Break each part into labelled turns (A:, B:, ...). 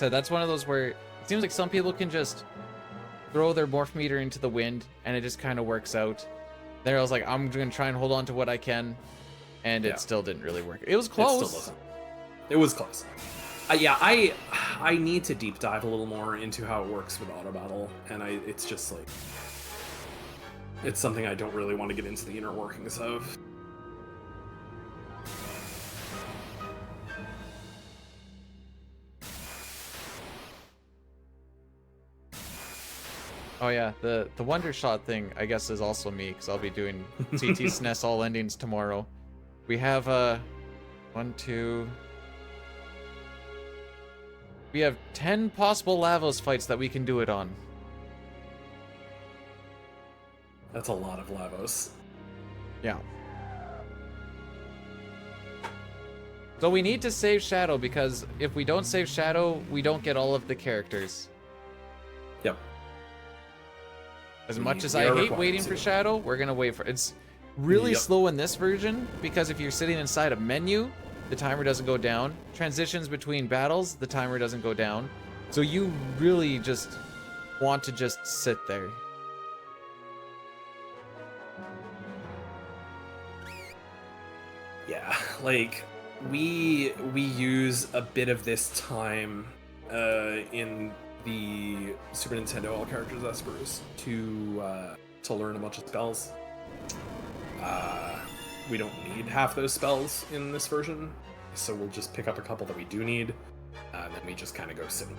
A: So that's one of those where it seems like some people can just throw their morph meter into the wind and it just kind of works out. There I was like, I'm gonna try and hold on to what I can, and it still didn't really work. It was close.
B: It still doesn't. It was close. Yeah, I need to deep dive a little more into how it works with auto battle, and it's just like, it's something I don't really want to get into the inner workings of.
A: Oh yeah, the Wonder Shot thing, I guess, is also me, because I'll be doing CT SNES all endings tomorrow. We have we have 10 possible Lavos fights that we can do it on.
B: That's a lot of Lavos.
A: Yeah. So we need to save Shadow, because if we don't save Shadow, we don't get all of the characters.
B: Yep.
A: As much as I hate waiting for Shadow, we're gonna wait for it's really slow in this version, because if you're sitting inside a menu, the timer doesn't go down. Transitions between battles, the timer doesn't go down. So you really just want to just sit there.
B: Yeah, like we use a bit of this time in the Super Nintendo All Characters Espers to learn a bunch of spells. We don't need half those spells in this version, so we'll just pick up a couple that we do need, and then we just kind of go sitting.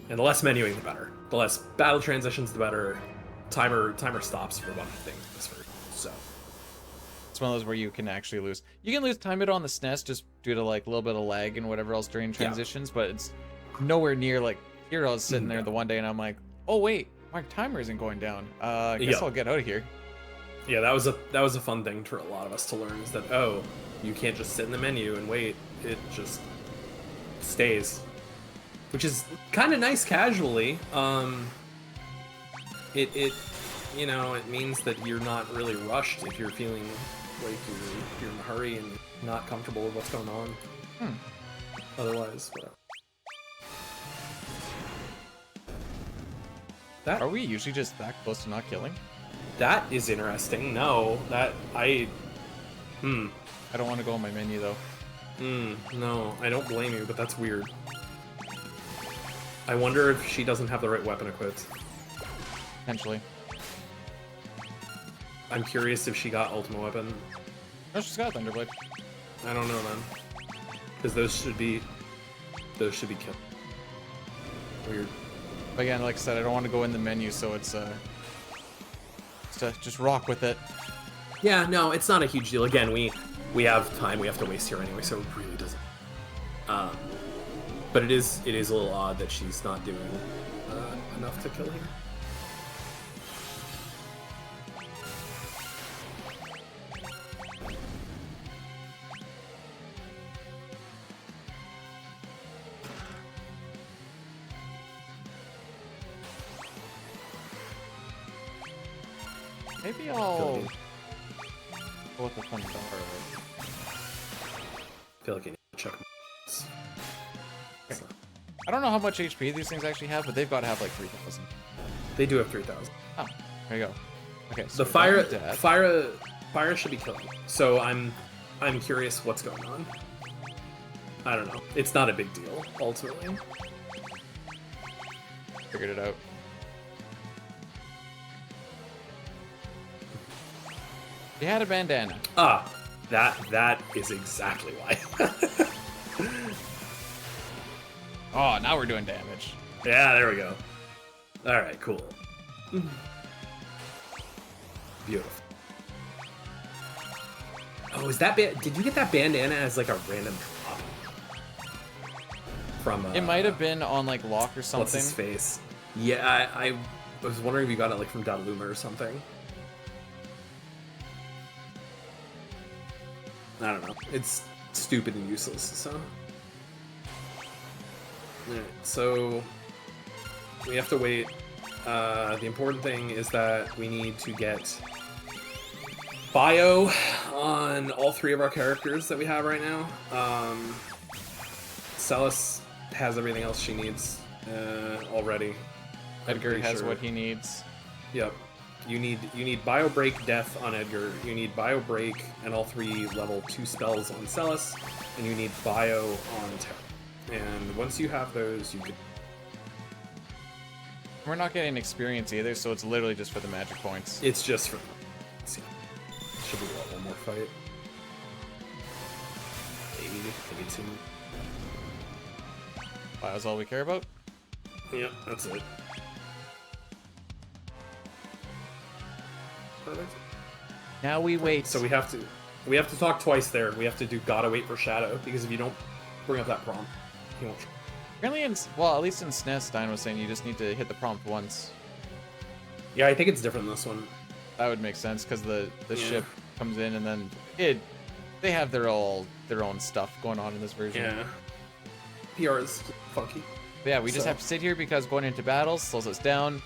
B: And the less menuing, the better. The less battle transitions, the better. Timer stops for a bunch of things in this version, so.
A: It's one of those where you can actually lose. You can lose time it on the SNES just due to like a little bit of lag and whatever else during transitions, but it's nowhere near like here. I was sitting there the one day and I'm like, oh wait, my timer isn't going down. I guess I'll get out of here.
B: Yeah, that was a fun thing for a lot of us to learn, is that, oh, you can't just sit in the menu and wait. It just stays, which is kind of nice casually. It you know, it means that you're not really rushed if you're feeling like you're in a hurry and not comfortable with what's going on. Otherwise, whatever.
A: Are we usually just that close to not killing?
B: That is interesting. No, I
A: don't want to go on my menu though.
B: No, I don't blame you, but that's weird. I wonder if she doesn't have the right weapon equipped.
A: Potentially.
B: I'm curious if she got Ultimate Weapon.
A: No, she's got Thunderblade.
B: I don't know then, because those should be killed. Weird.
A: Again, like I said, I don't want to go in the menu, so it's just rock with it.
B: Yeah, no, it's not a huge deal. Again, we have time we have to waste here anyway, so it really doesn't. But it is a little odd that she's not doing enough to kill here.
A: Maybe I'll go with the Thunder.
B: I feel like I need to check.
A: Okay. I don't know how much HP these things actually have, but they've got to have like 3,000.
B: They do have 3,000.
A: Oh, there you go. Okay, so
B: the fire should be killing. So I'm curious what's going on. I don't know. It's not a big deal ultimately.
A: Figured it out. He had a bandana.
B: Ah, that is exactly why.
A: Oh, now we're doing damage.
B: Yeah, there we go. All right, cool. Beautiful. Oh, is that did you get that bandana as like a random drop? From
A: it might have been on like lock or something.
B: What's his face? Yeah, I was wondering if you got it like from Dataluma or something. I don't know. It's stupid and useless, so. Alright, so we have to wait. The important thing is that we need to get bio on all three of our characters that we have right now. Celis has everything else she needs already.
A: Edgar has what he needs.
B: Yep. You need Bio Break Death on Edgar. You need Bio Break and all 3 level 2 spells on Celis, and you need Bio on Terra. And once you have those, you can.
A: We're not getting experience either, so it's literally just for the magic points.
B: It's just for. Let's see. Should be one more fight. Maybe 2.
A: Wow, that's all we care about?
B: Yep, that's it. Perfect.
A: Now we wait.
B: So we have to talk twice there. We have to do gotta wait for Shadow, because if you don't bring up that prompt, he won't.
A: Apparently, at least in SNES, Stein was saying you just need to hit the prompt once.
B: Yeah, I think it's different in this one.
A: That would make sense because the ship comes in and then they have their own stuff going on in this version.
B: Yeah. PR is funky.
A: But yeah, we just have to sit here because going into battle slows us down.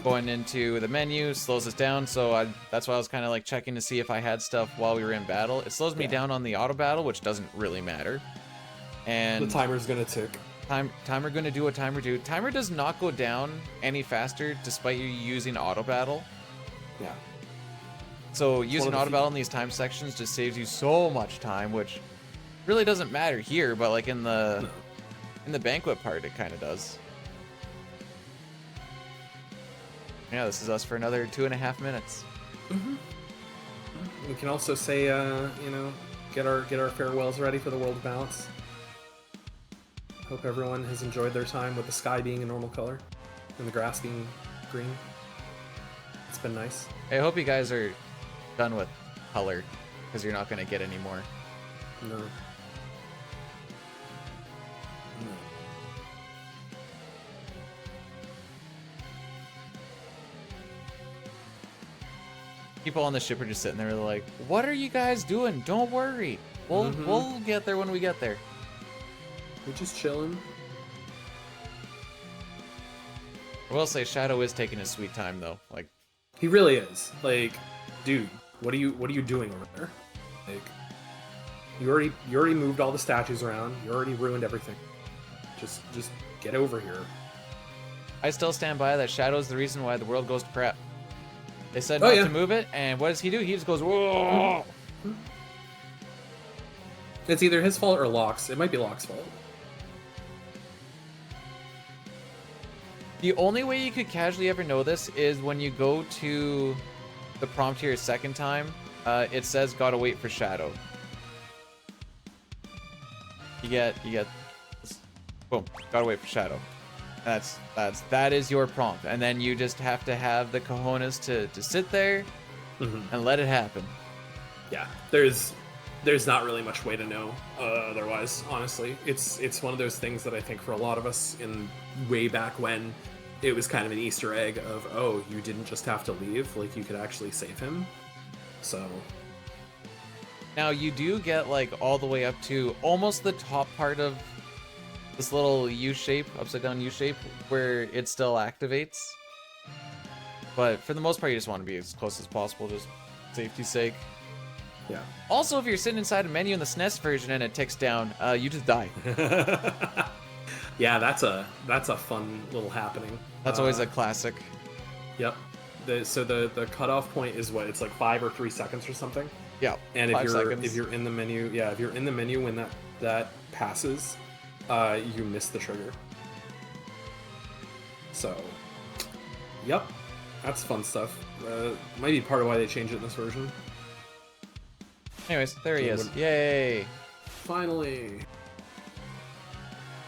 A: Going into the menu slows us down, so that's why I was kind of like checking to see if I had stuff while we were in battle. It slows me down on the auto battle, which doesn't really matter. And
B: the timer's gonna tick.
A: Timer gonna do what timer do. Timer does not go down any faster despite you using auto battle.
B: Yeah.
A: So using auto battle in these time sections just saves you so much time, which really doesn't matter here, but like in the banquet part, it kind of does. Yeah, this is us for another 2.5 minutes.
B: Mm-hmm. We can also say, get our farewells ready for the world of balance. Hope everyone has enjoyed their time with the sky being a normal color and the grass being green. It's been nice.
A: I hope you guys are done with color, because you're not going to get any more.
B: No.
A: People on the ship are just sitting there like, what are you guys doing? Don't worry. We'll get there when we get there.
B: We're just chilling.
A: I will say Shadow is taking his sweet time though. Like,
B: he really is. Like, dude, what are you doing over there? Like, you already moved all the statues around. You already ruined everything. Just get over here.
A: I still stand by that Shadow's the reason why the world goes to crap. They said not to move it, and what does he do? He just goes, whoa!
B: It's either his fault or Locke's. It might be Locke's fault.
A: The only way you could casually ever know this is when you go to the prompt here a second time. It says gotta wait for Shadow. You get boom, gotta wait for Shadow. That is your prompt, and then you just have to have the cojones to sit there and let it happen.
B: Yeah, there's not really much way to know otherwise. Honestly, it's one of those things that I think for a lot of us in way back when, it was kind of an Easter egg of, oh, you didn't just have to leave, like you could actually save him. So
A: now you do get like all the way up to almost the top part of this little U-shape, upside down U-shape, where it still activates. But for the most part, you just want to be as close as possible, just safety's sake.
B: Yeah.
A: Also, if you're sitting inside a menu in the SNES version and it ticks down, you just die.
B: Yeah, that's a fun little happening.
A: That's always a classic.
B: Yep. So the cutoff point is what? It's like 5 or 3 seconds or something.
A: Yeah.
B: And if you're in the menu, if you're in the menu when that passes, you miss the trigger. So, yep, that's fun stuff. Might be part of why they changed it in this version.
A: Anyways, there he is. Yay!
B: Finally!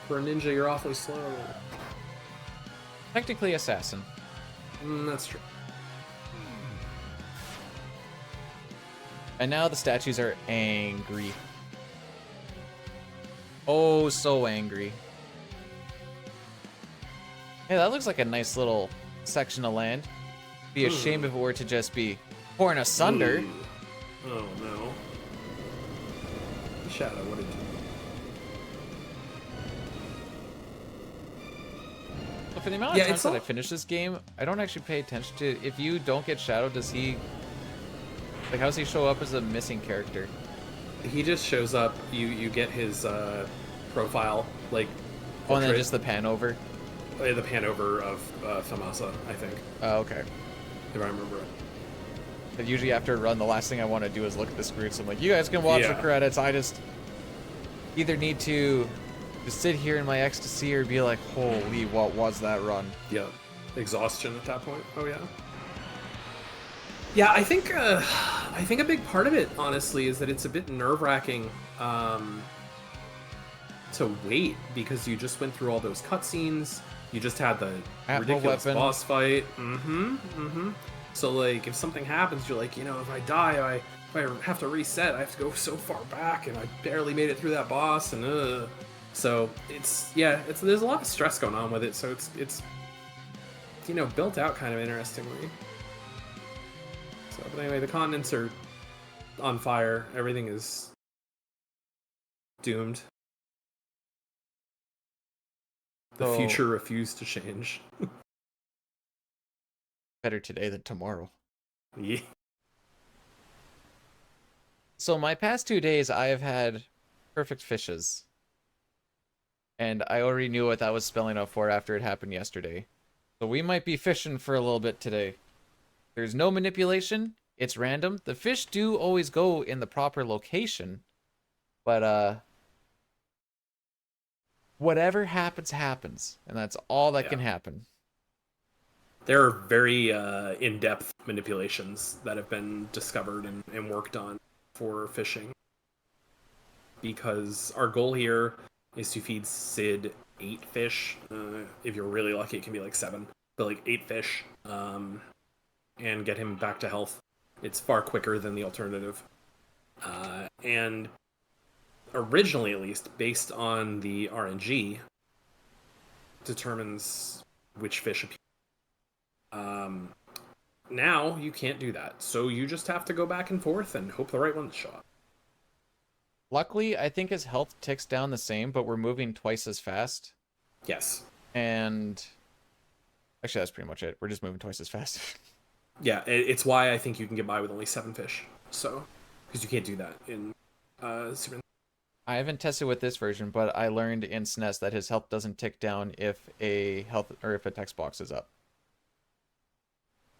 B: For a ninja, you're awfully slow.
A: Technically assassin.
B: That's true.
A: And now the statues are angry. Oh, so angry. Hey, that looks like a nice little section of land. Be a shame if it were to just be torn asunder.
B: Ooh. Oh no. Shadow, what did you do?
A: So for the amount of times that I finish this game, I don't actually pay attention to if you don't get Shadow, does he... Like, how does he show up as a missing character?
B: He just shows up, you get his profile, like,
A: Oh, and then just the pan over.
B: The pan over of Famasa, I think.
A: Oh, okay.
B: If I remember it.
A: But usually after a run, the last thing I want to do is look at the screen. So I'm like, you guys can watch the credits. I just either need to just sit here in my ecstasy or be like, holy, what was that run?
B: Yeah. Exhaustion at that point. Oh, yeah. Yeah, I think a big part of it, honestly, is that it's a bit nerve-wracking to wait because you just went through all those cutscenes. You just had the ridiculous boss fight. So, like, if something happens, you're like, if I die, if I have to reset, I have to go so far back, and I barely made it through that boss, and So there's a lot of stress going on with it. So it's built out kind of interestingly. So, but anyway, the continents are on fire. Everything is doomed. The future refused to change.
A: Better today than tomorrow.
B: Yeah.
A: So my past 2 days, I have had perfect fishes. And I already knew what that was spelling out for after it happened yesterday. So we might be fishing for a little bit today. There's no manipulation. It's random. The fish do always go in the proper location. But, whatever happens, happens. And that's all that can happen.
B: There are very in-depth manipulations that have been discovered and worked on for fishing. Because our goal here is to feed Sid 8 fish. If you're really lucky, it can be like 7. But like 8 fish. And get him back to health. It's far quicker than the alternative. And originally, at least, based on the RNG, determines which fish appear. Now you can't do that, so you just have to go back and forth and hope the right one's shot.
A: Luckily, I think his health ticks down the same, but we're moving twice as fast.
B: Yes.
A: And actually, that's pretty much it. We're just moving twice as fast.
B: Yeah, it's why I think you can get by with only 7 fish. So, because you can't do that in Super.
A: I haven't tested with this version, but I learned in SNES that his health doesn't tick down if a text box is up.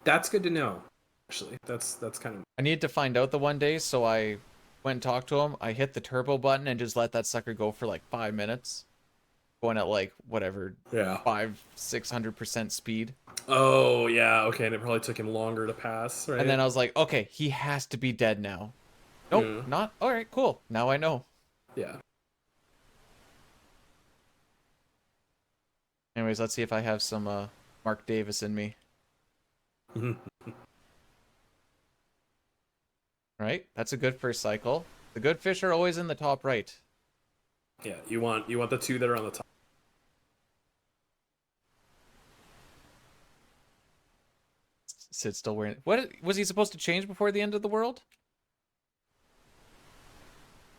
B: That's good to know. Actually, that's kind of.
A: I needed to find out the one day, so I went and talked to him. I hit the turbo button and just let that sucker go for like 5 minutes, going at like whatever, 500-600% speed.
B: Oh yeah, okay, and it probably took him longer to pass, right?
A: And then I was like, okay, he has to be dead now. Nope, not. All right, cool. Now I know.
B: Yeah.
A: Anyways, let's see if I have some Mark Davis in me. Right? That's a good first cycle. The good fish are always in the top right.
B: Yeah, you want the 2 that are on the top.
A: Sid's still wearing. What was he supposed to change before the end of the world?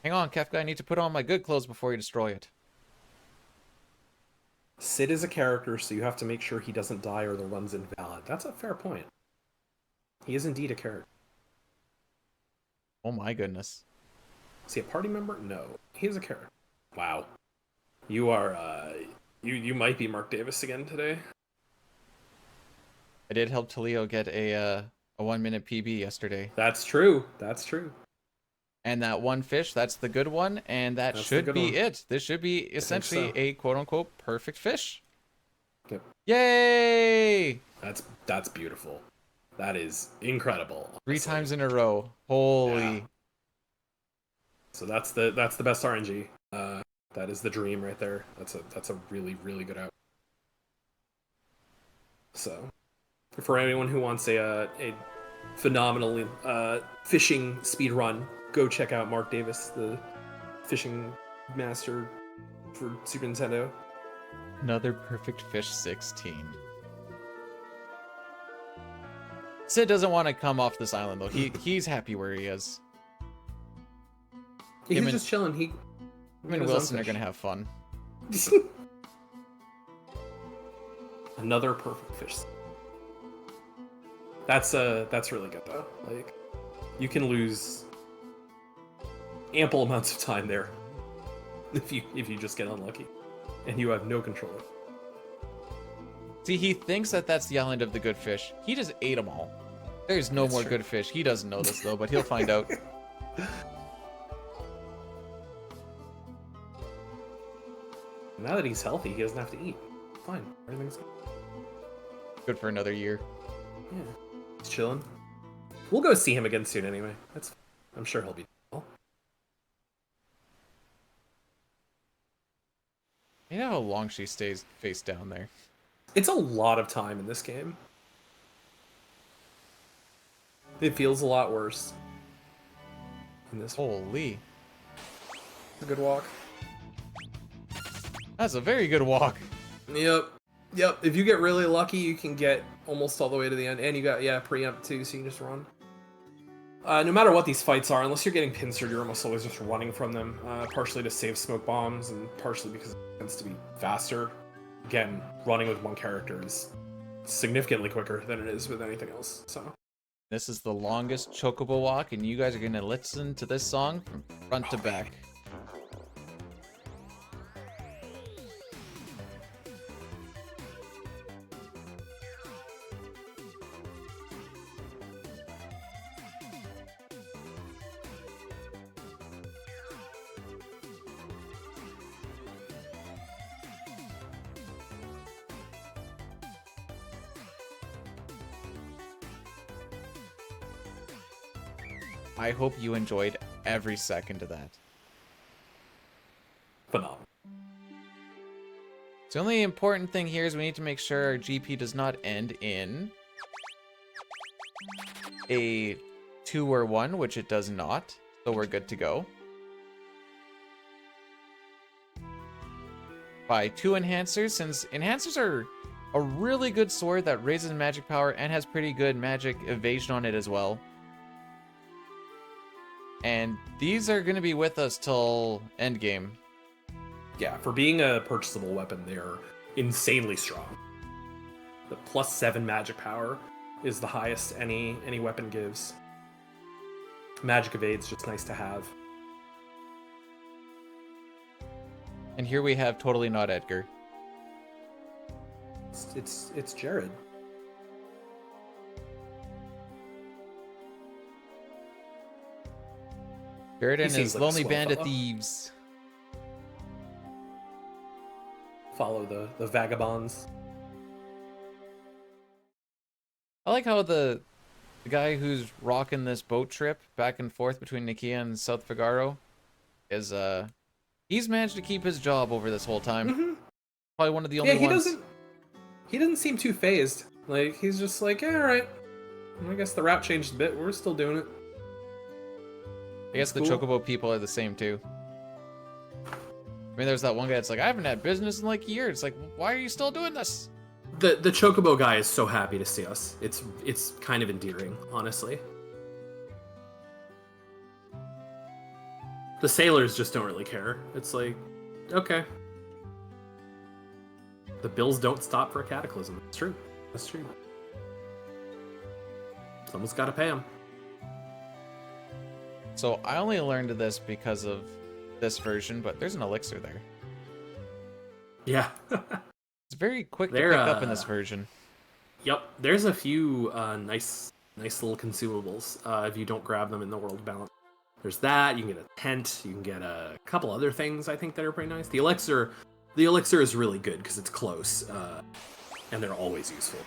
A: Hang on, Kefka. I need to put on my good clothes before you destroy it.
B: Sid is a character, so you have to make sure he doesn't die or the run's invalid. That's a fair point. He is indeed a character.
A: Oh my goodness.
B: Is he a party member? No. He is a character. Wow. You are, you might be Mark Davis again today.
A: I did help Talio get a 1-minute PB yesterday.
B: That's true. That's true.
A: And that one fish, that's the good one, and that's should be it. This should be essentially a quote-unquote perfect fish.
B: Yep.
A: Yay!
B: That's beautiful. That is incredible. Honestly.
A: 3 times in a row. Holy. Yeah.
B: So that's the best RNG. That is the dream right there. That's a really, really good out. So, for anyone who wants a phenomenal fishing speed run, go check out Mark Davis, the fishing master for Super Nintendo.
A: Another perfect fish 16. Sid doesn't want to come off this island though. He's happy where he is.
B: He's just chilling. Him
A: and Wilson are gonna have fun.
B: Another perfect fish. That's really good though. Like, you can lose ample amounts of time there if you just get unlucky, and you have no control.
A: See, he thinks that that's the island of the good fish. He just ate them all. There's no more good fish. He doesn't know this though, but he'll find out.
B: Now that he's healthy, he doesn't have to eat. Fine, everything's
A: good for another year.
B: Yeah, he's chilling. We'll go see him again soon anyway. I'm sure he'll be well.
A: You know how long she stays face down there.
B: It's a lot of time in this game. It feels a lot worse. In this
A: Holy.
B: A good walk.
A: That's a very good walk.
B: Yep. If you get really lucky, you can get almost all the way to the end. And you got, preempt too, so you can just run. No matter what these fights are, unless you're getting pincered, you're almost always just running from them. Partially to save smoke bombs, and partially because it tends to be faster. Again, running with one character is significantly quicker than it is with anything else, so.
A: This is the longest chocobo walk, and you guys are going to listen to this song from front to back. I hope you enjoyed every second of that.
B: Phenomenal.
A: So the only important thing here is we need to make sure our GP does not end in a 2 or 1, which it does not. So we're good to go. By 2 enhancers, since enhancers are a really good sword that raises magic power and has pretty good magic evasion on it as well. And these are going to be with us till endgame.
B: Yeah, for being a purchasable weapon, they're insanely strong. The +7 magic power is the highest any weapon gives. Magic evade's just nice to have.
A: And here we have totally not Edgar.
B: It's Jared.
A: Jared and his
B: like a
A: lonely
B: slow
A: band of
B: fellow.
A: thieves.
B: Follow the vagabonds.
A: I like how the guy who's rocking this boat trip back and forth between Nikia and South Figaro is he's managed to keep his job over this whole time.
B: Mm-hmm.
A: Probably one of the only ones.
B: He doesn't seem too phased. Like, he's just like, yeah, all right. I guess the route changed a bit. We're still doing it.
A: I guess the
B: Cool.
A: Chocobo people are the same too. I mean, there's that one guy that's like, I haven't had business in like a year. It's like, why are you still doing this?
B: The Chocobo guy is so happy to see us. It's kind of endearing, honestly. The sailors just don't really care. It's like, okay. The bills don't stop for a cataclysm. It's true. That's true. Someone's got to pay them.
A: So I only learned this because of this version, but there's an elixir there.
B: Yeah.
A: It's very quick to
B: They're,
A: pick up in this version.
B: Yep. There's a few nice little consumables if you don't grab them in the world balance. There's that. You can get a tent. You can get a couple other things I think that are pretty nice. The elixir is really good because it's close, and they're always useful.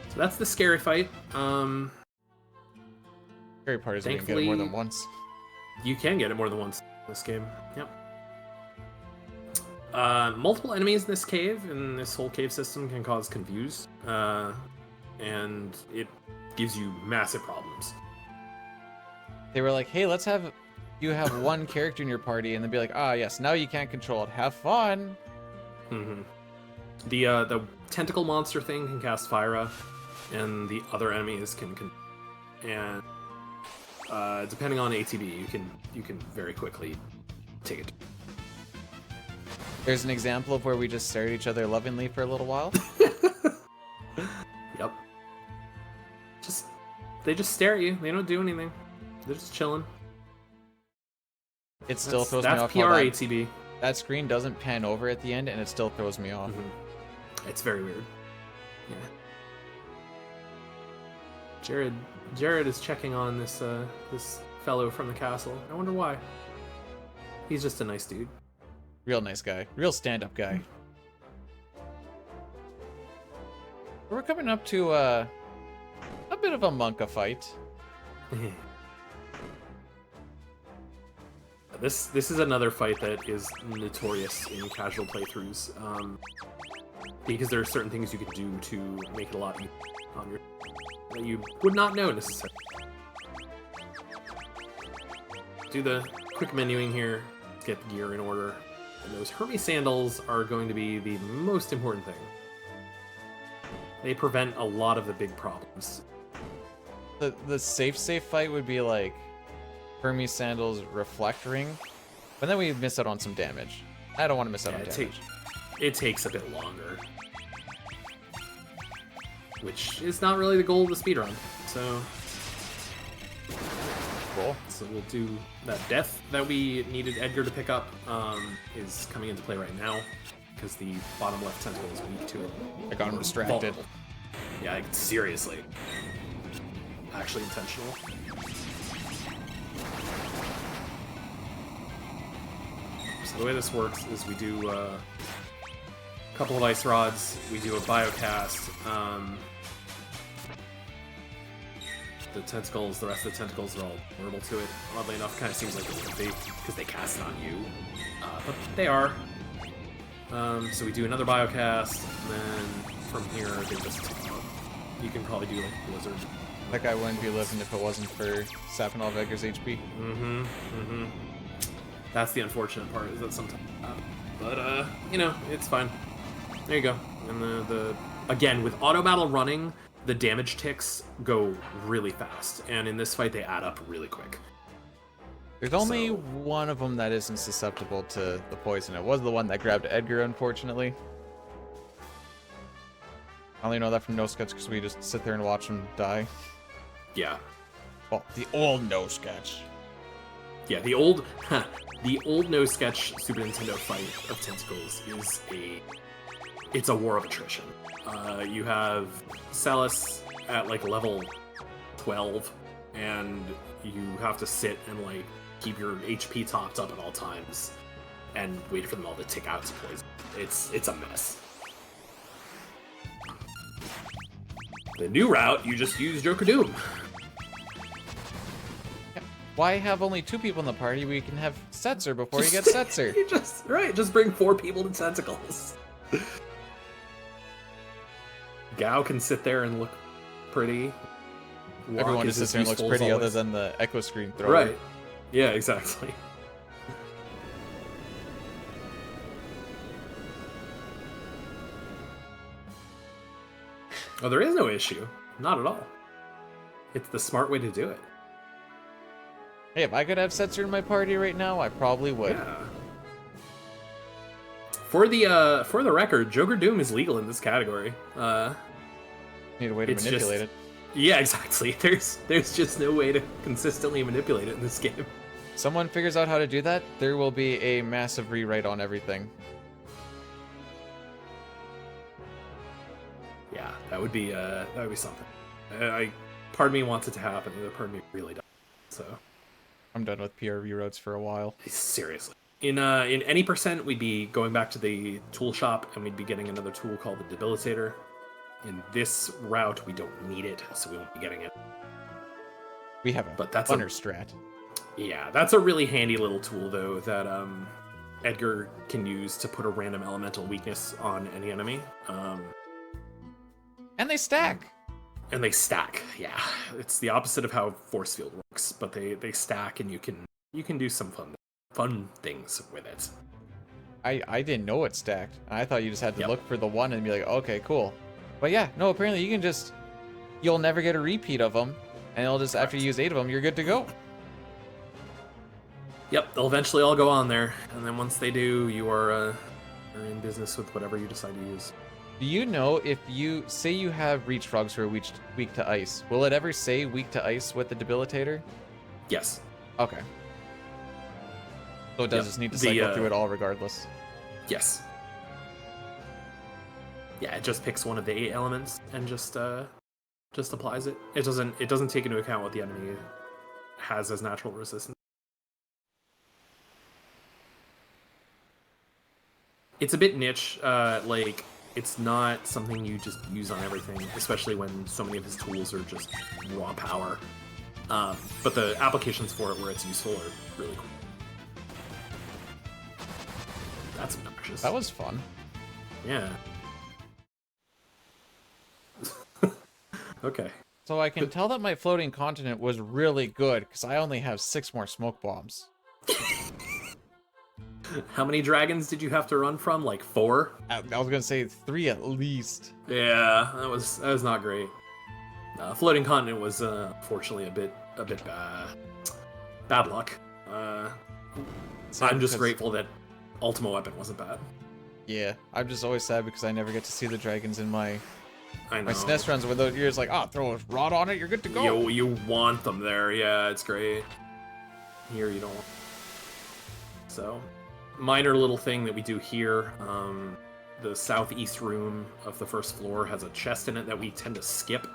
B: So that's the scary fight.
A: Scary part is we can get it more than
B: thankfully-
A: once.
B: You can get it more than once in this game. Yep. Multiple enemies in this cave, in this whole cave system, can cause confuse, and it gives you massive problems.
A: They were like, hey, let's have you have one character in your party, and then be like, ah, yes, now you can't control it. Have fun.
B: Mm-hmm. The tentacle monster thing can cast Fyra, and the other enemies can and depending on ATB, you can very quickly take it.
A: There's an example of where we just stared at each other lovingly for a little while.
B: Yep. just stare at you. They don't do anything. They're just chilling.
A: It still throws me off.
B: That's PR ATB.
A: That screen doesn't pan over at the end, and it still throws me off.
B: It's very weird. Yeah. Jared is checking on this this fellow from the castle. I wonder why. He's just a nice dude.
A: Real nice guy. Real stand-up guy. We're coming up to a bit of a Monka fight.
B: This is another fight that is notorious in casual playthroughs, because there are certain things you can do to make it a lot easier on your that you would not know necessarily. Do the quick menuing here, get the gear in order, and those Hermes sandals are going to be the most important thing. They prevent a lot of the big problems.
A: The safe fight would be like Hermes sandals reflect ring, but then we miss out on some damage. I don't want to miss out on damage.
B: It takes a bit longer, which is not really the goal of the speedrun. So
A: cool.
B: So we'll do that death that we needed Edgar to pick up is coming into play right now because the bottom left tentacle is weak to it.
A: I got him distracted.
B: Vulnerable. Yeah, seriously. Actually intentional. So the way this works is we do a couple of ice rods, we do a biocast, the tentacles, the rest of the tentacles are all vulnerable to it. Oddly enough, kind of seems like it's because they cast it on you, but they are. So we do another biocast, and then from here they just you can probably do like Blizzard.
A: That guy wouldn't be living if it wasn't for sapping all of Edgar's HP.
B: That's the unfortunate part, is that sometimes but you know, it's fine. There you go. And the again, with auto battle running, the damage ticks go really fast, and in this fight they add up really quick.
A: There's only one of them that isn't susceptible to the poison. It was the one that grabbed Edgar, unfortunately. I only know that from no sketch because we just sit there and watch him die.
B: Yeah.
A: Well, the old no sketch.
B: Yeah, the old no sketch Super Nintendo fight of tentacles is it's a war of attrition. You have Salus at like level 12, and you have to sit and like keep your HP topped up at all times and wait for them all to tick out to poison. It's a mess. The new route, you just use Joker Doom.
A: Why have only 2 people in the party? We can have Setzer before you get Setzer.
B: You just bring 4 people to tentacles. Gao can sit there and look pretty.
A: Everyone just sits there and looks pretty other than the echo screen thrower.
B: Right. Yeah, exactly. Oh, there is no issue. Not at all. It's the smart way to do it.
A: Hey, if I could have Setzer in my party right now, I probably would.
B: Yeah. For the record, Joker Doom is legal in this category.
A: Need a way to manipulate it.
B: Yeah, exactly. There's just no way to consistently manipulate it in this game.
A: Someone figures out how to do that, there will be a massive rewrite on everything.
B: Yeah, that would be something. Part of me wants it to happen, the other part of me really doesn't. So
A: I'm done with PR rewrites for a while.
B: Seriously. In any percent, we'd be going back to the tool shop and we'd be getting another tool called the Debilitator. In this route, we don't need it, so we won't be getting it.
A: We have a funner strat.
B: Yeah, that's a really handy little tool, though, that Edgar can use to put a random elemental weakness on any enemy.
A: And they stack.
B: And they stack, yeah. It's the opposite of how Force Field works, but they stack, and you can do some fun things with it.
A: I didn't know it stacked. I thought you just had to look for the one and be like, okay, cool. But yeah, no, apparently you can you'll never get a repeat of them, and it'll just, after you use 8 of them, you're good to go.
B: Yep, they'll eventually all go on there, and then once they do, you're in business with whatever you decide to use.
A: Do you know if you say you have reach frogs who are weak to ice, will it ever say weak to ice with the debilitator?
B: Yes.
A: Okay. So it does just need to cycle through it all regardless.
B: Yes. Yeah, it just picks one of the 8 elements and just applies it. It doesn't take into account what the enemy has as natural resistance. It's a bit niche, like it's not something you just use on everything, especially when so many of his tools are just raw power. But the applications for it where it's useful are really cool. That's obnoxious.
A: That was fun.
B: Yeah. Okay.
A: So I can tell that my floating continent was really good because I only have 6 more smoke bombs.
B: How many dragons did you have to run from? Like 4?
A: I was gonna say 3 at least.
B: Yeah, that was not great. Floating continent was unfortunately a bit bad luck. I'm just grateful that Ultima weapon wasn't bad.
A: Yeah, I'm just always sad because I never get to see the dragons in my SNES runs. With those, you're just like, oh, throw a rod on it, you're good to go.
B: You want them there, yeah, it's great. Here you don't. So, minor little thing that we do here. The southeast room of the first floor has a chest in it that we tend to skip.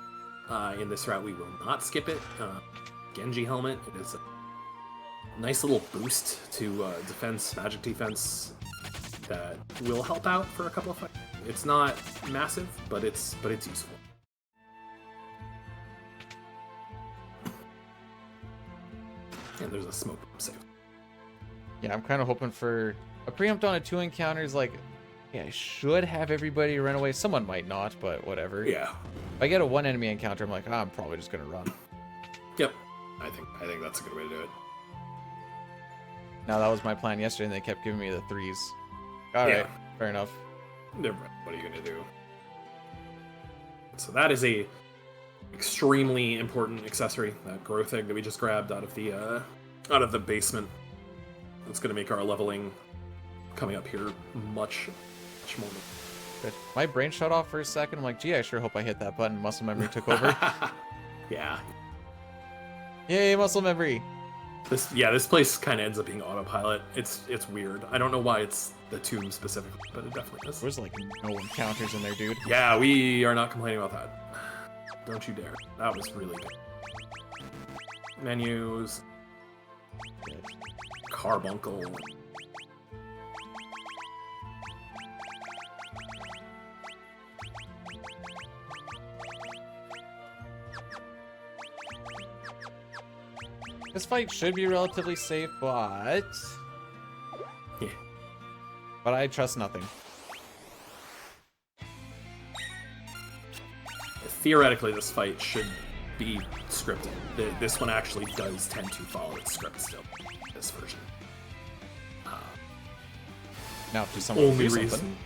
B: In this route, we will not skip it. Genji helmet. It is a nice little boost to magic defense that will help out for a couple of fights. It's not massive, but it's useful. And there's a smoke save.
A: Yeah, I'm kind of hoping for a preempt on a 2 encounters. Like, yeah, I should have everybody run away. Someone might not, but whatever.
B: Yeah.
A: If I get a 1 enemy encounter, I'm like, I'm probably just gonna run.
B: Yep. I think that's a good way to do it.
A: Now that was my plan yesterday, and they kept giving me the 3s. All right, fair enough.
B: What are you gonna do? So that is a extremely important accessory, that growth egg that we just grabbed out of the basement. It's gonna make our leveling coming up here much more.
A: Good. My brain shut off for a second. I'm like, gee, I sure hope I hit that button. Muscle memory took over.
B: Yeah.
A: Yay, muscle memory.
B: This place kind of ends up being autopilot. It's weird. I don't know why it's the tomb specifically, but it definitely is.
A: There's like no encounters in there, dude.
B: Yeah, we are not complaining about that. Don't you dare. That was really good. Menus.
A: Good.
B: Carbuncle.
A: This fight should be relatively safe, but...
B: Yeah.
A: But I trust nothing.
B: Theoretically, this fight should be scripted. This one actually does tend to follow its script still, this version.
A: Now, if someone do something.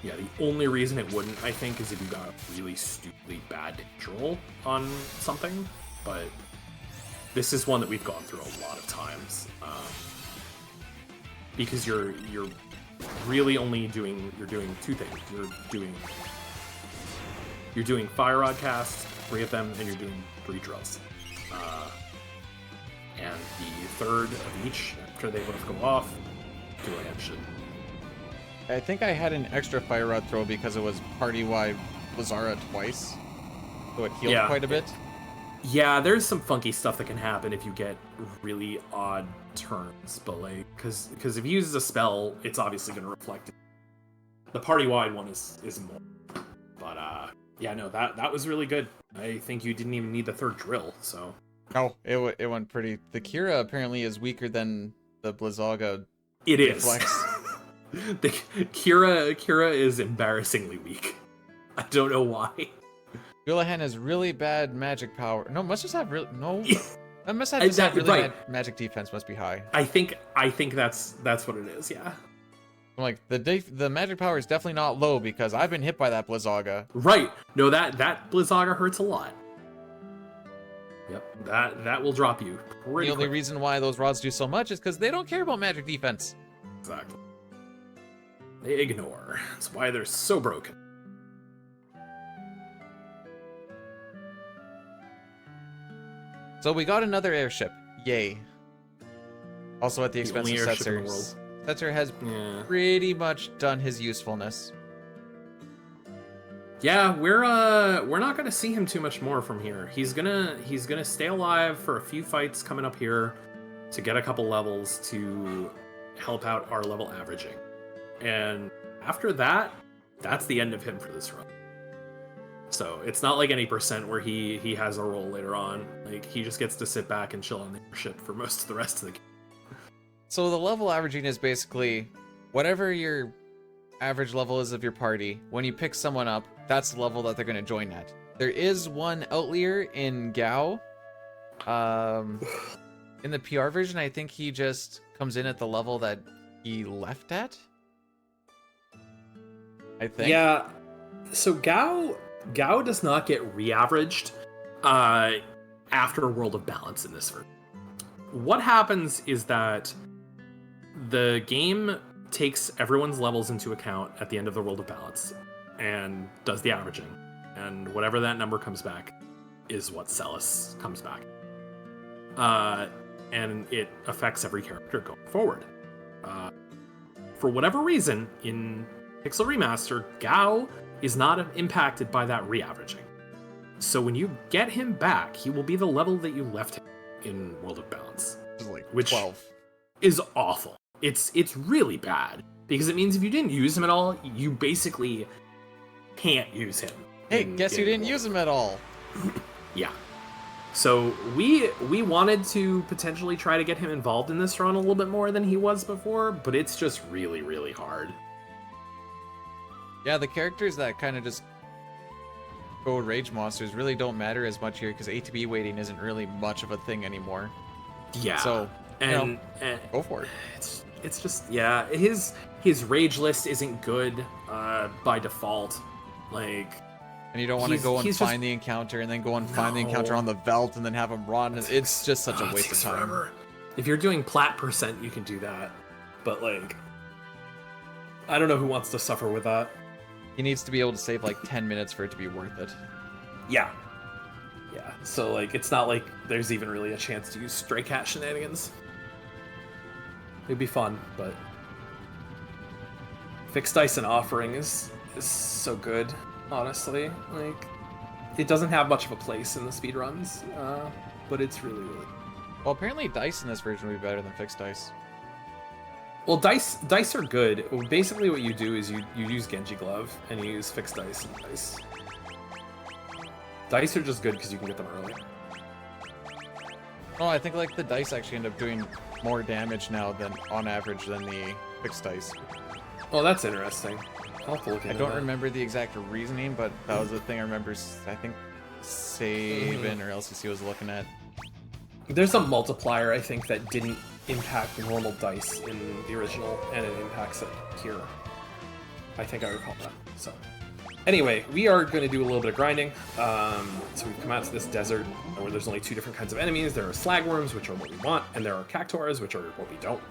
B: Yeah, the only reason it wouldn't, I think, is if you got a really stupidly bad control on something, but this is one that we've gone through a lot of times. Because you're really only doing 2 things. You're doing fire rod casts, 3 of them, and you're doing 3 drills. And the 3rd of each, after they both go off, do a hand shit.
A: I think I had an extra fire rod throw because it was party-wide Lazara twice. So it healed quite a bit.
B: Yeah, there's some funky stuff that can happen if you get really odd turns, but like, because if he uses a spell, it's obviously going to reflect it. The party-wide one is more. But yeah, no, that was really good. I think you didn't even need the 3rd drill, so.
A: Oh, it went pretty. The Kira apparently is weaker than the Blizzaga.
B: It is. The Kira is embarrassingly weak. I don't know why.
A: Gulahan has really bad magic power. No, must just have really no. That must have just have really bad magic defense. Must be high.
B: I think that's what it is. Yeah.
A: I'm like the magic power is definitely not low because I've been hit by that Blizzaga.
B: Right. No, that Blizzaga hurts a lot. Yep. That will drop you.
A: The only reason why those rods do so much is because they don't care about magic defense.
B: Exactly. They ignore. That's why they're so broken.
A: So we got another airship. Yay. Also at the expense
B: only
A: of
B: airship in the
A: Setzer.
B: world.
A: Setzer has pretty much done his usefulness.
B: Yeah, we're not gonna see him too much more from here. He's gonna stay alive for a few fights coming up here to get a couple levels to help out our level averaging. And after that, that's the end of him for this run. So it's not like any percent where he has a role later on. Like, he just gets to sit back and chill on the airship for most of the rest of the game.
A: So the level averaging is basically whatever your average level is of your party. When you pick someone up, that's the level that they're going to join at. There is one outlier in Gao. In the PR version, I think he just comes in at the level that he left at. I think.
B: Yeah. So Gao does not get re-averaged after World of Balance in this version. What happens is that the game takes everyone's levels into account at the end of the World of Balance and does the averaging. And whatever that number comes back is what Celis comes back. And it affects every character going forward. For whatever reason, in Pixel Remaster, Gao is not impacted by that re-averaging. So when you get him back, he will be the level that you left him in World of Balance.
A: Like
B: which
A: 12.
B: Is awful. It's really bad, because it means if you didn't use him at all, you basically can't use him.
A: Hey, guess you didn't use him at all.
B: Yeah. So we wanted to potentially try to get him involved in this run a little bit more than he was before, but it's just really, really hard.
A: Yeah, the characters that kind of just go rage monsters really don't matter as much here because ATB waiting isn't really much of a thing anymore.
B: Yeah.
A: So,
B: and
A: go for it.
B: It's just, yeah, his rage list isn't good by default. Like,
A: and you don't want to go and find the encounter and then go and find the encounter on the Veld and then have him run. It's just such a waste of time.
B: Forever. If you're doing plat percent, you can do that. But, like, I don't know who wants to suffer with that.
A: He needs to be able to save like 10 minutes for it to be worth it.
B: Yeah. Yeah. So, like, it's not like there's even really a chance to use stray cat shenanigans. It'd be fun, but fixed dice and offering is so good, honestly. Like, it doesn't have much of a place in the speedruns, but it's really, really.
A: Well, apparently dice in this version would be better than fixed dice.
B: Well, dice are good. Basically, what you do is you use Genji Glove and you use fixed dice and dice. Dice are just good because you can get them early.
A: Oh, I think like the dice actually end up doing more damage now than on average than the fixed dice.
B: Oh, that's interesting. I'll have to look into
A: I don't
B: that.
A: remember the exact reasoning, but that was the thing I remember. I think Saban or LCC was looking at.
B: There's a multiplier, I think, that didn't impact normal dice in the original, and it impacts it here. I think I recall that. So, anyway, we are going to do a little bit of grinding. So we've come out to this desert where there's only two different kinds of enemies. There are slagworms, which are what we want, and there are cactuars, which are what we don't.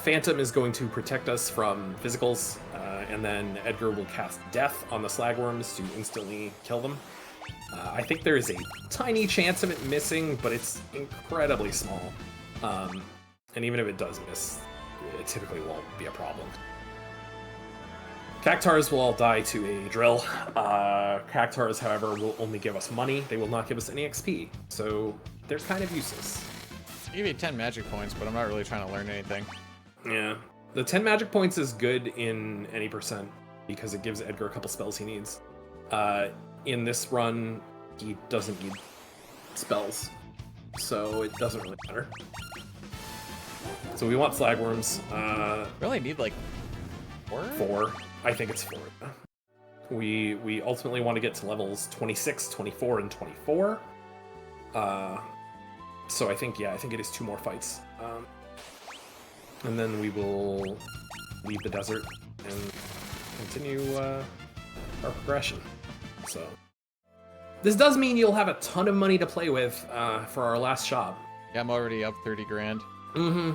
B: Phantom is going to protect us from physicals, and then Edgar will cast Death on the slagworms to instantly kill them. I think there is a tiny chance of it missing, but it's incredibly small. And even if it does miss, it typically won't be a problem. Cactars will all die to a drill. Cactars, however, will only give us money. They will not give us any XP, so they're kind of useless.
A: I give you 10 magic points, but I'm not really trying to learn anything.
B: Yeah. The 10 magic points is good in any percent, because it gives Edgar a couple spells he needs. In this run, he doesn't need spells, so it doesn't really matter. So we want slagworms.
A: Really need like 4?
B: 4. I think it's 4. We ultimately want to get to levels 26, 24, and 24. So I think it is 2 more fights. And then we will leave the desert and continue our progression. So this does mean you'll have a ton of money to play with for our last shop.
A: Yeah, I'm already up 30 grand.
B: Mm-hmm.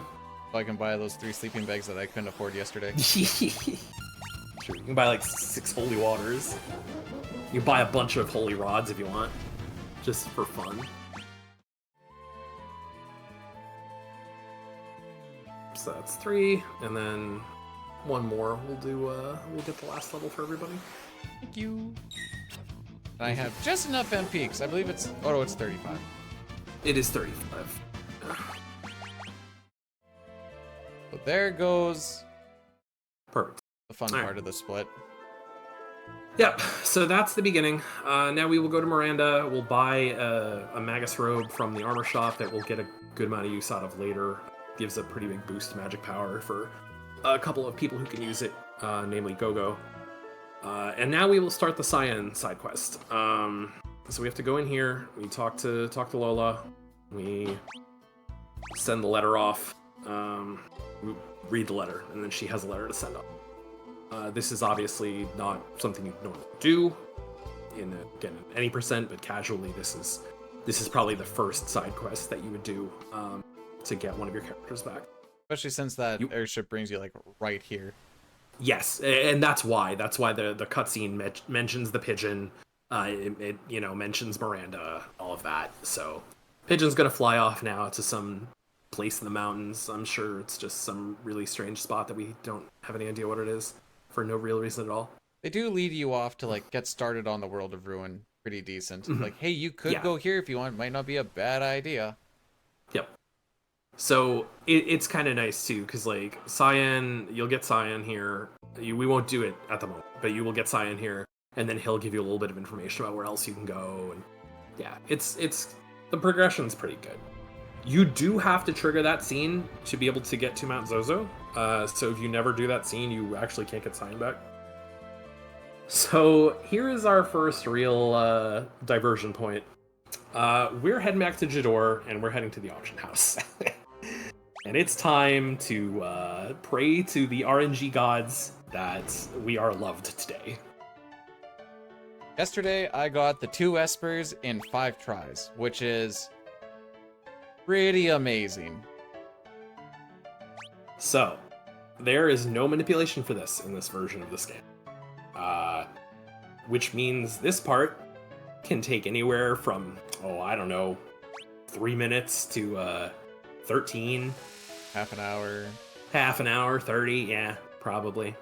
A: So I can buy those 3 sleeping bags that I couldn't afford yesterday.
B: Sure, you can buy like 6 holy waters. You can buy a bunch of holy rods if you want, just for fun. So that's 3, and then one more. We'll get the last level for everybody.
A: Thank you. I have just enough MP because I believe it's. Oh no, it's 35.
B: It is 35.
A: So there goes
B: Perfect.
A: the fun part of the split.
B: Yep, so that's the beginning. Now we will go to Miranda. We'll buy a Magus robe from the armor shop that we'll get a good amount of use out of later. Gives a pretty big boost to magic power for a couple of people who can use it, namely Gogo. And now we will start the Cyan side quest. So we have to go in here. We talk to Lola. We send the letter off. We read the letter, and then she has a letter to send off. This is obviously not something you normally do in any percent, but casually this is probably the first side quest that you would do to get one of your characters back.
A: Especially since that airship brings you like right here.
B: Yes, and that's why the cutscene mentions the pigeon. It mentions Miranda, all of that. So pigeon's gonna fly off now to some place in the mountains. I'm sure it's just some really strange spot that we don't have any idea what it is. For no real reason at all.
A: They do lead you off to like get started on the World of Ruin pretty decent.
B: Mm-hmm.
A: Like, hey, you could go here if you want. Might not be a bad idea.
B: Yep. So it's kind of nice too, because like Cyan, you'll get Cyan here. We won't do it at the moment, but you will get Cyan here, and then he'll give you a little bit of information about where else you can go. And yeah, it's the progression's pretty good. You do have to trigger that scene to be able to get to Mount Zozo. So if you never do that scene, you actually can't get Cyan back. So here is our first real diversion point. We're heading back to Jador, and we're heading to the auction house. And it's time to pray to the RNG gods that we are loved today.
A: Yesterday, I got the 2 Espers in 5 tries, which is pretty amazing.
B: So, there is no manipulation for this in this version of this game. Which means this part can take anywhere from, 3 minutes to 13.
A: Half an hour.
B: Half an hour, 30, yeah, probably.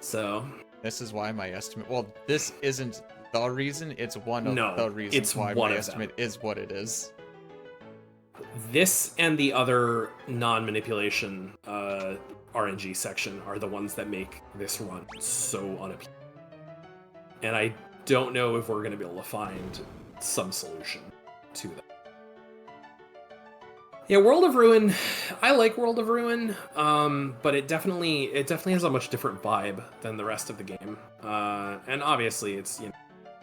B: So...
A: This is why my estimate... Well, this isn't the reason, it's one of the reasons why my estimate is what it is.
B: This and the other non-manipulation RNG section are the ones that make this run so unappealing. And I don't know if we're going to be able to find some solution to that. Yeah, World of Ruin, I like World of Ruin, but it definitely has a much different vibe than the rest of the game. And obviously it's,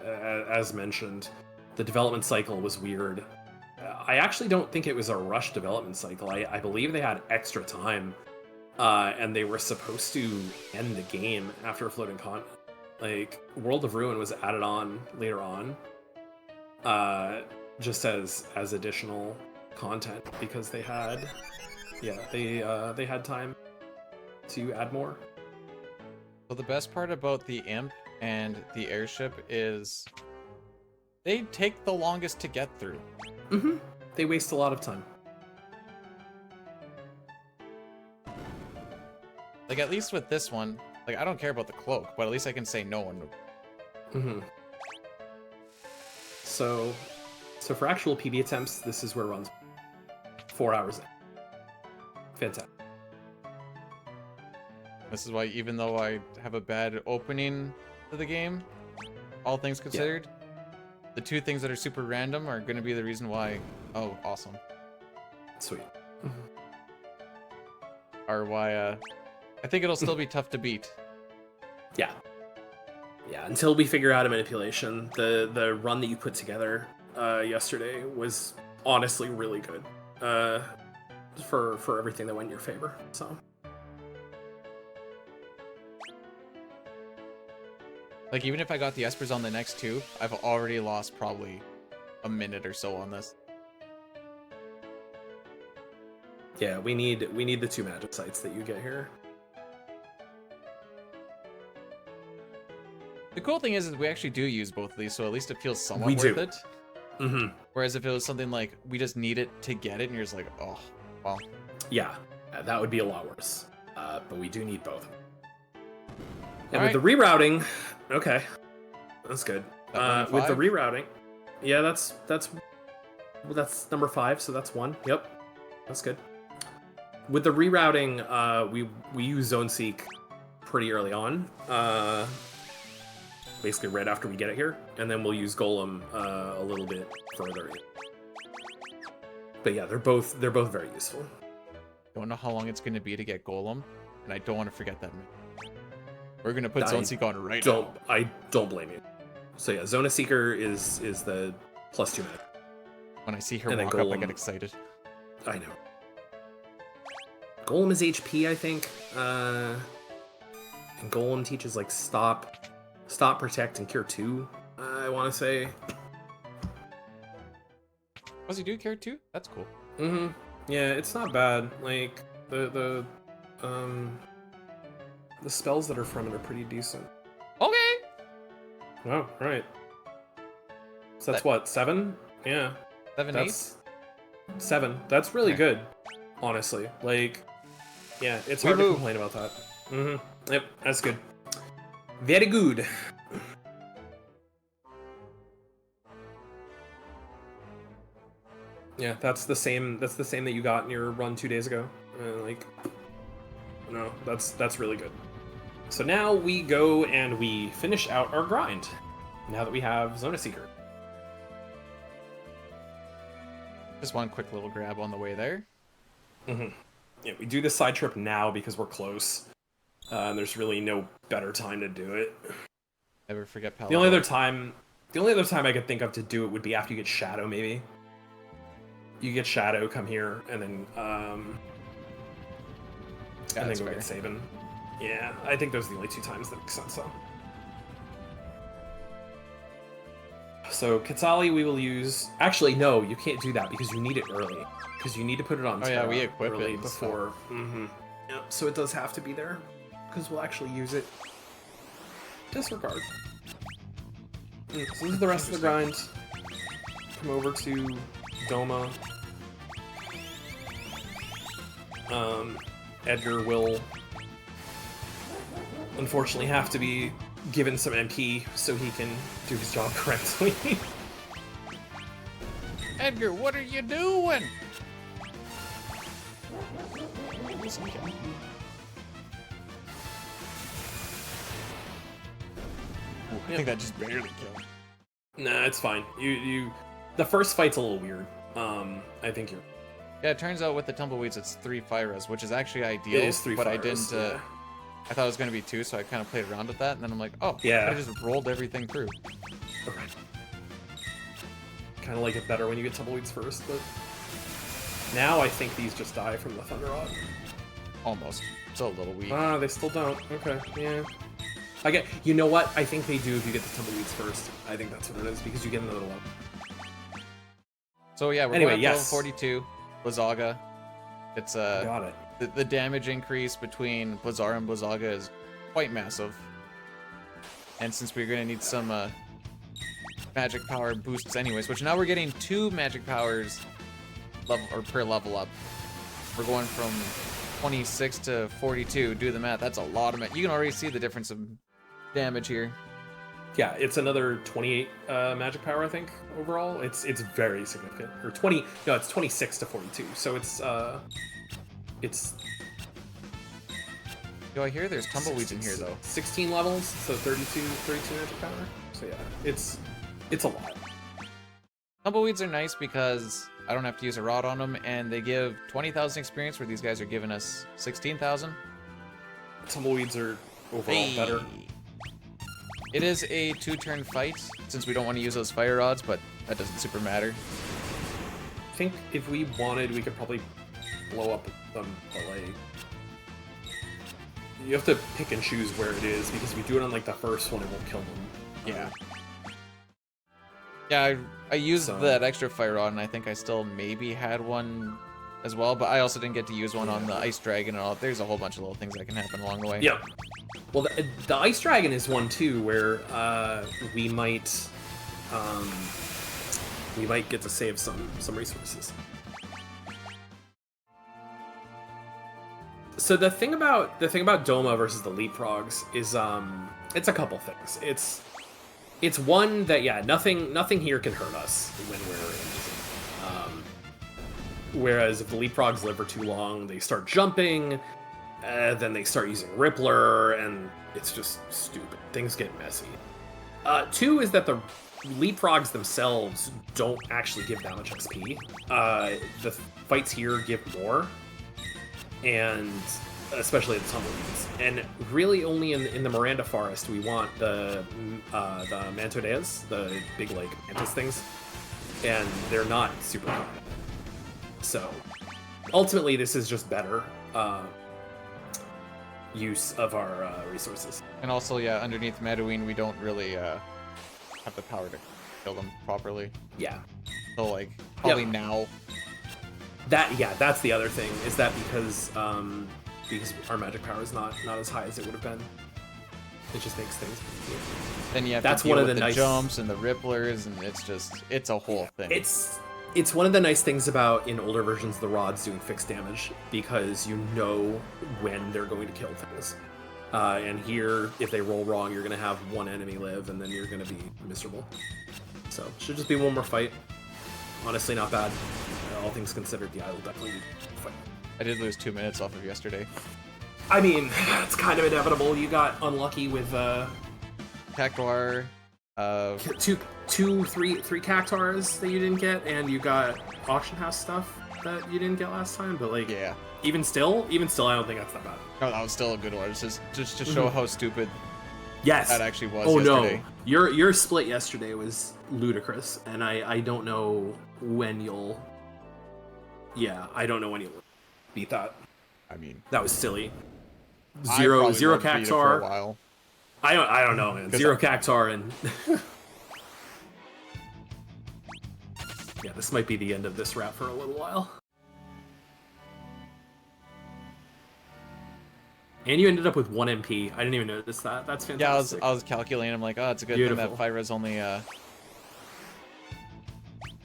B: as mentioned, the development cycle was weird. I actually don't think it was a rushed development cycle. I believe they had extra time, and they were supposed to end the game after floating content. Like, World of Ruin was added on later on, just as additional content, because they had time to add more.
A: So the best part about the Imp and the airship is they take the longest to get through.
B: Mm-hmm. They waste a lot of time.
A: Like, at least with this one, like, I don't care about the cloak, but at least I can say no one.
B: Mm-hmm. So for actual PB attempts, this is where it runs 4 hours in. Fantastic.
A: This is why, even though I have a bad opening to the game, all things considered, the 2 things that are super random are going to be the reason why. Oh, awesome.
B: Sweet.
A: Or why I think it'll still be tough to beat.
B: Yeah, until we figure out a manipulation. The run that you put together yesterday was honestly really good. For everything that went in your favor. So,
A: like, even if I got the Espers on the next 2, I've already lost probably a minute or so on this.
B: Yeah, we need the 2 magic sites that you get here.
A: The cool thing is we actually do use both of these, so at least it feels somewhat worth it.
B: Mm-hmm.
A: Whereas if it was something like we just need it to get it, and you're just like, oh, Well,
B: Yeah, that would be a lot worse. But we do need both. And
A: All
B: with the rerouting, okay, that's good.
A: That
B: With the
A: five?
B: rerouting, yeah, that's number 5, so that's 1. Yep, that's good. With the rerouting, we use Zone Seek pretty early on, basically right after we get it here, and then we'll use Golem a little bit further in. But yeah, they're both very useful.
A: Don't know how long it's going to be to get Golem, and I don't want to forget that. We're going to put Zone Seek on right now.
B: I don't blame you. So yeah, Zona Seeker is the +2 mana.
A: When I see her
B: And then
A: walk up, I
B: Golem.
A: get excited.
B: I know. Golem is HP, I think. And Golem teaches like stop, protect, and cure 2. I want to say.
A: Does he do care too? That's cool.
B: Mm-hmm. Yeah, it's not bad. Like the spells that are from it are pretty decent.
A: Okay.
B: Oh, right. So that's what, 7? Yeah.
A: 7,
B: That's 7. That's really
A: Okay.
B: good, honestly. Like, yeah, it's hard to
A: Woohoo.
B: complain about that. Mm-hmm. Yep, that's good. Very good. Yeah, that's the same that you got in your run 2 days ago. Like, no, that's really good. So now we go and we finish out our grind. Now that we have Zona Seeker.
A: Just one quick little grab on the way there.
B: Mm-hmm. Yeah, we do this side trip now because we're close. And there's really no better time to do it.
A: Never forget Palo.
B: The only other time I could think of to do it would be after you get Shadow, maybe. You get Shadow, come here, and then
A: that's
B: go
A: fair.
B: get Sabin. Yeah, I think those are the only 2 times that make sense, though. So Quetzali we will use. Actually, no, you can't do that because you need it early. Because you need to put it on.
A: Oh, yeah,
B: Terra
A: we equip it
B: early
A: and
B: before. Mm-hmm. Yeah, so it does have to be there because we'll actually use it. Disregard. So this is the rest of the grind. Come over to Doma. Edgar will unfortunately have to be given some MP so he can do his job correctly.
A: Edgar, what are you doing? I think that just barely killed.
B: Nah, it's fine. The first fight's a little weird. I think you're.
A: Yeah, it turns out with the tumbleweeds it's 3 Fyras, which is actually ideal.
B: It is 3
A: but I
B: Fyras,
A: didn't.
B: yeah.
A: I thought it was going to be 2, so I kind of played around with that, and then I'm like, oh,
B: Yeah.
A: I just rolled everything through.
B: Okay. Kind of like it better when you get tumbleweeds first, but now I think these just die from the Thunder Rod.
A: Almost. Still a little weak.
B: Ah, they still don't. Okay, yeah. You know what? I think they do if you get the tumbleweeds first. I think that's what it is because you get another one.
A: So yeah, we're
B: Anyway,
A: going up to
B: yes.
A: level 42. Blizzaga. It's
B: Got it.
A: the damage increase between Blizzara and Blizzaga is quite massive. And since we're going to need some magic power boosts anyways, which now we're getting 2 magic powers per level up. We're going from 26 to 42. Do the math. That's a lot of You can already see the difference of damage here.
B: Yeah, it's another 28 magic power, I think, overall. It's very significant. Or 20, no, it's 26 to 42. So it's
A: Do I hear there's tumbleweeds in here though?
B: 16 levels, so 32 magic power. So yeah, it's a lot.
A: Tumbleweeds are nice because I don't have to use a rod on them, and they give 20,000 experience where these guys are giving us 16,000.
B: Tumbleweeds are overall better.
A: It is a 2-turn fight, since we don't want to use those fire rods, but that doesn't super matter.
B: I think if we wanted, we could probably blow up them, but like you have to pick and choose where it is because if you do it on like the first one, it won't kill them.
A: Yeah. Yeah, I used
B: So-
A: that extra fire rod, and I think I still maybe had one as well, but I also didn't get to use one on the ice dragon and all. There's a whole bunch of little things that can happen along the way.
B: Yeah. Well, the ice dragon is one too, where we might get to save some resources. So the thing about Doma versus the Leapfrogs is it's a couple things. It's one that nothing here can hurt us when we're in. Whereas if the Leapfrogs live for too long, they start jumping, then they start using Rippler, and it's just stupid. Things get messy. Two is that the Leapfrogs themselves don't actually give that much XP. The fights here give more, and especially the tumbleweeds. And really only in the Miranda Forest we want the Mantodeas, the big like mantis things, and they're not super common. So ultimately this is just better use of our resources.
A: And also, yeah, underneath Meadoween, we don't really have the power to kill them properly.
B: Yeah.
A: So, like, probably now.
B: That's the other thing, is that because our magic power is not as high as it would have been, it just makes things easier.
A: Then you have
B: that's
A: to deal
B: one of
A: with
B: the
A: the
B: nice
A: jumps and the Ripplers, and it's a whole thing.
B: It's one of the nice things about, in older versions, the rods doing fixed damage, because you know when they're going to kill things. And here, if they roll wrong, you're going to have one enemy live, and then you're going to be miserable. So, should just be one more fight. Honestly, not bad. All things considered, yeah, I will definitely fight.
A: I did lose 2 minutes off of yesterday.
B: I mean, it's kind of inevitable. You got unlucky with
A: Cactuar,
B: three Cactuars that you didn't get, and you got auction house stuff that you didn't get last time. But like,
A: yeah,
B: even still, I don't think that's that bad.
A: No, that was still a good one. It's just to show how stupid
B: that
A: actually was.
B: Oh
A: yesterday.
B: No, your split yesterday was ludicrous, and I don't know when you'll. Yeah, I don't know when you'll beat that.
A: I mean,
B: that was silly. Zero Cactuar.
A: For a while.
B: I don't know, man. Zero Cactuar and. Yeah, this might be the end of this rap for a little while. And you ended up with 1 MP. I didn't even notice that. That's fantastic.
A: Yeah, I was calculating. I'm like, oh, it's a good thing that Fyra's only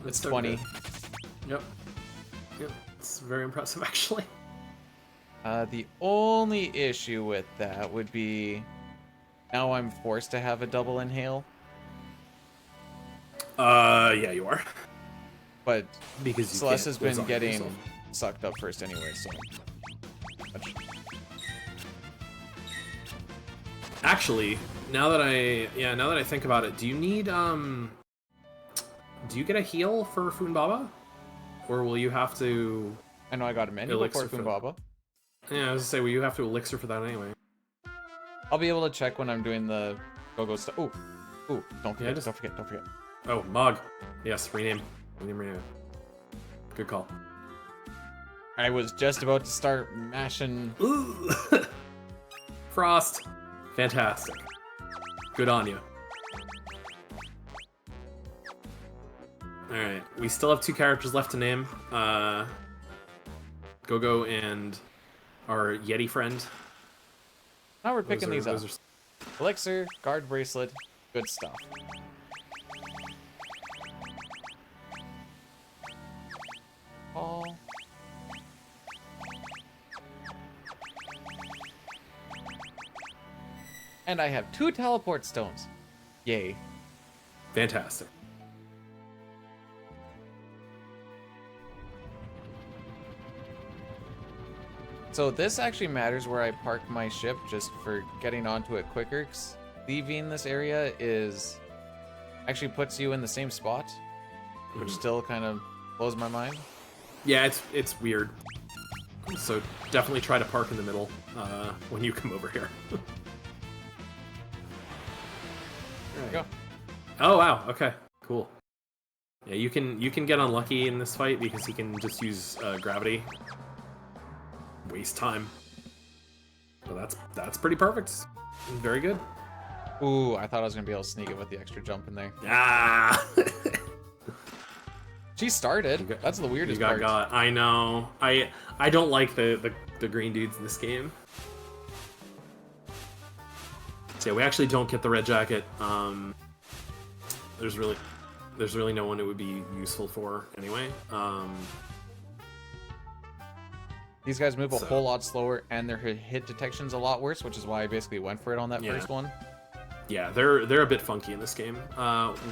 A: it's 20.
B: Yep. It's very impressive, actually.
A: The only issue with that would be now I'm forced to have a double inhale.
B: Yeah, you are.
A: But
B: because
A: Celeste has been getting sucked up first anyway, so.
B: Actually, now that I think about it, do you need do you get a heal for Funbaba? Or will you have to
A: I know I got a menu before Funbaba.
B: Yeah, I was gonna say, will you have to elixir for that anyway?
A: I'll be able to check when I'm doing the go stuff. Ooh, don't forget, don't forget.
B: Oh, Mog. Yes, rename. Good call.
A: I was just about to start mashing.
B: Ooh. Frost. Fantastic. Good on you. Alright, we still have 2 characters left to name. Go-Go and our Yeti friend.
A: Now we're picking these up. Elixir, guard bracelet, good stuff. And I have 2 teleport stones. Yay.
B: Fantastic.
A: So this actually matters where I park my ship, just for getting onto it quicker. 'Cause leaving this area actually puts you in the same spot, which still kind of blows my mind.
B: Yeah, it's weird. So definitely try to park in the middle when you come over here.
A: There we go.
B: Oh wow, okay, cool. Yeah, you can get unlucky in this fight because he can just use gravity. Waste time. But that's pretty perfect. Very good.
A: Ooh, I thought I was gonna be able to sneak it with the extra jump in there.
B: Ah.
A: She started. That's the weirdest part.
B: Got. I know. I don't like the green dudes in this game. So yeah, we actually don't get the red jacket. There's really no one it would be useful for anyway.
A: These guys move a whole lot slower, and their hit detection's a lot worse, which is why I basically went for it on that first one.
B: Yeah, they're a bit funky in this game.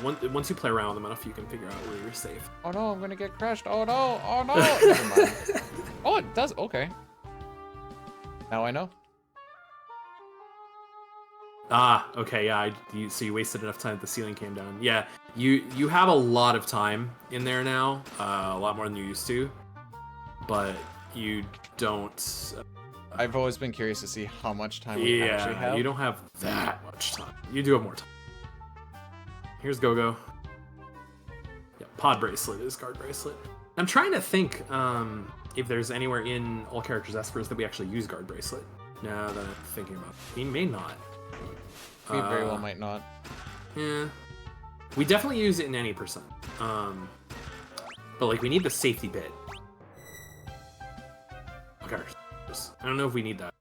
B: Once you play around with them enough, you can figure out where you're safe.
A: Oh no, I'm gonna get crushed. Oh no, oh no. Never mind. Oh, it does. Okay. Now I know.
B: Ah, okay, yeah. So you wasted enough time that the ceiling came down. Yeah, you have a lot of time in there now, a lot more than you used to, but you don't.
A: I've always been curious to see how much time we actually have.
B: You don't have that much time. You do have more time. Here's Go-Go. Yeah, pod bracelet is guard bracelet. I'm trying to think if there's anywhere in all characters espers that we actually use guard bracelet. Now that I'm thinking about it. We may not.
A: We very well might not.
B: Yeah. We definitely use it in any percent. But like we need the safety bit. Okay. I don't know if we need that.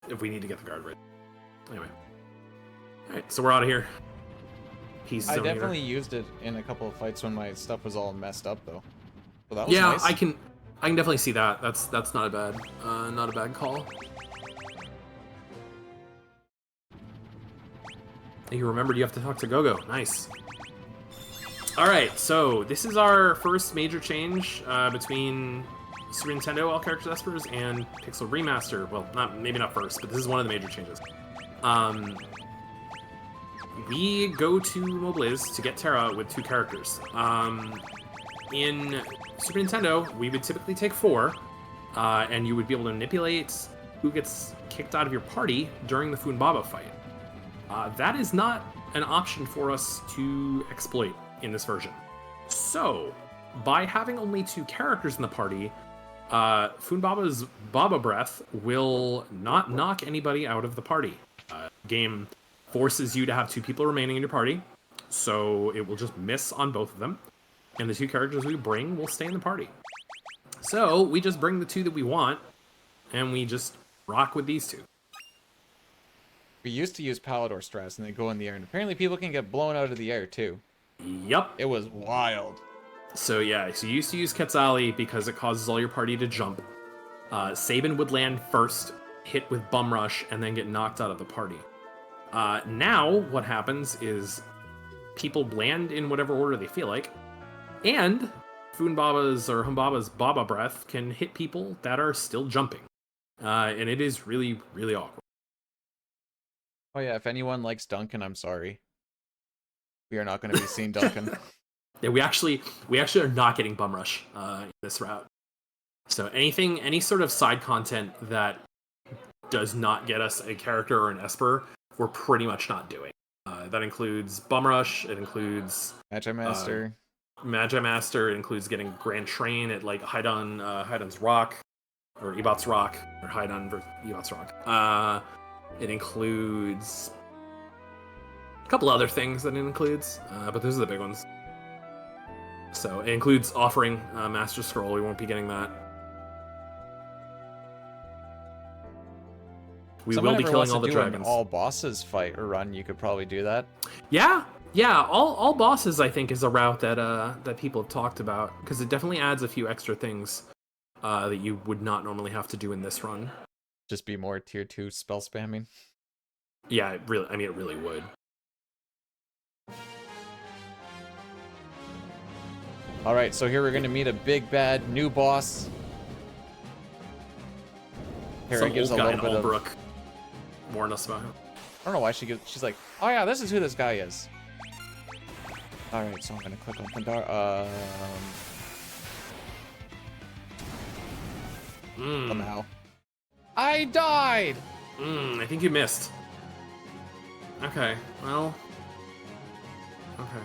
B: If we need to get the guard right. Anyway. Alright, so we're out of here.
A: I definitely used it in a couple of fights when my stuff was all messed up though. So that was nice.
B: I can definitely see that. That's not a bad call. You remembered you have to talk to Go-Go. Nice. Alright, so this is our first major change between Super Nintendo All Characters Espers and Pixel Remaster. Well, maybe not first, but this is one of the major changes. We go to Mobliz to get Terra with 2 characters. In Super Nintendo, we would typically take 4, and you would be able to manipulate who gets kicked out of your party during the Funbaba fight. That is not an option for us to exploit in this version. So, by having only 2 characters in the party, Funbaba's Baba Breath will not knock anybody out of the party. Game forces you to have 2 people remaining in your party, so it will just miss on both of them, and the 2 characters we bring will stay in the party. So, we just bring the 2 that we want, and we just rock with these 2.
A: We used to use Palador Strats and they go in the air, and apparently people can get blown out of the air too.
B: Yep.
A: It was wild.
B: So yeah, so you used to use Quetzali because it causes all your party to jump. Sabin would land first, hit with Bum Rush, and then get knocked out of the party. Now, what happens is people land in whatever order they feel like, and Funbaba's or Humbaba's Baba Breath can hit people that are still jumping. And it is really, really awkward.
A: Oh yeah, if anyone likes Duncan, I'm sorry. We are not going to be seeing Duncan.
B: Yeah, we actually are not getting Bum Rush in this route. So any sort of side content that does not get us a character or an Esper, we're pretty much not doing. That includes Bum Rush, it includes
A: Magi Master.
B: Magi Master, it includes getting Grand Train at like Haidun's Rock, or Ebot's Rock, or Haidun versus Ebot's Rock. It includes a couple other things that it includes, but those are the big ones. So it includes offering Master Scroll. We won't be getting that. We will be killing all the dragons.
A: All bosses fight or run. You could probably do that.
B: Yeah. All bosses, I think, is a route that people have talked about, because it definitely adds a few extra things that you would not normally have to do in this run.
A: Just be more tier 2 spell spamming.
B: Yeah, it really would.
A: Alright, so here we're gonna meet a big bad new boss.
B: Some gives old a little bit Albrook warned us about him.
A: I don't know why she's like, oh yeah, this is who this guy is. Alright, so I'm gonna click on Pandar. Somehow. I died!
B: I think you missed. Okay, well... Okay.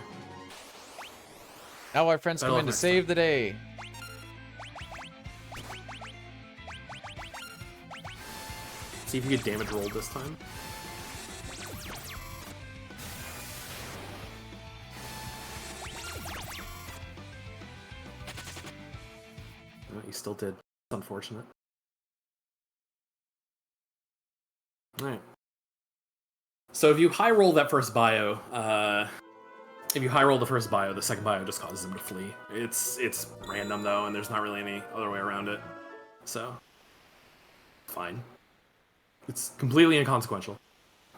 A: Now our friends come in to save the day.
B: See if you get damage rolled this time. Oh, you still did. It's unfortunate. Alright. So if you high roll that first bio, if you high roll the first bio, the second bio just causes them to flee. It's random though, and there's not really any other way around it. So Fine. It's completely inconsequential.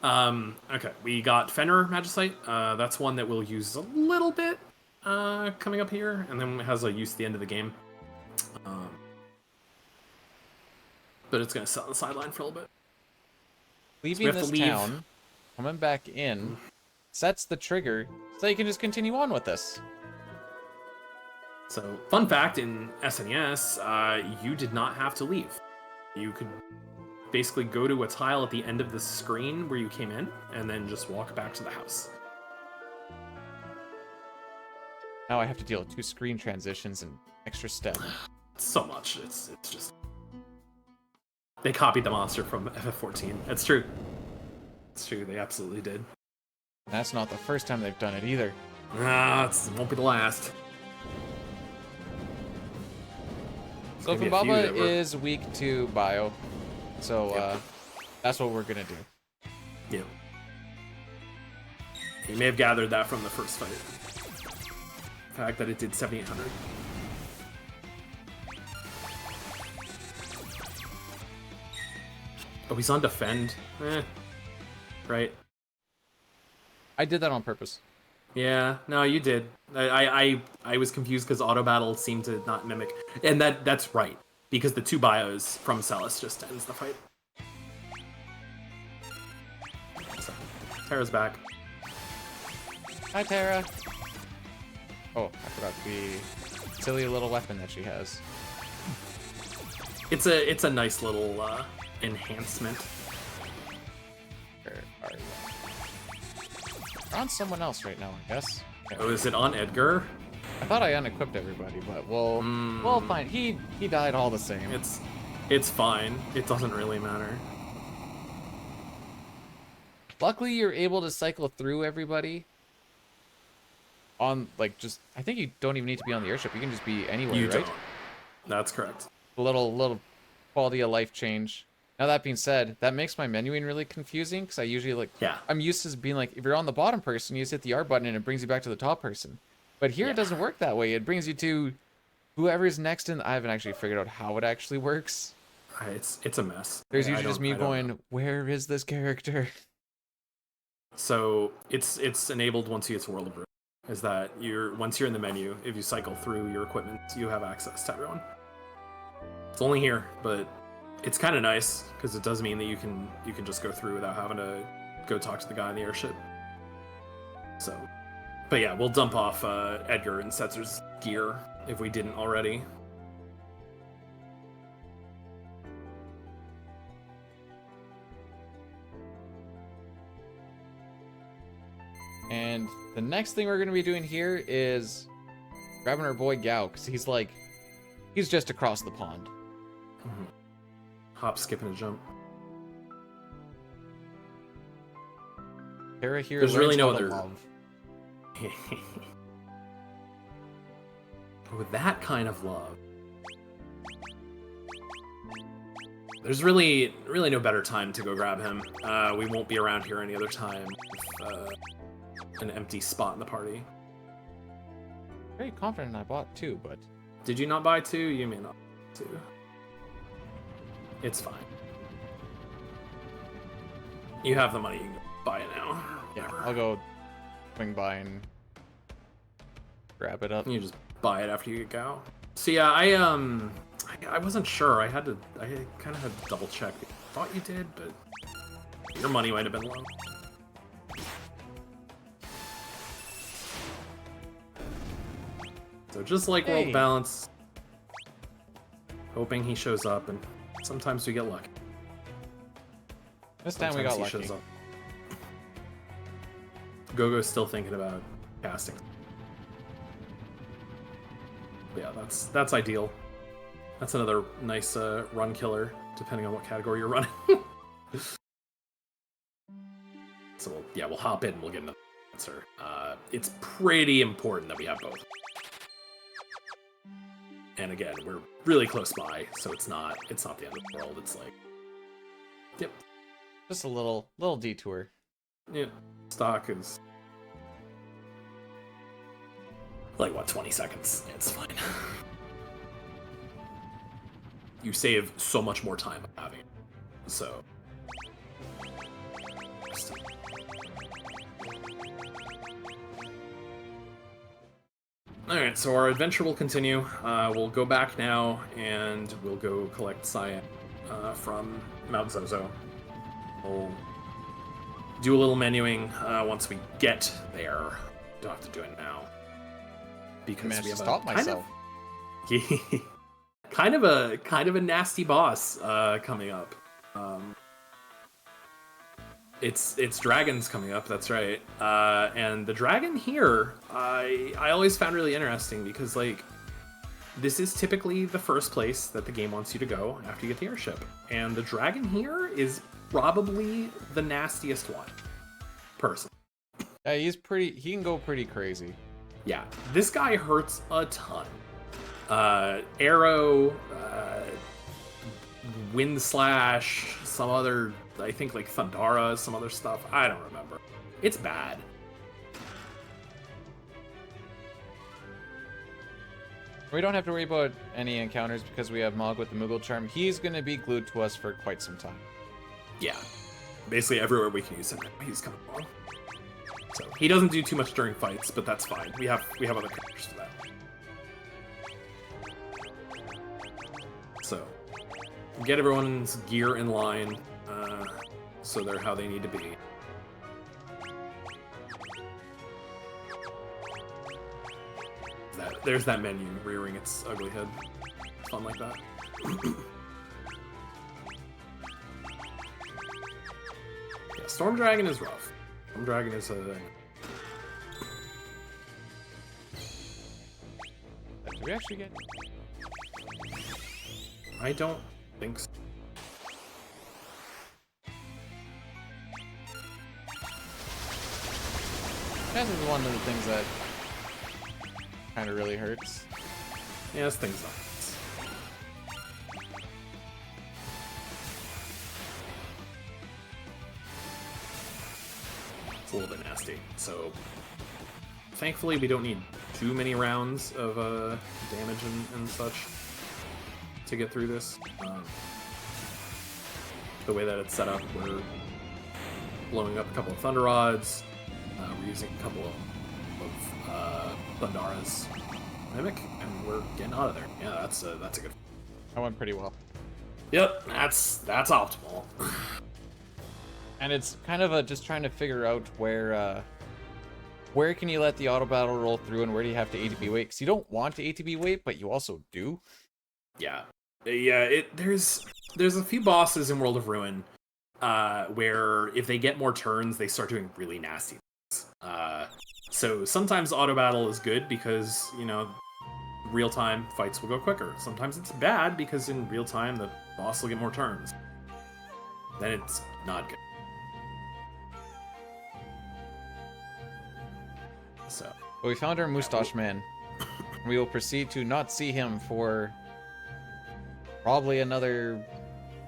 B: Okay, we got Fenrir Magicite. That's one that we'll use a little bit coming up here, and then it has a use at the end of the game. But it's going to sit on the sideline for a little bit.
A: Leaving this town, coming back in, sets the trigger so you can just continue on with this.
B: So, fun fact, in SNES, you did not have to leave. You could basically go to a tile at the end of the screen where you came in, and then just walk back to the house.
A: Now I have to deal with 2 screen transitions and extra step.
B: So much. It's just... They copied the monster from FF14. It's true. It's true, they absolutely did.
A: That's not the first time they've done it either.
B: Nah, it won't be the last.
A: So Fumbaba is weak to bio, so that's what we're gonna do.
B: Yeah. You may have gathered that from the first fight. The fact that it did 7,800. Oh, he's on defend. Right.
A: I did that on purpose.
B: Yeah, no, you did. I was confused because auto battle seemed to not mimic, and that's right because the 2 bios from Celis just ends the fight. So, Terra's back.
A: Hi, Terra. Oh, I forgot the silly little weapon that she has.
B: It's a nice little enhancement.
A: Where are you? We're on someone else right now, I guess.
B: Oh, is it on Edgar?
A: I thought I unequipped everybody, but we'll find. He died all the same.
B: It's fine. It doesn't really matter.
A: Luckily, you're able to cycle through everybody. On I think you don't even need to be on the airship. You can just be anywhere,
B: You
A: right?
B: don't. That's correct.
A: A little quality of life change. Now that being said, that makes my menuing really confusing because I usually I'm used to being if you're on the bottom person, you just hit the R button and it brings you back to the top person. But here it doesn't work that way. It brings you to whoever's next in. I haven't actually figured out how it actually works.
B: It's a mess.
A: There's usually just me going, where is this character?
B: So it's enabled once you get to World of Ruin. Is that once you're in the menu, if you cycle through your equipment, you have access to everyone. It's only here, but it's kind of nice because it does mean that you can just go through without having to go talk to the guy in the airship. So, but yeah, we'll dump off Edgar and Setzer's gear if we didn't already.
A: And the next thing we're going to be doing here is grabbing our boy Gao, because he's just across the pond.
B: Mm-hmm. Hop, skip, and a jump.
A: Terra here
B: There's really no other
A: love.
B: With that kind of love. There's really no better time to go grab him. We won't be around here any other time with an empty spot in the party.
A: Very confident I bought 2, but...
B: Did you not buy 2? You may not buy 2. It's fine. You have the money, you can buy it now.
A: Yeah, I'll go swing by and grab it up.
B: You just buy it after you get Gao. So yeah, I wasn't sure. I kind of had to double check. I thought you did, but your money might have been low. So just like World Balance, hoping he shows up, and sometimes we get lucky.
A: This time we got lucky.
B: Gogo's still thinking about casting. But yeah, that's ideal. That's another nice run killer, depending on what category you're running. So we'll hop in. We'll get an answer. It's pretty important that we have both. And again, we're really close by, so it's not the end of the world. It's yep.
A: Just a little detour.
B: Yeah. Stock is 20 seconds. It's fine. You save so much more time by having it. So. Alright, so our adventure will continue. We'll go back now, and we'll go collect Cyan from Mount Zozo. We'll do a little menuing once we get there. Don't have to do it now. Because we have
A: stop myself.
B: Kind of a nasty boss coming up. It's dragons coming up, that's right. And the dragon here, I always found really interesting because, like, this is typically the first place that the game wants you to go after you get the airship. And the dragon here is probably the nastiest one, personally.
A: Yeah, he can go pretty crazy.
B: Yeah, this guy hurts a ton. Arrow, Wind Slash, some other, I think like Thundara, some other stuff. I don't remember. It's bad.
A: We don't have to worry about any encounters because we have Mog with the Moogle Charm. He's going to be glued to us for quite some time.
B: Yeah. Basically everywhere we can use him, he's coming along. So he doesn't do too much during fights, but that's fine. We have other characters for that. So get everyone's gear in line, so they're how they need to be. There's that menu rearing its ugly head. Fun like that. Yeah, Storm Dragon is rough. Storm Dragon is a...
A: Did we actually get...
B: I don't think so.
A: This is one of the things that kind of really hurts.
B: Yeah, this thing's nuts. It's a little bit nasty. So, thankfully, we don't need too many rounds of damage and such to get through this. The way that it's set up, we're blowing up a couple of Thunder Rods. We're using a couple of Thundara's Mimic, and we're getting out of there. Yeah, that's a good.
A: That went pretty well.
B: Yep, that's optimal.
A: And it's kind of just trying to figure out where can you let the auto battle roll through, and where do you have to ATB wait? Because you don't want to ATB wait, but you also do.
B: Yeah, there's a few bosses in World of Ruin where if they get more turns, they start doing really nasty things. So sometimes auto battle is good because, you know, real time fights will go quicker. Sometimes it's bad because in real time the boss will get more turns. Then it's not good. So,
A: but we found our Moustache Man. We will proceed to not see him for probably another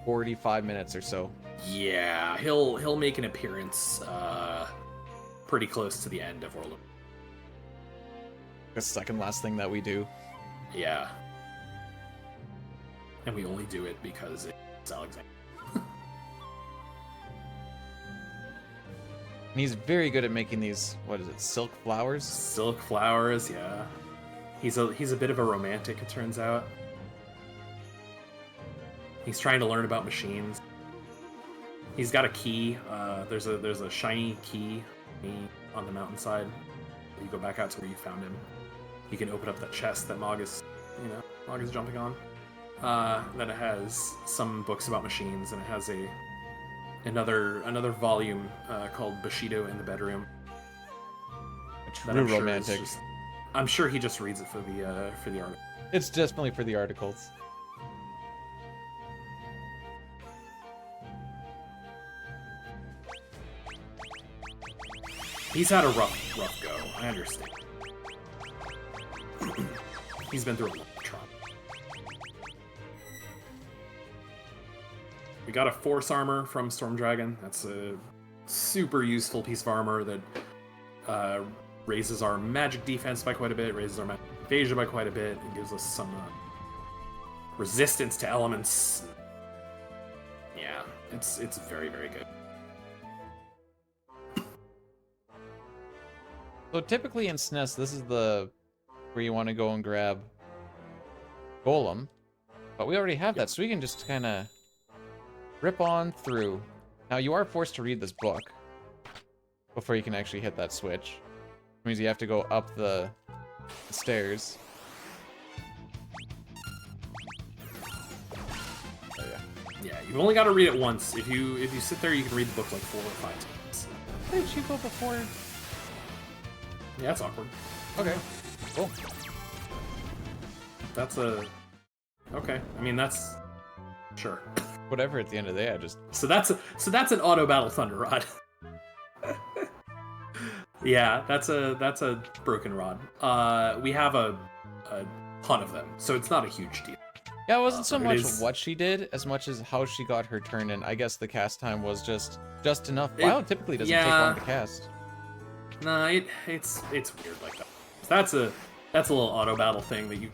A: 45 minutes or so.
B: Yeah, he'll make an appearance pretty close to the end of World of...
A: The second last thing that we do.
B: Yeah. And we only do it because it's Alexander.
A: And he's very good at making these, what is it, silk flowers?
B: Silk flowers, yeah. He's a bit of a romantic, it turns out. He's trying to learn about machines. He's got a key. There's a shiny key on the mountainside. You go back out to where you found him. You can open up that chest that Mog is jumping on. Then it has some books about machines, and it has another volume called Bushido in the Bedroom.
A: A true romantic.
B: I'm sure he just reads it for the article.
A: It's definitely for the articles.
B: He's had a rough go. I understand. He's been through a lot of trauma. We got a Force Armor from Storm Dragon. That's a super useful piece of armor that raises our magic defense by quite a bit, raises our magic evasion by quite a bit, and gives us some resistance to elements. Yeah, it's very, very good.
A: So typically in SNES, this is the where you want to go and grab Golem, but we already have that, so we can just kind of rip on through. Now you are forced to read this book before you can actually hit that switch. Which means you have to go up the stairs. Oh yeah.
B: Yeah, you've only got to read it once. If you sit there, you can read the book like 4 or 5 times.
A: Where did you go before?
B: Yeah, that's awkward.
A: Okay, cool.
B: That's a... Okay, I mean, that's... Sure.
A: Whatever, at the end of the day, I just...
B: So that's an auto battle Thunder Rod. Yeah, that's a broken rod. We have a ton of them, so it's not a huge deal.
A: Yeah, it wasn't so much
B: is...
A: what she did as much as how she got her turn in. I guess the cast time was just enough. Wow, typically doesn't take long to cast.
B: Nah, it's weird like that. That's a little auto battle thing that you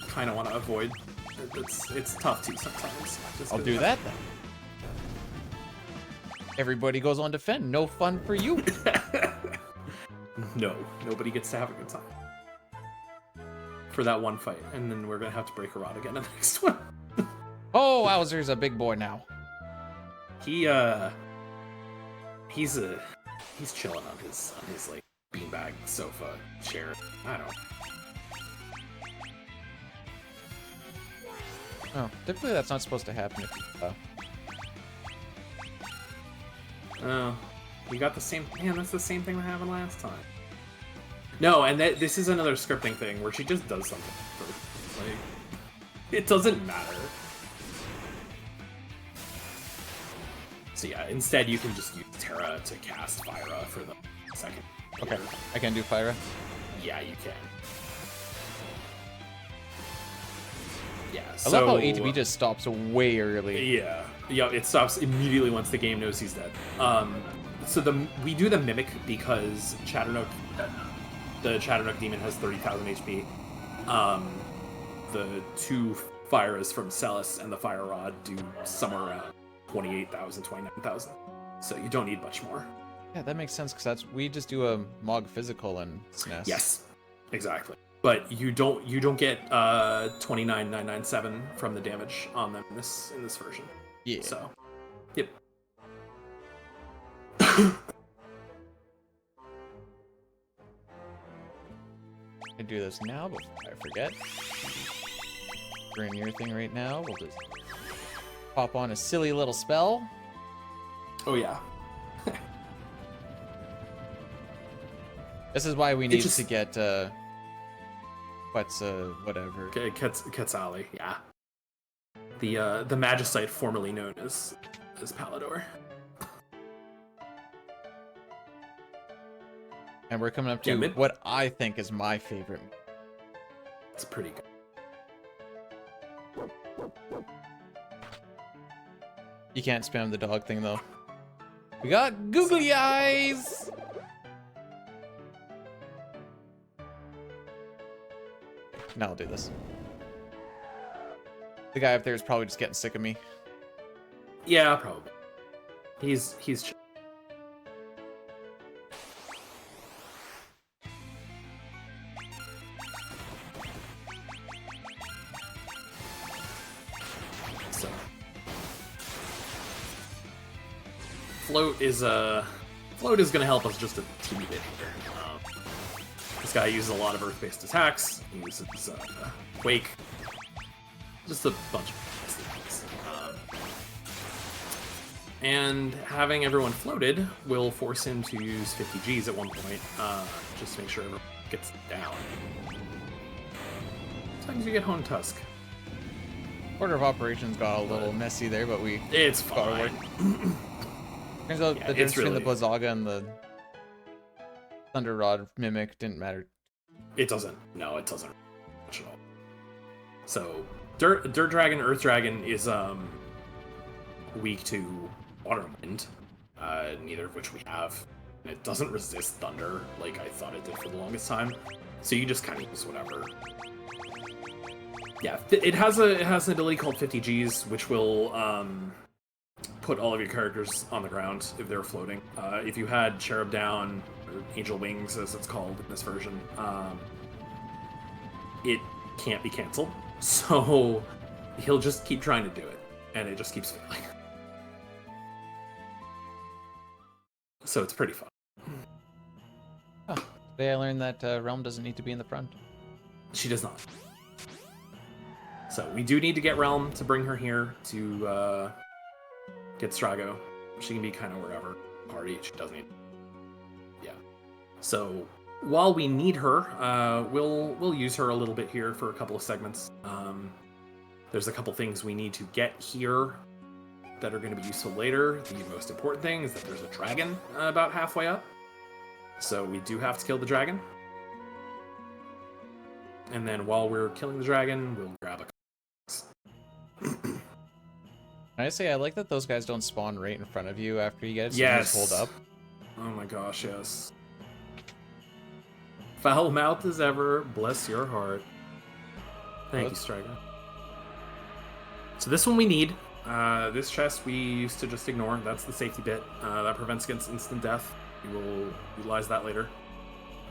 B: kind of want to avoid. It's tough to sometimes.
A: I'll do that then. Everybody goes on defend. No fun for you.
B: No, nobody gets to have a good time for that one fight, and then we're gonna have to break a rod again in the next one.
A: Oh, Wowzer's a big boy now.
B: He's chilling on his like beanbag sofa chair. I don't know.
A: Oh, typically that's not supposed to happen if you...
B: Oh, you got the same... Man, that's the same thing that happened last time. No, and this is another scripting thing where she just does something first. Like, it doesn't matter. So yeah, instead you can just use Terra to cast Fyra for the second.
A: Okay, I can do Fyra?
B: Yeah, you can. Yeah,
A: I love how ATB just stops way early.
B: Yeah, it stops immediately once the game knows he's dead. So we do the Mimic because the Chatternook Demon has 30,000 HP. The 2 Fyras from Celis and the Fire Rod do somewhere around 28,000, 29,000. So you don't need much more.
A: Yeah, that makes sense because we just do a Mog Physical and SNES.
B: Yes, exactly. But you don't get 29,997 from the damage on them in this version.
A: Yeah.
B: So, yep.
A: I do this now before I forget. We're in your thing right now. We'll just pop on a silly little spell.
B: Oh yeah.
A: This is why we need to get whatever.
B: Quetzali, yeah. The Magicite formerly known as Palador.
A: And we're coming up to what I think is my favorite.
B: It's pretty good.
A: You can't spam the dog thing though. We got googly eyes! Now I'll do this. The guy up there is probably just getting sick of me.
B: Yeah, probably. He's chill. So Float is going to help us just a teeny bit here. This guy uses a lot of Earth-based attacks. He uses Quake. Just a bunch of things. And having everyone floated will force him to use 50 Gs at one point, just to make sure everyone gets down. Sometimes you get Hone Tusk.
A: Order of operations got a little messy there, but
B: it's fine.
A: Turns out the difference between the Blizzaga and the Thunder Rod Mimic didn't matter.
B: It doesn't. No, it doesn't much at all. So Dirt Dragon, Earth Dragon is weak to Water and Wind, neither of which we have. And it doesn't resist Thunder like I thought it did for the longest time. So you just kind of use whatever. Yeah, it has an ability called 50 Gs, which will put all of your characters on the ground if they're floating. If you had Cherub Down, or Angel Wings as it's called in this version, it can't be canceled. So he'll just keep trying to do it, and it just keeps failing. So it's pretty fun.
A: Oh, today I learned that Realm doesn't need to be in the front.
B: She does not. So we do need to get Realm to bring her here to get Strago. She can be kind of wherever. Party, she doesn't need. Yeah. So while we need her, we'll use her a little bit here for a couple of segments. There's a couple things we need to get here that are going to be useful later. The most important thing is that there's a dragon about halfway up. So we do have to kill the dragon. And then while we're killing the dragon, we'll grab a...
A: I say I like that those guys don't spawn right in front of you after you get it, so
B: yes.
A: you just hold up.
B: Oh my gosh, yes. Foul mouth as ever, bless your heart. Thank you, Striker. So this one we need. This chest we used to just ignore. That's the safety bit. That prevents against instant death. We will utilize that later.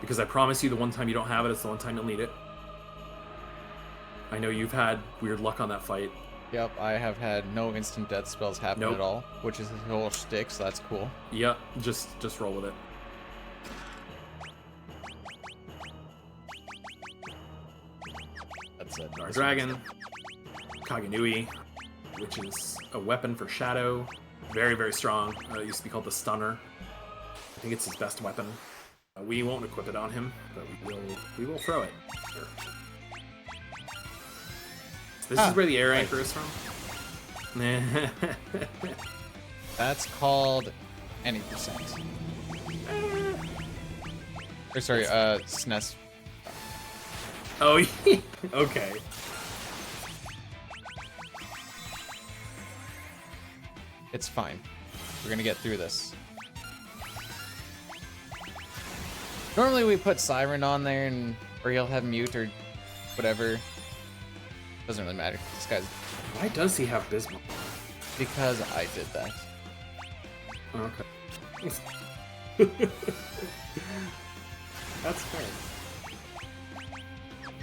B: Because I promise you the one time you don't have it, it's the one time you'll need it. I know you've had weird luck on that fight.
A: Yep, I have had no instant death spells happen at all, which is his whole shtick, so that's cool.
B: Yep, just roll with it.
A: That's it.
B: Our dragon, Kagenui, which is a weapon for Shadow. Very, very strong. It used to be called the Stunner. I think it's his best weapon. We won't equip it on him, but we will throw it. Here. So this is where the air anchor is from.
A: That's called any percent. Or sorry, SNES.
B: Oh, okay.
A: It's fine. We're gonna get through this. Normally we put Siren on there, or he'll have mute or whatever. Doesn't really matter. This guy's...
B: Why does he have Bismarck?
A: Because I did that.
B: Okay. That's fair.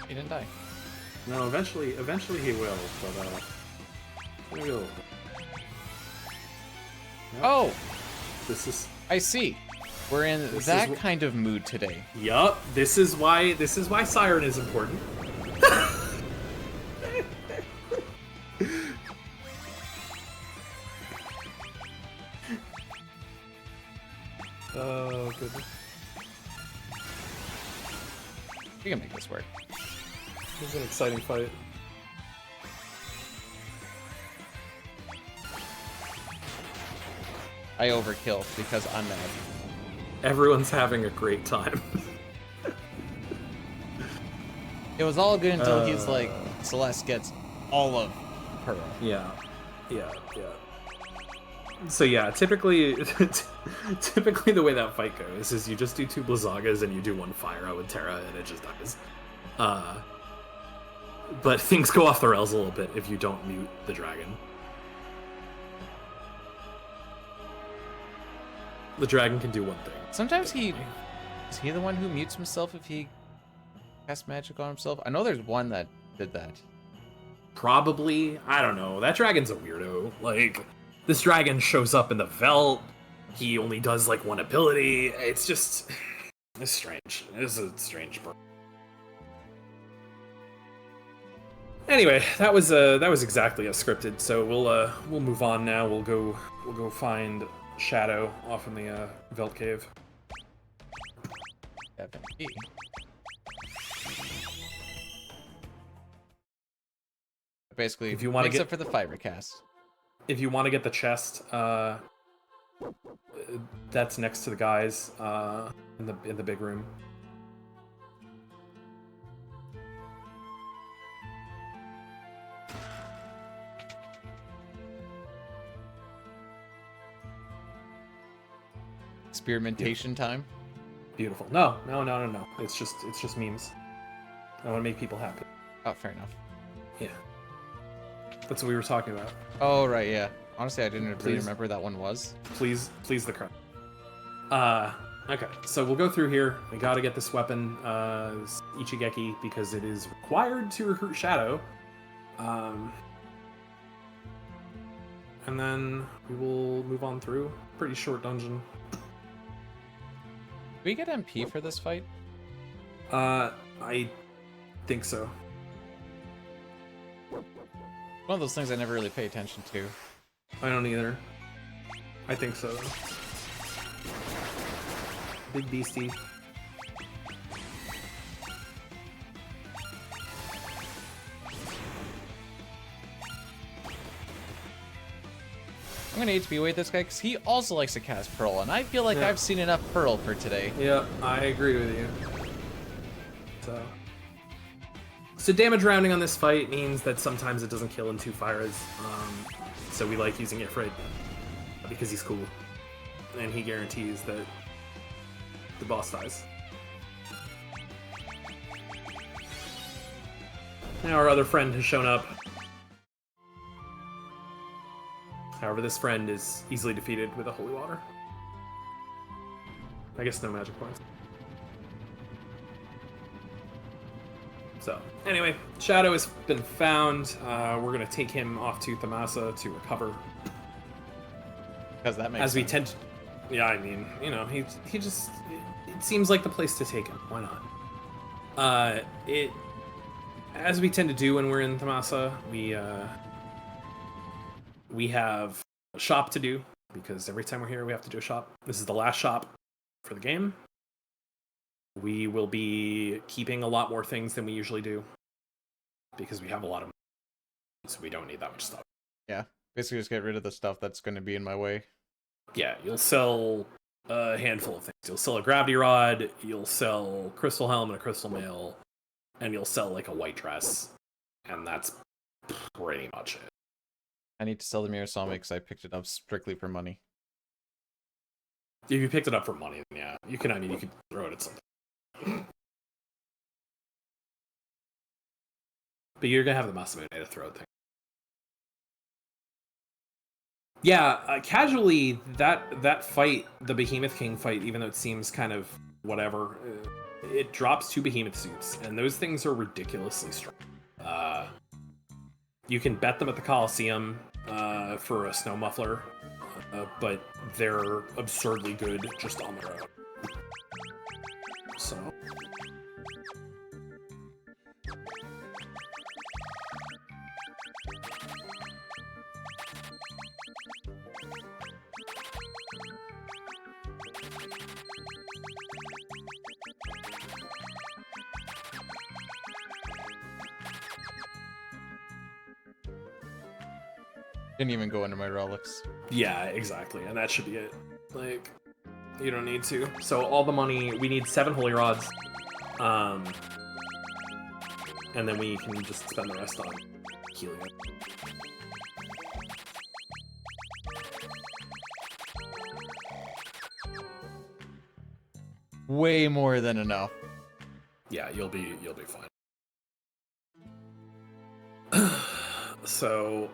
A: He didn't die.
B: No, eventually he will, but he will. Yep.
A: Oh!
B: This is...
A: I see. We're in that kind of mood today.
B: Yup. This is why Siren is important. Oh, goodness.
A: We can make this work.
B: This is an exciting fight.
A: I overkill because I'm mad.
B: Everyone's having a great time.
A: It was all good until he's like, Celeste gets all of her.
B: Yeah. So yeah, typically the way that fight goes is you just do 2 Blizzagas and you do 1 Fire with Terra and it just dies. But things go off the rails a little bit if you don't mute the dragon. The dragon can do one thing.
A: Sometimes is he the one who mutes himself if he casts magic on himself? I know there's one that did that.
B: Probably. I don't know. That dragon's a weirdo. Like, this dragon shows up in the Velt. He only does like 1 ability. It's just... It's strange. It's a strange bird. Anyway, that was exactly as scripted. So we'll move on now. We'll go find Shadow off in the Velt Cave.
A: FMP. Basically,
B: if you want to
A: get up for the fiber cast.
B: If you want to get the chest, that's next to the guys in the big room.
A: Experimentation time.
B: Beautiful. No. It's just memes. I want to make people happy.
A: Oh, fair enough.
B: Yeah. That's what we were talking about.
A: Oh, right, yeah. Honestly, I didn't really remember that one was.
B: Please the crowd. Okay, so we'll go through here. We gotta get this weapon, this Ichigeki, because it is required to recruit Shadow. And then we will move on through. Pretty short dungeon.
A: Do we get MP for this fight?
B: I think so.
A: One of those things I never really pay attention to.
B: I don't either. I think so. Big beastie.
A: I'm gonna HP weight this guy because he also likes to cast Pearl, and I feel like I've seen enough Pearl for today.
B: Yeah, I agree with you. So damage rounding on this fight means that sometimes it doesn't kill in 2 fires. So we like using Ifrit because he's cool, and he guarantees that the boss dies. Now our other friend has shown up. However, this friend is easily defeated with a holy water. I guess no magic points. So, anyway, Shadow has been found. We're going to take him off to Thamasa to recover.
A: Because that makes
B: As we
A: sense.
B: tend to... Yeah, I mean, you know, he just... It seems like the place to take him. Why not? As we tend to do when we're in Thamasa, we have a shop to do, because every time we're here, we have to do a shop. This is the last shop for the game. We will be keeping a lot more things than we usually do, because we have a lot of money, so we don't need that much stuff.
A: Yeah, basically just get rid of the stuff that's going to be in my way.
B: Yeah, you'll sell a handful of things. You'll sell a gravity rod, you'll sell crystal helm and a crystal mail, and you'll sell like a white dress, and that's pretty much it.
A: I need to sell the Mirasame because I picked it up strictly for money.
B: If you picked it up for money, then yeah, you can throw it at something. But you're gonna have the Masamune to throw thing. Yeah, casually, that fight, the Behemoth King fight, even though it seems kind of whatever, it drops 2 Behemoth suits, and those things are ridiculously strong. You can bet them at the Coliseum for a snow muffler, but they're absurdly good just on their own. So...
A: Didn't even go into my relics.
B: Yeah, exactly, and that should be it. Like, you don't need to. So all the money, we need 7 holy rods, and then we can just spend the rest on healing it.
A: Way more than enough.
B: Yeah, you'll be fine. So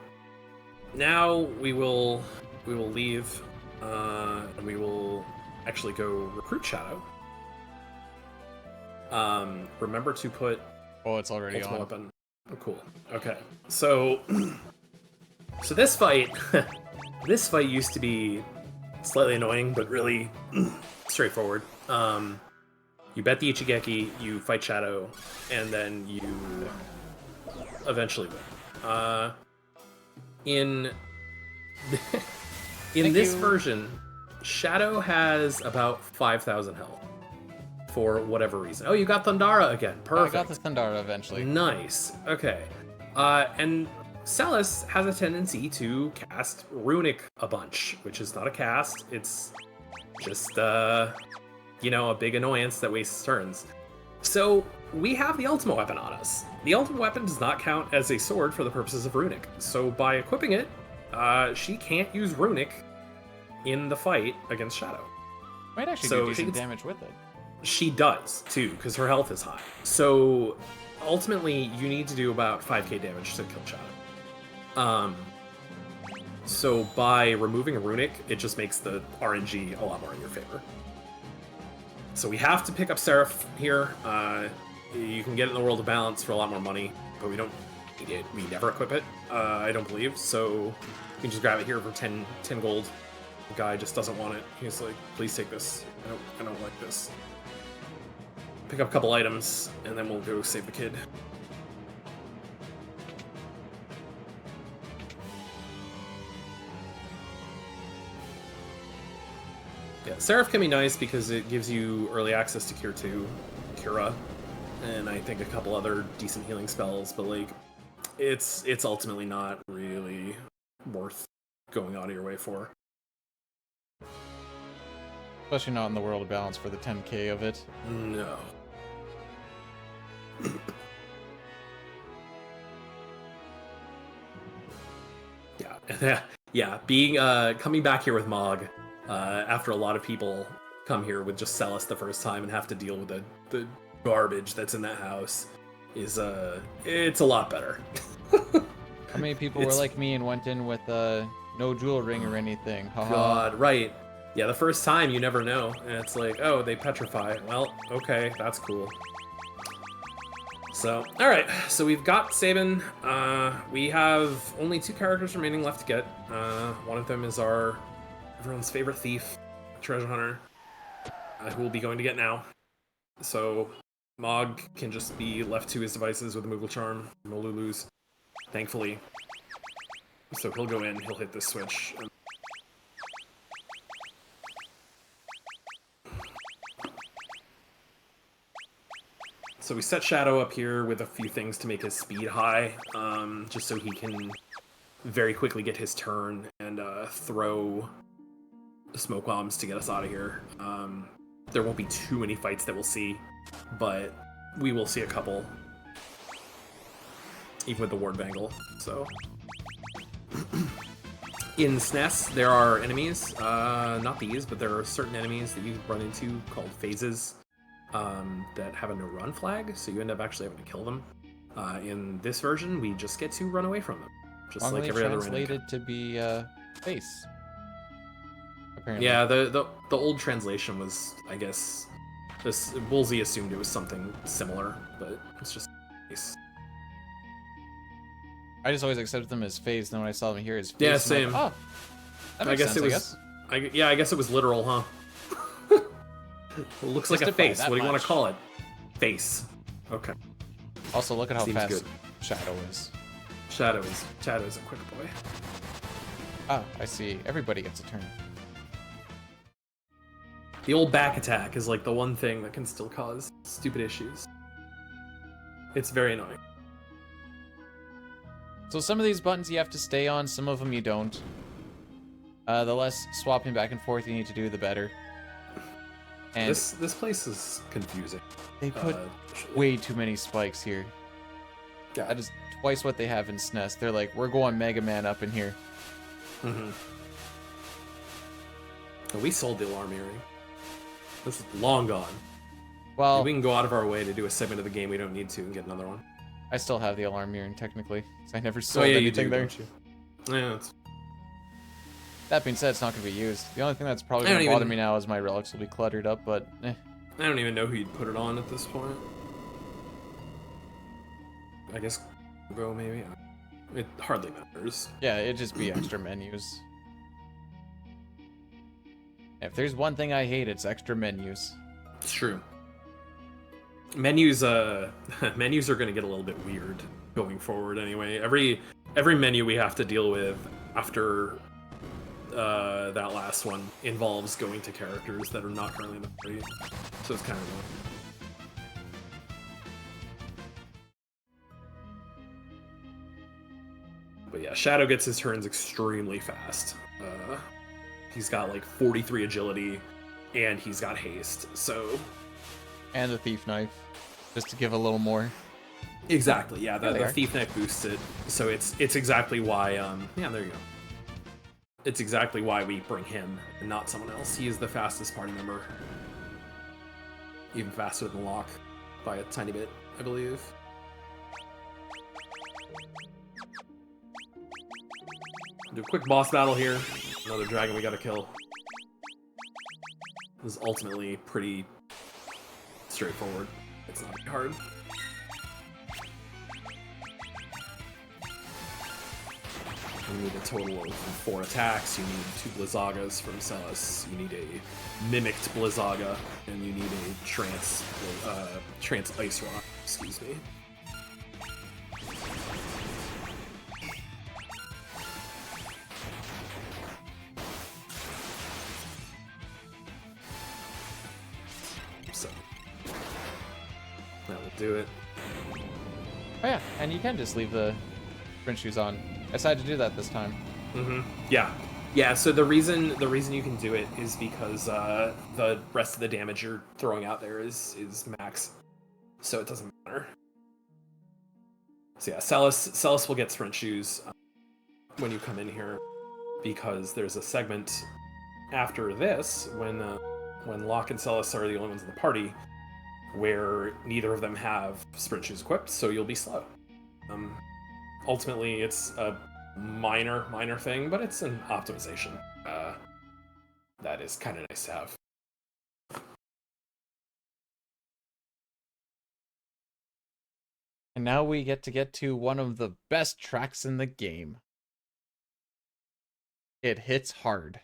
B: now we will leave, and we will actually go recruit Shadow. Remember to put...
A: Oh, it's already on.
B: Weapon. Oh, cool. Okay, so this fight, this fight used to be slightly annoying, but really straightforward. You bet the Ichigeki, you fight Shadow, and then you eventually win. In this version, Shadow has about 5,000 health for whatever reason. Oh, you got Thundara again. Perfect.
A: I got the Thundara eventually.
B: Nice. Okay. And Celis has a tendency to cast Runic a bunch, which is not a cast. It's just, you know, a big annoyance that wastes turns. So we have the Ultima weapon on us. The Ultima weapon does not count as a sword for the purposes of Runic. So by equipping it, she can't use Runic in the fight against Shadow.
A: Might actually do decent damage with it.
B: She does, too, because her health is high. So ultimately, you need to do about 5k damage to kill Shadow. So by removing a runic, it just makes the RNG a lot more in your favor. So we have to pick up Seraph here. You can get it in the World of Balance for a lot more money, but we don't need it. We never equip it, I don't believe. So you can just grab it here for 10 gold. The guy just doesn't want it. He's like, please take this. I don't like this. Pick up a couple items, and then we'll go save the kid. Yeah, Seraph can be nice because it gives you early access to Cure 2, Cura, and I think a couple other decent healing spells, but like, it's ultimately not really worth going out of your way for.
A: Especially not in the World of Balance for the 10k of it.
B: No. Yeah. Being coming back here with Mog, after a lot of people come here would just sell us the first time and have to deal with the garbage that's in that house is it's a lot better.
A: How many people were like me and went in with no jewel ring or anything? Haha.
B: God, right. Yeah, the first time you never know, and it's like, oh, they petrify. Well, okay, that's cool. So, alright, so we've got Sabin. We have only 2 characters remaining left to get. One of them is everyone's favorite thief, treasure hunter, who we'll be going to get now. So, Mog can just be left to his devices with a Moogle Charm, Molulu's, thankfully. So he'll go in, he'll hit this switch. So we set Shadow up here with a few things to make his speed high, just so he can very quickly get his turn and throw smoke bombs to get us out of here. There won't be too many fights that we'll see, but we will see a couple, even with the Ward Bangle. So in SNES, there are enemies, not these, but there are certain enemies that you run into called phases. That have a no-run flag, so you end up actually having to kill them. In this version, we just get to run away from them, just like every other random.
A: Translated to be face. Apparently.
B: Yeah, the old translation was, I guess, this Woolsey assumed it was something similar, but it's just face.
A: I just always accepted them as face, and then when I saw them here as face,
B: Yeah, same.
A: Like, oh, that makes sense,
B: I guess it was literal, huh? It looks like a face. What do you want to call it? Face. Okay.
A: Also, look at how
B: Seems
A: fast
B: good.
A: Shadow is.
B: Shadow is a quick boy.
A: Ah, I see. Everybody gets a turn.
B: The old back attack is like the one thing that can still cause stupid issues. It's very annoying.
A: So some of these buttons you have to stay on, some of them you don't. The less swapping back and forth you need to do, the better. And
B: this place is confusing.
A: They put way too many spikes here.
B: Yeah.
A: That is twice what they have in SNES. They're like, we're going Mega Man up in here.
B: Mm-hmm. Oh, we sold the alarm earring. This is long gone.
A: Well,
B: if we can go out of our way to do a segment of the game we don't need to and get another one.
A: I still have the alarm mirror technically, because I never sold anything there.
B: Don't you? Yeah, that's...
A: That being said, it's not going to be used. The only thing that's probably going to bother me now is my relics will be cluttered up, but eh.
B: I don't even know who you'd put it on at this point. I guess Go maybe? It hardly matters.
A: Yeah, it'd just be extra menus. If there's one thing I hate, it's extra menus.
B: It's true. Menus, menus are going to get a little bit weird going forward anyway. Every menu we have to deal with after that last one involves going to characters that are not currently in the party, so it's kind of annoying. But yeah, Shadow gets his turns extremely fast. He's got like 43 agility, and he's got haste, so...
A: And the Thief Knife, just to give a little more.
B: Exactly, yeah, the Thief Knife boosts it, so it's exactly why, yeah, there you go. It's exactly why we bring him, and not someone else. He is the fastest party member. Even faster than Locke, by a tiny bit, I believe. Do a quick boss battle here. Another dragon we gotta kill. This is ultimately pretty straightforward. It's not hard. You need a total of 4 attacks, you need 2 Blizzagas from Celis, you need a mimicked Blizzaga, and you need a trance Ice Rock, excuse me. So, that will do it.
A: Oh yeah, and you can just leave the sprint shoes on. I decided to do that this time.
B: Yeah. So the reason you can do it is because the rest of the damage you're throwing out there is max, so it doesn't matter. So yeah, Celis will get sprint shoes when you come in here, because there's a segment after this when Locke and Celis are the only ones in the party where neither of them have sprint shoes equipped, so you'll be slow. Ultimately, it's a minor thing, but it's an optimization that is kind of nice to have.
A: And now we get to one of the best tracks in the game. It hits hard.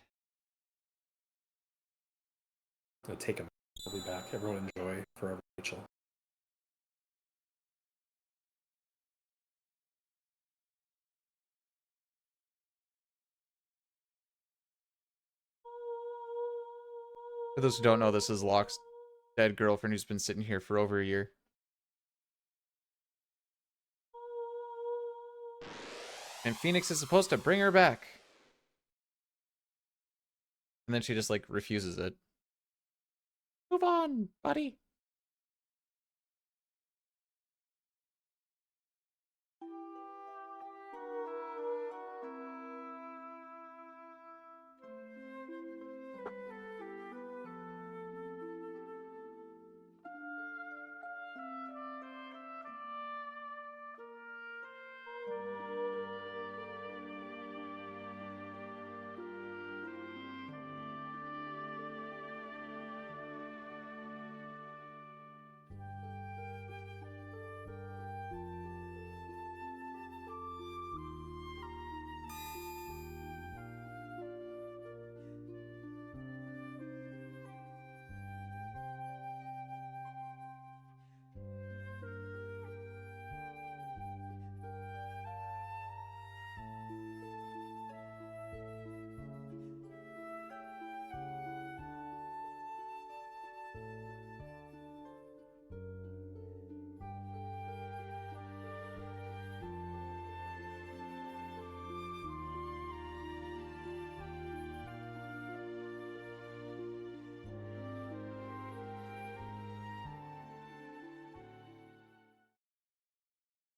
B: I'll take him. I'll be back. Everyone enjoy Forever Rachel.
A: For those who don't know, this is Locke's dead girlfriend who's been sitting here for over a year. And Phoenix is supposed to bring her back. And then she just, like, refuses it. Move on, buddy.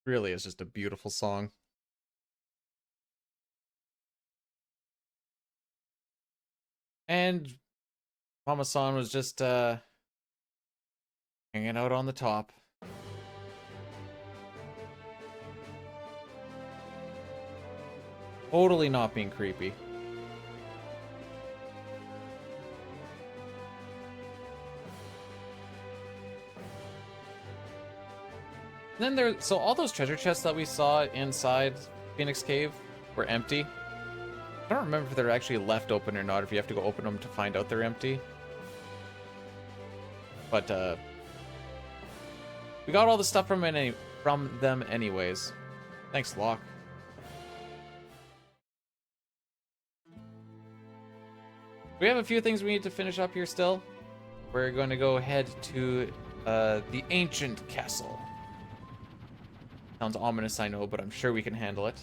A: Really is just a beautiful song. And Mama-san was just hanging out on the top. Totally not being creepy. And then so all those treasure chests that we saw inside Phoenix Cave were empty. I don't remember if they're actually left open or not, if you have to go open them to find out they're empty. But we got all the stuff from them anyways. Thanks, Locke. We have a few things we need to finish up here still. We're going to go head to the ancient castle. Sounds ominous, I know, but I'm sure we can handle it.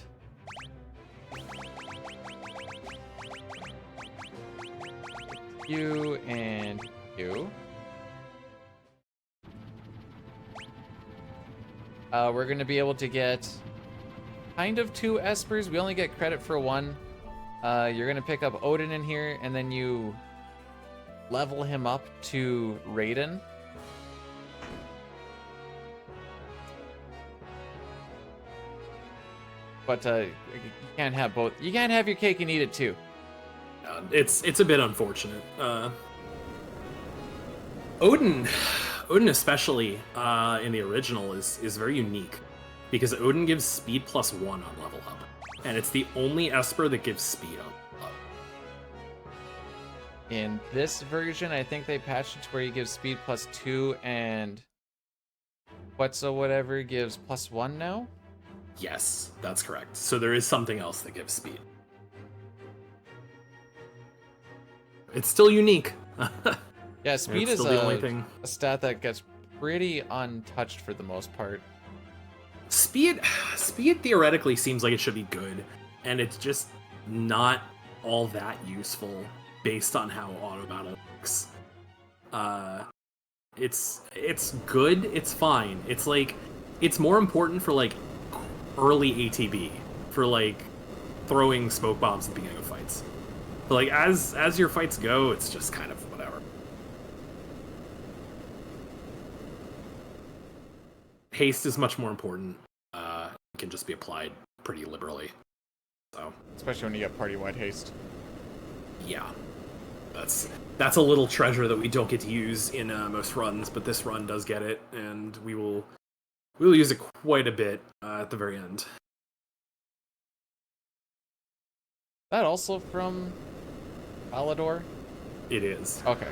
A: You and you. We're going to be able to get kind of 2 espers. We only get credit for 1. You're going to pick up Odin in here, and then you level him up to Raiden. But you can't have both. You can't have your cake and eat it too.
B: It's a bit unfortunate. Odin especially in the original is very unique because Odin gives speed +1 on level up, and it's the only Esper that gives speed on level up.
A: In this version, I think they patched it to where he gives speed +2 and whatever gives +1 now.
B: Yes, that's correct. So there is something else that gives speed. It's still unique.
A: Yeah, speed is
B: the only thing.
A: a stat that gets pretty untouched for the most part.
B: Speed theoretically seems like it should be good, and it's just not all that useful based on how auto battle works. It's good, it's fine. It's like it's more important for like early ATB, for like throwing smoke bombs at the beginning of fights. But like as your fights go, it's just kind of whatever. Haste is much more important. It can just be applied pretty liberally. So
A: Especially when you get party-wide haste.
B: yeah, that's a little treasure that we don't get to use in most runs, but this run does get it, and we'll use it quite a bit at the very end.
A: That also from Palador?
B: It is.
A: Okay.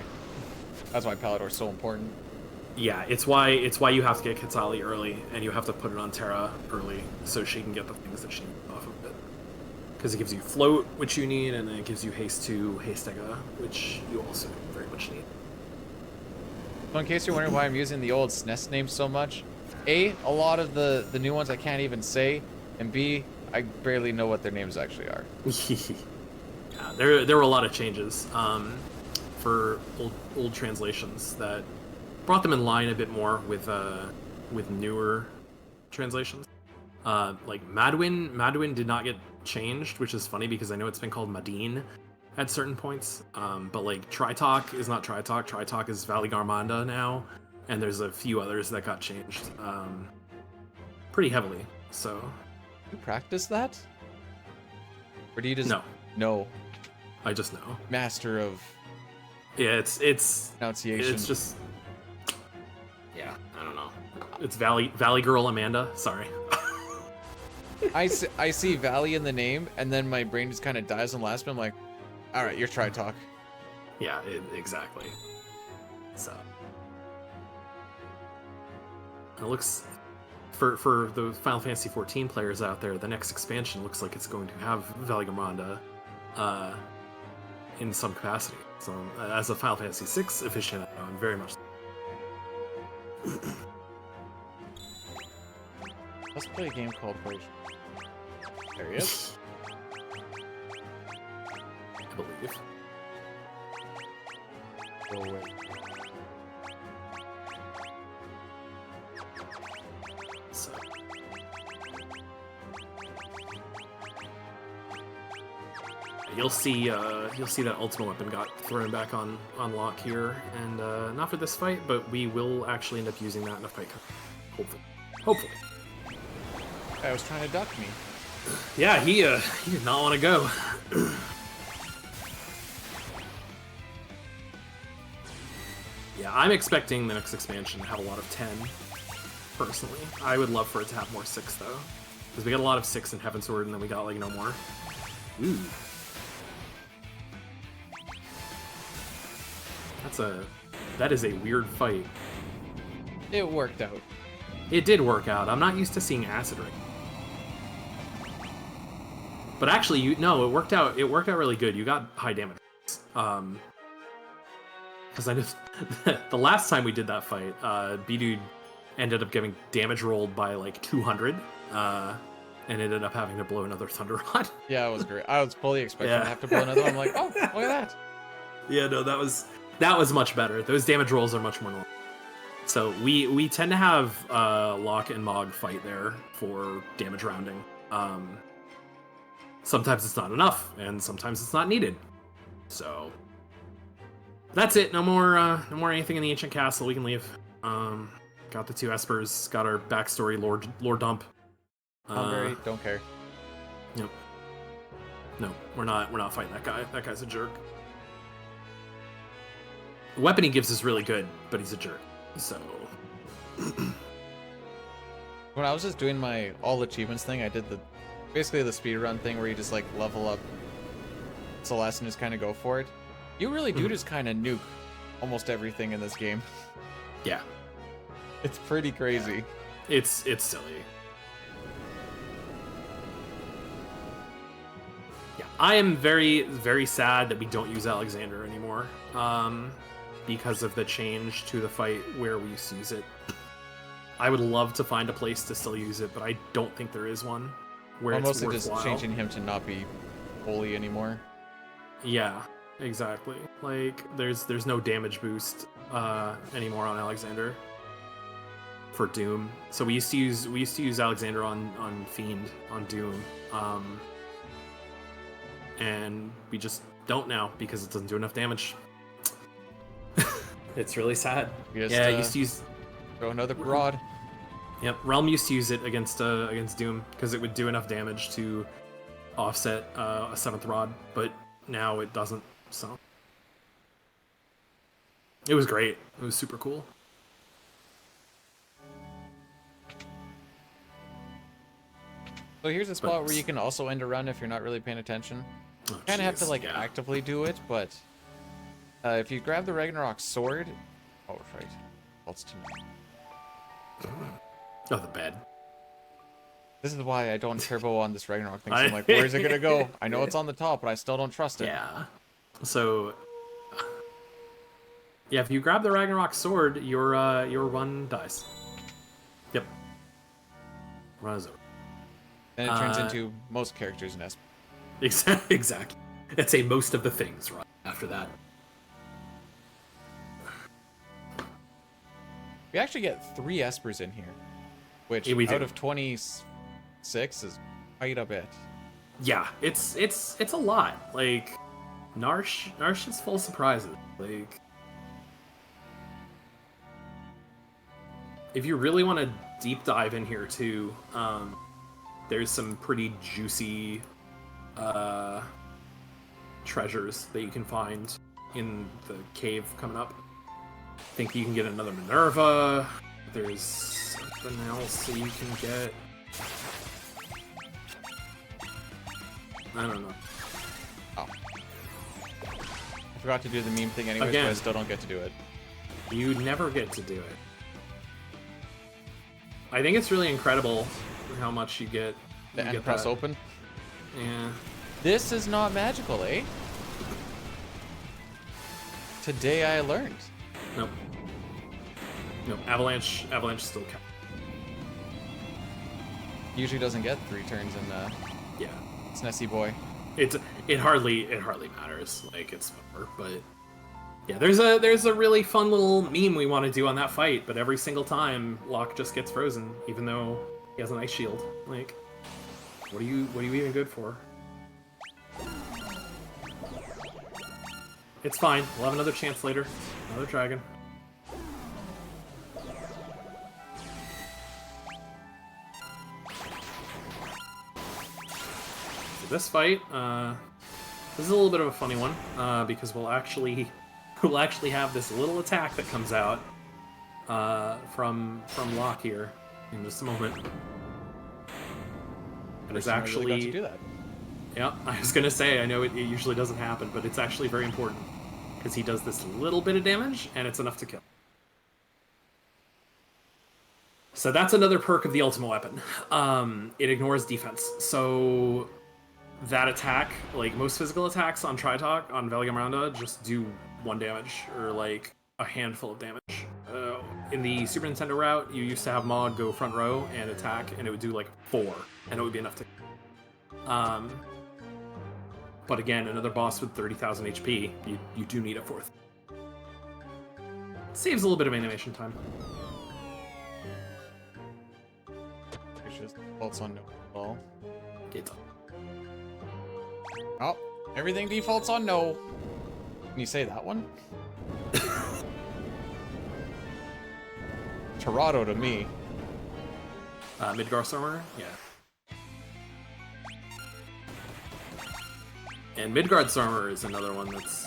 A: That's why Palador's so important.
B: Yeah, it's why you have to get Quetzali early, and you have to put it on Terra early, so she can get the things that she needs off of it. Because it gives you float, which you need, and then it gives you haste 2, Hastega, which you also very much need.
A: So in case you're wondering why I'm using the old SNES names so much, A, a lot of the new ones I can't even say, and B, I barely know what their names actually are.
B: Yeah, there were a lot of changes for old translations that brought them in line a bit more with newer translations. Like Madwin did not get changed, which is funny because I know it's been called Madine at certain points. But like Tritalk is not Tritalk. Tritalk is Valley Garmanda now, and there's a few others that got changed pretty heavily. So
A: You practice that? Or do you just
B: no,
A: know?
B: I just know.
A: Master of
B: Yeah, it's
A: pronunciation.
B: It's just yeah, I don't know. It's Valley Girl Amanda. Sorry.
A: I see Valley in the name, and then my brain just kind of dies on the last bit. I'm like, all right, you're Tritalk.
B: Yeah, exactly. So it looks for the Final Fantasy XIV players out there, the next expansion looks like it's going to have Valley Garmanda in some capacity. So as a Final Fantasy VI aficionado, I'm very much.
A: Let's play a game called Version. There he is.
B: I believe.
A: Go away.
B: So. You'll see that ultimate weapon got thrown back on lock here, and not for this fight, but we will actually end up using that in a fight. Hopefully.
A: I was trying to duck me.
B: Yeah, he did not want to go. Yeah, I'm expecting the next expansion to have a lot of 10. Personally, I would love for it to have more 6 though, because we got a lot of 6 in Heavensward, and then we got like no more. Ooh. That is a weird fight.
A: It worked out.
B: It did work out. I'm not used to seeing acid ring. But actually, it worked out. It worked out really good. You got high damage. Because I just the last time we did that fight, bdewd ended up getting damage rolled by like 200, and ended up having to blow another Thunder Rod.
A: Yeah, it was great. I was fully expecting to have to blow another one. I'm like, oh, look at that.
B: Yeah, no, that was much better. Those damage rolls are much more normal. So we tend to have Locke and Mog fight there for damage rounding. Sometimes it's not enough, and sometimes it's not needed. So that's it. No more anything in the ancient castle. We can leave. Got the 2 espers. Got our backstory lore dump.
A: Very don't care.
B: Yep. No, we're not fighting that guy. That guy's a jerk. The weapon he gives is really good, but he's a jerk. So
A: When I was just doing my all achievements thing, I did basically the speedrun thing where you just like level up Celeste and just kind of go for it. You really do just kind of nuke almost everything in this game.
B: yeah,
A: It's pretty crazy.
B: it's silly. Yeah, I am very, very sad that we don't use Alexander anymore. Because of the change to the fight where we used to use it. I would love to find a place to still use it, but I don't think there is one where
A: I'm
B: it's
A: mostly just
B: worthwhile.
A: changing him to not be holy anymore.
B: Yeah, exactly. Like there's no damage boost anymore on Alexander for Doom. So we used to use Alexander on Fiend on Doom. And we just don't now because it doesn't do enough damage. It's really sad.
A: Just,
B: I used to use
A: throw another rod.
B: Yep, Realm used to use it against Doom because it would do enough damage to offset a 7th rod, but now it doesn't. So it was great. It was super cool.
A: So here's a spot where you can also end a run if you're not really paying attention.
B: Oh,
A: You kind of have to like
B: yeah.
A: actively do it, but if you grab the Ragnarok sword, oh right, Faults to no.
B: Oh, the bed.
A: This is why I don't turbo on this Ragnarok thing. So I'm like, where's it gonna go? I know it's on the top, but I still don't trust it.
B: Yeah. So yeah, if you grab the Ragnarok sword, your run dies. Yep. Run is over.
A: Then it turns into most characters in SP.
B: Exactly. That's a most of the things right after that.
A: We actually get 3 Espers in here, which
B: Yeah, we do.
A: out of 26 is quite a bit.
B: Yeah, it's a lot. Like Narsh is full of surprises. Like if you really want to deep dive in here too, there's some pretty juicy treasures that you can find in the cave coming up. I think you can get another Minerva. There's something else that you can get. I don't know.
A: Oh. I forgot to do the meme thing anyways,
B: Again.
A: but I still don't get to do it.
B: You never get to do it. I think it's really incredible how much you get.
A: The
B: you
A: end
B: get
A: press
B: that.
A: open.
B: Yeah.
A: This is not magical, eh? Today I learned.
B: Nope. Nope. Avalanche still counts.
A: Usually doesn't get 3 turns in
B: Yeah.
A: Snessie Boy.
B: It hardly matters. Like it's whatever, but yeah, there's a really fun little meme we want to do on that fight, but every single time Locke just gets frozen, even though he has an ice shield. Like, what are you even good for? It's fine. We'll have another chance later. Another dragon. So this fight, this is a little bit of a funny one, because we'll actually have this little attack that comes out from Locke here in just a moment. And it's
A: First time I really got
B: actually
A: to do that.
B: yeah, I was gonna say, I know it usually doesn't happen, but it's actually very important because he does this little bit of damage and it's enough to kill. So that's another perk of the ultimate weapon. It ignores defense. So that attack, like most physical attacks on Tritok, on Valium Rounda, just do 1 damage or like a handful of damage. In the Super Nintendo route, you used to have Maud go front row and attack, and it would do like 4, and it would be enough to. But again, another boss with 30,000 HP, you do need a 4th. Saves a little bit of animation time.
A: It's just defaults on no ball.
B: It's
A: Oh, everything defaults on no. Can you say that one? Torado to me.
B: Midgar Summer, yeah. And Midgard's armor is another one that's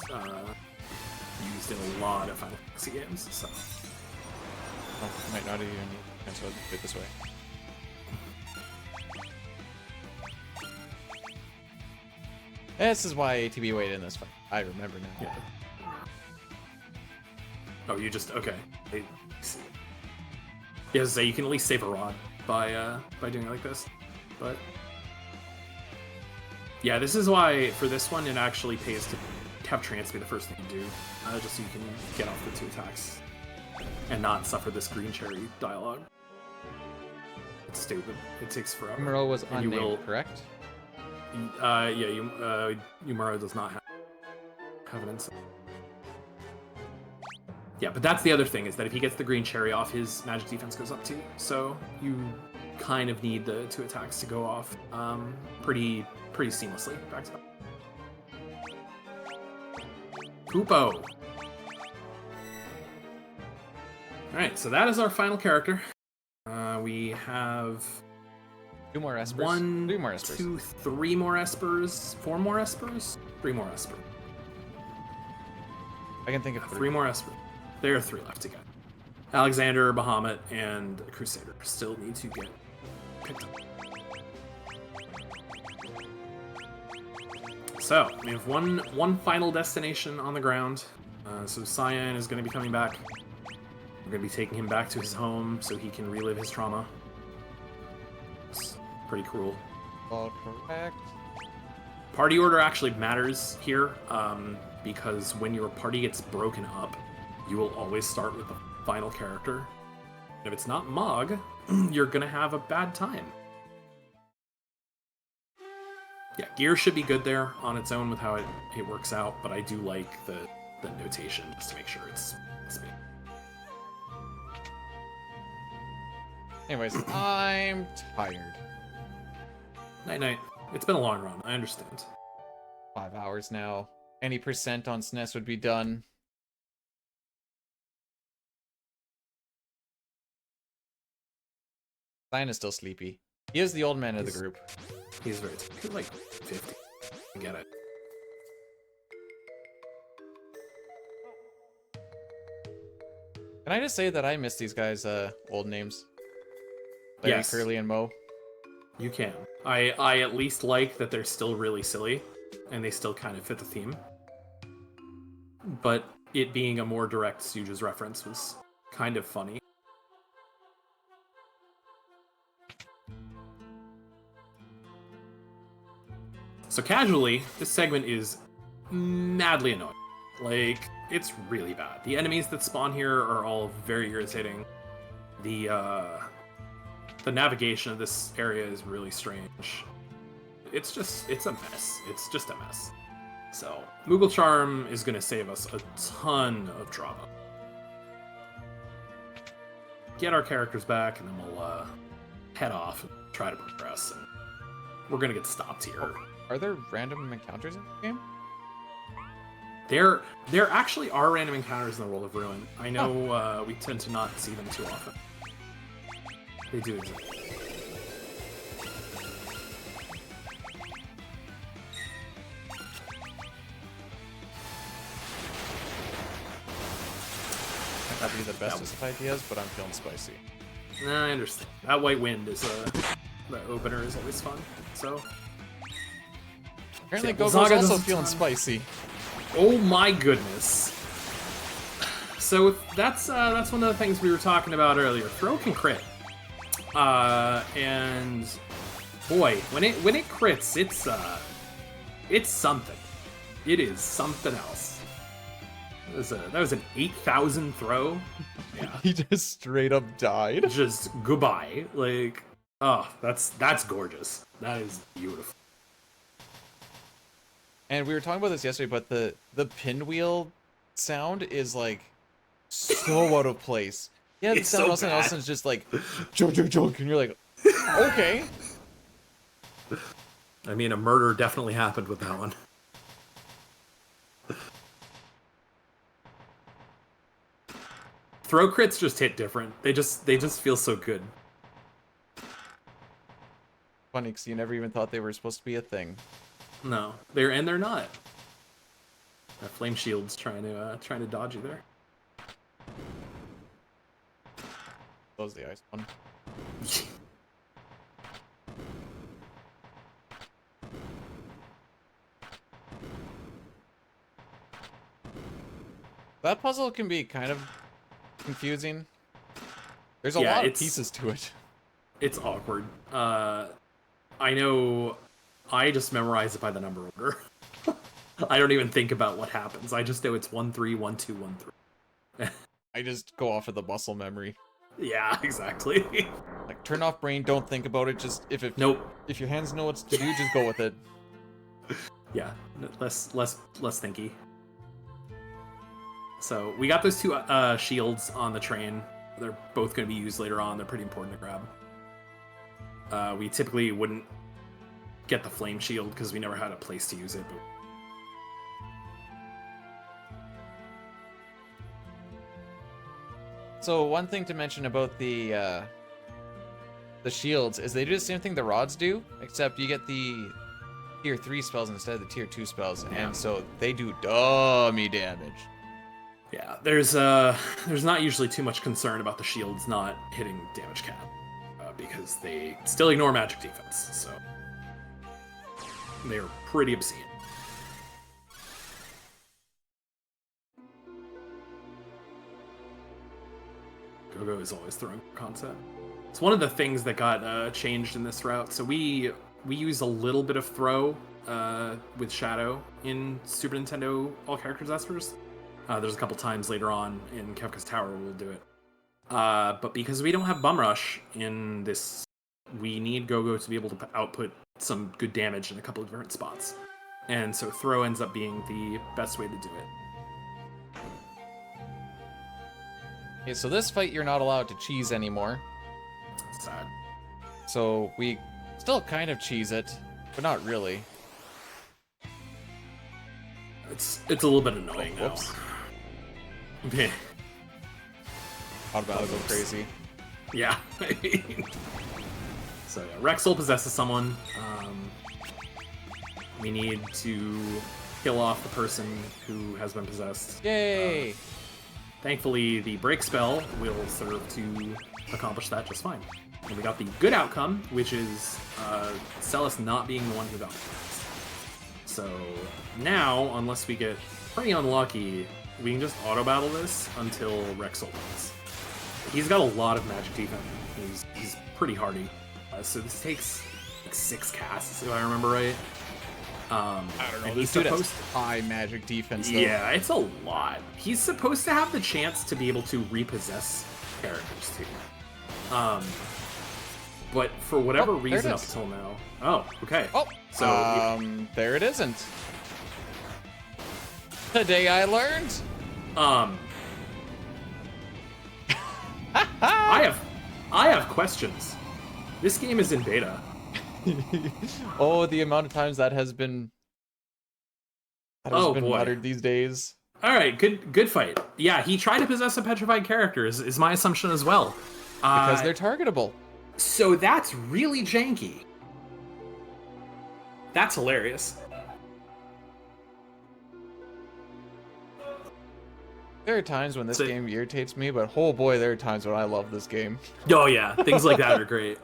B: used in a lot of Final Fantasy games. So
A: Oh, might not even need to cancel it this way. This is why ATB waited in this fight. I remember now.
B: yeah. Oh, you just okay. I see. Yeah, so you can at least save a rod by doing it like this. But yeah, this is why for this one it actually pays to have trance be the first thing you do, just so you can get off the 2 attacks and not suffer this green cherry dialogue. It's stupid. It takes forever.
A: Umaro was
B: And you
A: unnamed,
B: will-
A: correct?
B: Yeah, Umaro does not have an insight. Yeah, but that's the other thing, is that if he gets the green cherry off, his magic defense goes up too. So you kind of need the 2 attacks to go off pretty seamlessly. Back to back. Koopo. Alright, so that is our final character. We have
A: 2 more espers.
B: 1,
A: 3 more espers.
B: 2, 3 more espers, 4 more espers, 3 more espers.
A: I can think of 3.
B: 3 more espers. There are 3 left to get. Alexander, Bahamut, and Crusader still need to get picked up. So we have one final destination on the ground. So Cyan is going to be coming back. We're going to be taking him back to his home so he can relive his trauma. It's pretty cool.
A: All correct.
B: Party order actually matters here, because when your party gets broken up, you will always start with the final character. And if it's not Mog, you're going to have a bad time. Yeah, gear should be good there on its own with how it works out, but I do like the notation just to make sure it's me.
A: Anyways, I'm tired.
B: Night-night. It's been a long run, I understand.
A: 5 hours now. Any percent on SNES would be done. Cyan is still sleepy. He is the old man of the group.
B: He's very... He's like 50. I get it.
A: Can I just say that I miss these guys' old names? Larry,
B: Yes.
A: Curly, and Mo.
B: You can. I at least like that they're still really silly, and they still kind of fit the theme. But it being a more direct Stooges reference was kind of funny. So casually, this segment is madly annoying. Like, it's really bad. The enemies that spawn here are all very irritating. The navigation of this area is really strange. It's a mess. It's just a mess. So, Moogle Charm is going to save us a ton of drama. Get our characters back, and then we'll head off and try to progress. And we're going to get stopped here.
A: Are there random encounters in the game?
B: There actually are random encounters in the World of Ruin. I know we tend to not see them too often. They do exist.
A: Might not be the bestest of ideas, but I'm feeling spicy.
B: Nah, I understand. That White Wind is the opener is always fun. So
A: Apparently,
B: Yeah,
A: Gogo's
B: Zaga
A: also
B: doesn't
A: feeling
B: sound-
A: spicy.
B: oh my goodness. So that's one of the things we were talking about earlier. Throw can crit. And boy, when it crits, it's something. It is something else. That was an 8,000 throw. Yeah.
A: He just straight up died.
B: Just goodbye. Like, oh, that's gorgeous. That is beautiful.
A: And we were talking about this yesterday, but the pinwheel sound is like so out of place. Yeah, the
B: It's
A: sound
B: so
A: also
B: bad.
A: Nelson's just like chunk, chunk, chunk, and you're like, okay.
B: I mean, a murder definitely happened with that one. Throw crits just hit different. They just feel so good.
A: Funny, because you never even thought they were supposed to be a thing.
B: No, they're not. That flame shield's trying to dodge you there.
A: That was the ice one. That puzzle can be kind of confusing. There's a lot of pieces to it.
B: It's awkward. I know I just memorize it by the number order. I don't even think about what happens. I just know it's 1 3 1 2 1 3.
A: I just go off of the muscle memory.
B: Yeah, exactly.
A: Like turn off brain, don't think about it. Just if your hands know what to do, just go with it.
B: Yeah, less thinky. So we got those two shields on the train. They're both going to be used later on. They're pretty important to grab. We typically wouldn't get the flame shield because we never had a place to use it. But...
A: So one thing to mention about the shields is they do the same thing the rods do, except you get the tier 3 spells instead of the tier 2 spells, and so they do dummy damage.
B: Yeah, there's not usually too much concern about the shields not hitting damage cap, because they still ignore magic defense, so they're pretty obscene. Gogo is always throwing concept. It's one of the things that got changed in this route. So we use a little bit of throw with Shadow in Super Nintendo All Characters Espers. There's a couple times later on in Kefka's Tower we'll do it. But because we don't have Bum Rush in this, we need Gogo to be able to output some good damage in a couple of different spots. And so throw ends up being the best way to do it.
A: Okay, so this fight you're not allowed to cheese anymore.
B: Sad.
A: So we still kind of cheese it, but not really.
B: It's a little bit annoying now. Yeah.
A: How about go crazy?
B: Yeah. So yeah, Rexel possesses someone. We need to kill off the person who has been possessed.
A: Yay!
B: Thankfully, the break spell will serve to accomplish that just fine. And we got the good outcome, which is Celis not being the one who got possessed. So now, unless we get pretty unlucky, we can just auto-battle this until Rexel wins. He's got a lot of magic defense. He's pretty hardy. So this takes like 6 casts, if I remember right.
A: I don't know. This dude has high magic defense, though.
B: Yeah, it's a lot. He's supposed to have the chance to be able to repossess characters, too. But for whatever reason up until now... Oh, okay.
A: Oh, so there it isn't. Today I learned.
B: I have questions. This game is in beta.
A: Oh, the amount of times that has been muttered these days.
B: All right, good fight. Yeah, he tried to possess a petrified character is my assumption as well.
A: Because they're targetable.
B: So that's really janky. That's hilarious.
A: There are times when this game irritates me, but oh boy, there are times when I love this game.
B: Oh yeah, things like that are great.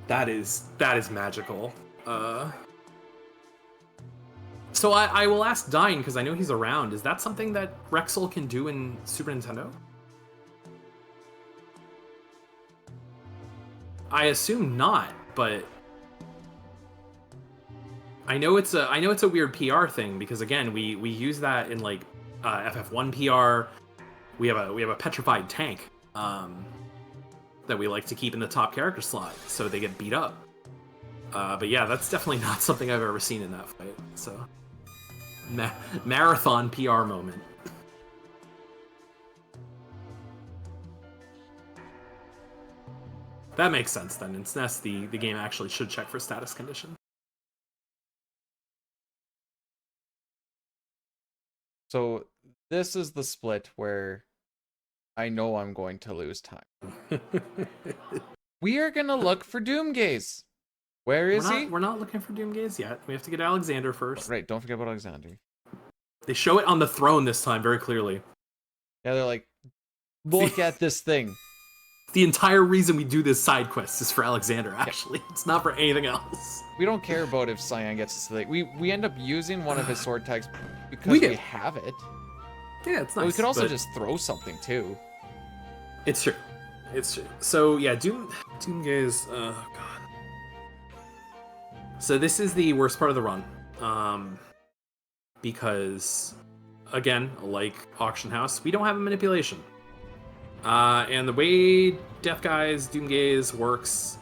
B: That is magical. So I will ask Dine, because I know he's around. Is that something that Rexel can do in Super Nintendo? I assume not, but I know it's a weird PR thing, because again, we use that in like FF1 PR. We have a petrified tank that we like to keep in the top character slot, so they get beat up. But yeah, that's definitely not something I've ever seen in that fight. So marathon PR moment. That makes sense then. In SNES, the game actually should check for status condition.
A: So this is the split where I know I'm going to lose time. We are going to look for Doomgaze. Where is he?
B: We're not looking for Doomgaze yet. We have to get Alexander first.
A: Right, don't forget about Alexander.
B: They show it on the throne this time very clearly.
A: Yeah, they're like, look at this thing.
B: The entire reason we do this side quest is for Alexander, actually. Yeah. It's not for anything else.
A: We don't care about if Cyan gets this thing. We end up using one of his sword tags because we have it.
B: Yeah, it's nice.
A: But we could also just throw something, too.
B: It's true. It's true. So, yeah, Doomgaze... Oh, God. So this is the worst part of the run. Because, again, like Auction House, we don't have a manipulation. And the way Death Guy's Doomgaze works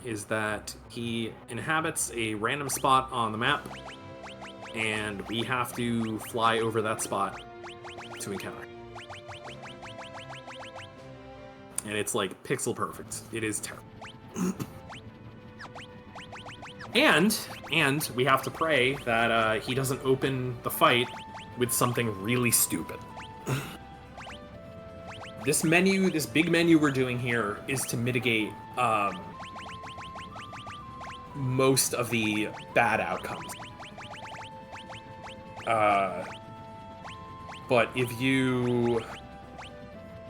B: is that he inhabits a random spot on the map, and we have to fly over that spot to encounter. And it's like pixel perfect. It is terrible. And we have to pray that he doesn't open the fight with something really stupid. This big menu we're doing here is to mitigate most of the bad outcomes. But if you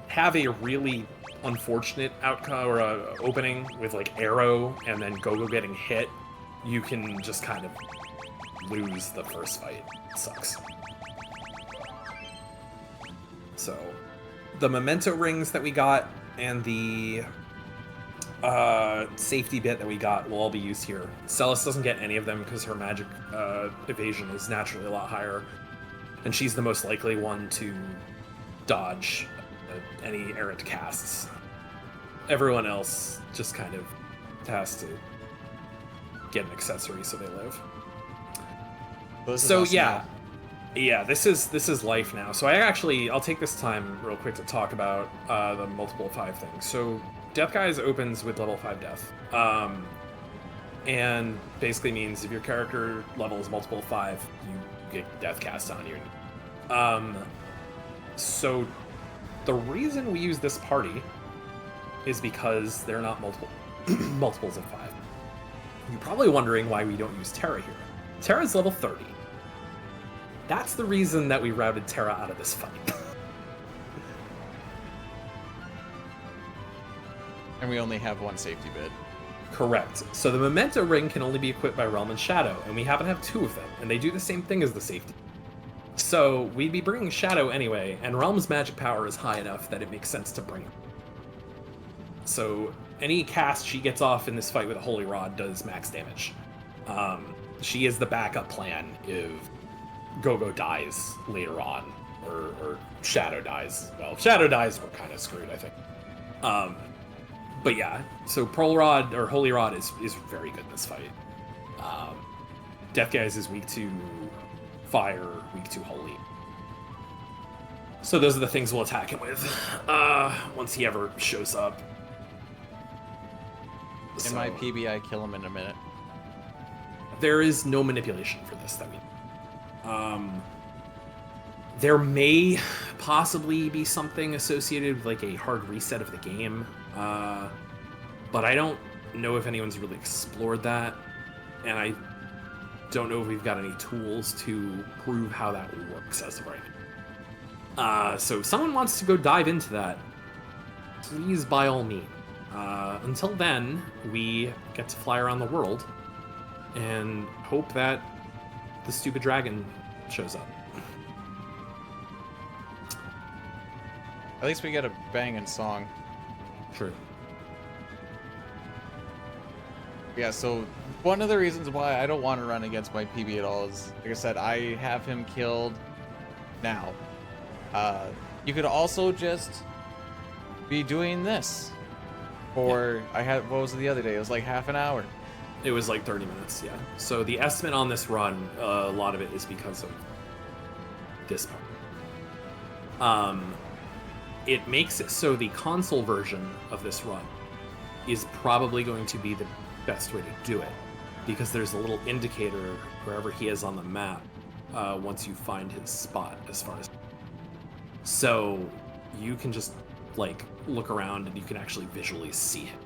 B: have a really unfortunate outcome or opening with like arrow and then Go-Go getting hit, you can just kind of lose the first fight. It sucks. So, the memento rings that we got and the safety bit that we got will all be used here. Celis doesn't get any of them because her magic evasion is naturally a lot higher, and she's the most likely one to dodge any errant casts. Everyone else just kind of has to get an accessory so they live. So yeah, this is life now. So I'll take this time real quick to talk about the multiple 5 thing. So Death Guys opens with level 5 death, and basically means if your character level is multiple 5, you get death cast on you. So the reason we use this party is because they're not multiples of 5. You're probably wondering why we don't use Terra here. Terra's level 30. That's the reason that we routed Terra out of this fight.
A: And we only have one safety bit.
B: Correct. So the Memento Ring can only be equipped by Realm and Shadow, and we happen to have 2 of them, and they do the same thing as the safety. So we'd be bringing Shadow anyway, and Realm's magic power is high enough that it makes sense to bring her. So any cast she gets off in this fight with a Holy Rod does max damage. She is the backup plan if Go-Go dies later on, or Shadow dies. Well, if Shadow dies, we're kind of screwed, I think. But yeah, so Pearl Rod or Holy Rod is very good in this fight. Death Guys is weak to fire, weak to holy. So those are the things we'll attack him with once he ever shows up.
A: In my PB, I kill him in a minute.
B: There is no manipulation for this that we... There may possibly be something associated with like a hard reset of the game, but I don't know if anyone's really explored that, and I don't know if we've got any tools to prove how that works as of right now. So if someone wants to go dive into that, please by all means. Until then, we get to fly around the world and hope that the stupid dragon shows up.
A: At least we get a banging song.
B: True.
A: Yeah, so one of the reasons why I don't want to run against my PB at all is, like I said, I have him killed now. You could also just be doing this. Or what was it the other day? It was like half an hour.
B: It was like 30 minutes, yeah. So the estimate on this run, a lot of it is because of this part. It makes it so the console version of this run is probably going to be the best way to do it, because there's a little indicator wherever he is on the map once you find his spot, as far as... So you can just like look around and you can actually visually see him.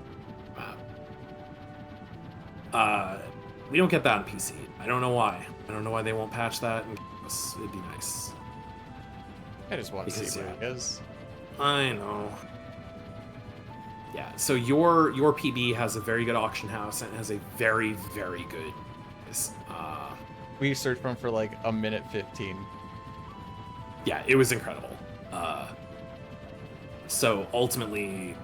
B: We don't get that on PC. I don't know why. I don't know why they won't patch that. And it'd be nice.
A: I just want to see where it is.
B: I know. Yeah, so your PB has a very good auction house and it has a very, very good...
A: We searched for him for like a minute 15.
B: Yeah, it was incredible. So ultimately,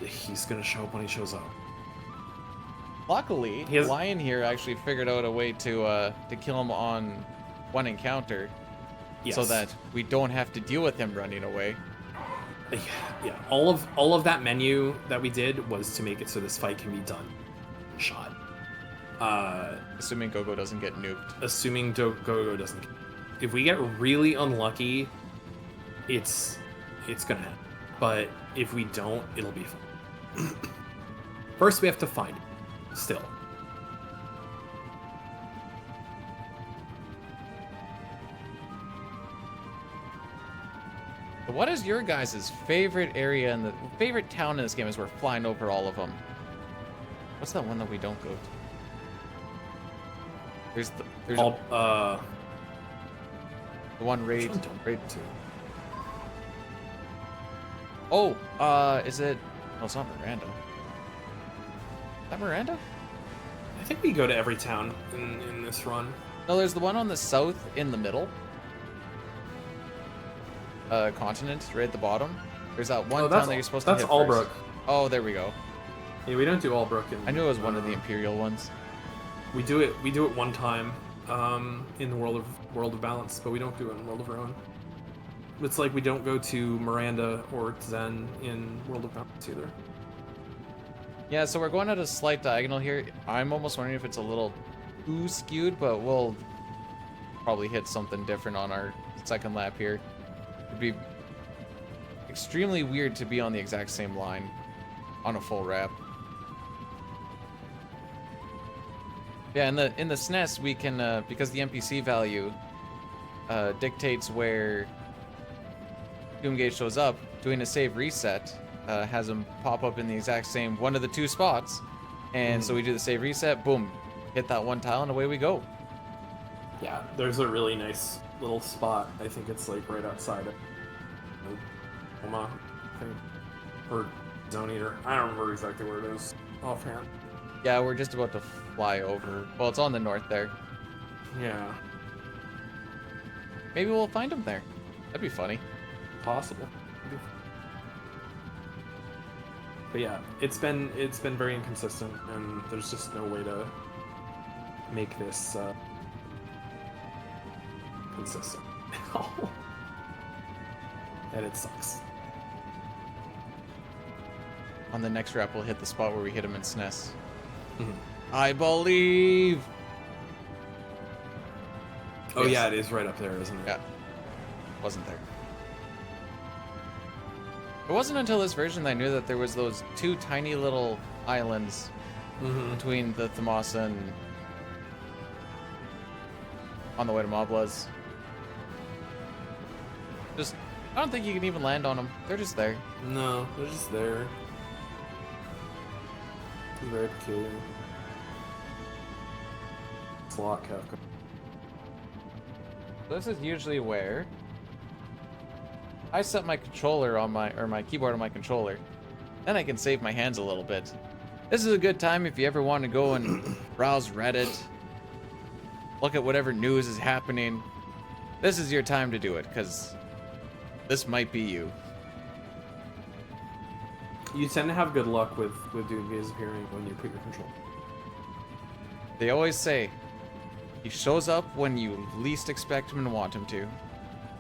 B: he's going to show up when he shows up.
A: Luckily, Lion here actually figured out a way to kill him on one encounter,
B: yes.
A: so that we don't have to deal with him running away.
B: Yeah, all of that menu that we did was to make it so this fight can be done in shot.
A: Assuming Gogo doesn't get nuked.
B: Assuming Gogo doesn't. If we get really unlucky, it's gonna happen. But if we don't, it'll be fun. First, we have to find it. Still.
A: What is your guys' favorite area and the favorite town in this game as we're flying over all of them? What's that one that we don't go to? There's the one raid two. Oh, is it? No, it's not Miranda. Is that Miranda?
B: I think we go to every town in this run.
A: No, there's the one on the south in the middle. Continent, right at the bottom. There's that one town that you're supposed to hit
B: That's Albrook.
A: first. Oh, there we go.
B: Yeah, we don't do Albrook.
A: I knew it was one of the Imperial ones.
B: We do it one time in the World of Balance, but we don't do it in World of Ruin. It's like we don't go to Miranda or Zen in World of Balance either.
A: Yeah, so we're going at a slight diagonal here. I'm almost wondering if it's a little too skewed, but we'll probably hit something different on our second lap here. It'd be extremely weird to be on the exact same line on a full wrap. Yeah, in the SNES we can because the NPC value dictates where Doomgate shows up, doing a save reset has him pop up in the exact same one of the two spots, and so we do the save reset, boom, hit that one tile, and away we go.
B: Yeah, there's a really nice little spot. I think it's like right outside of Oma, I think, or Zone Eater. I don't remember exactly where it is offhand.
A: Yeah, we're just about to fly over. Well, it's on the north there.
B: Yeah.
A: Maybe we'll find him there. That'd be funny.
B: Possible. But yeah, it's been very inconsistent, and there's just no way to make this consistent. And it sucks.
A: On the next wrap, we'll hit the spot where we hit him in SNES.
B: Mm-hmm.
A: I believe.
B: Oh
A: yes.
B: yeah, it is right up there, isn't it?
A: Yeah. Wasn't there. It wasn't until this version that I knew that there was those two tiny little islands between the Thamasa and on the way to Moblas. Just, I don't think you can even land on them. They're just there.
B: No, they're just there. It's very peculiar. Slot Kafka.
A: This is usually where I set my controller on my keyboard on my controller. Then I can save my hands a little bit. This is a good time if you ever want to go and browse Reddit, look at whatever news is happening. This is your time to do it, because this might be you.
B: You tend to have good luck with Doomgaze appearing when you put your control.
A: They always say, he shows up when you least expect him and want him to.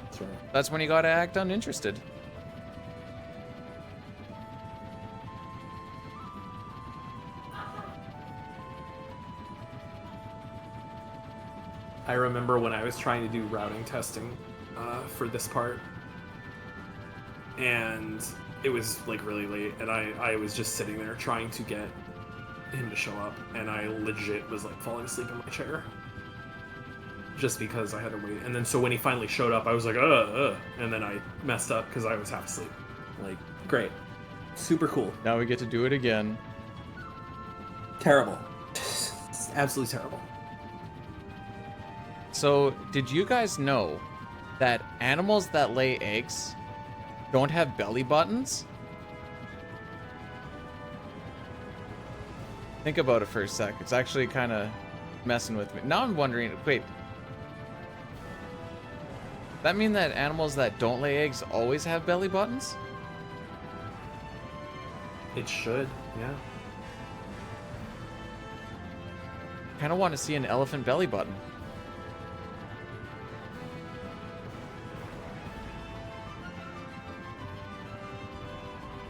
B: That's right.
A: That's when you gotta act uninterested.
B: I remember when I was trying to do routing testing for this part, and it was like really late, and I was just sitting there trying to get him to show up, and I legit was like falling asleep in my chair just because I had to wait. And then so when he finally showed up, I was like and then I messed up because I was half asleep. Like, great, super cool.
A: Now we get to do it again.
B: Terrible. absolutely terrible.
A: So, did you guys know that animals that lay eggs don't have belly buttons? Think about it for a sec. It's actually kind of messing with me. Now I'm wondering, wait. That mean that animals that don't lay eggs always have belly buttons?
B: It should, yeah.
A: Kind of want to see an elephant belly button.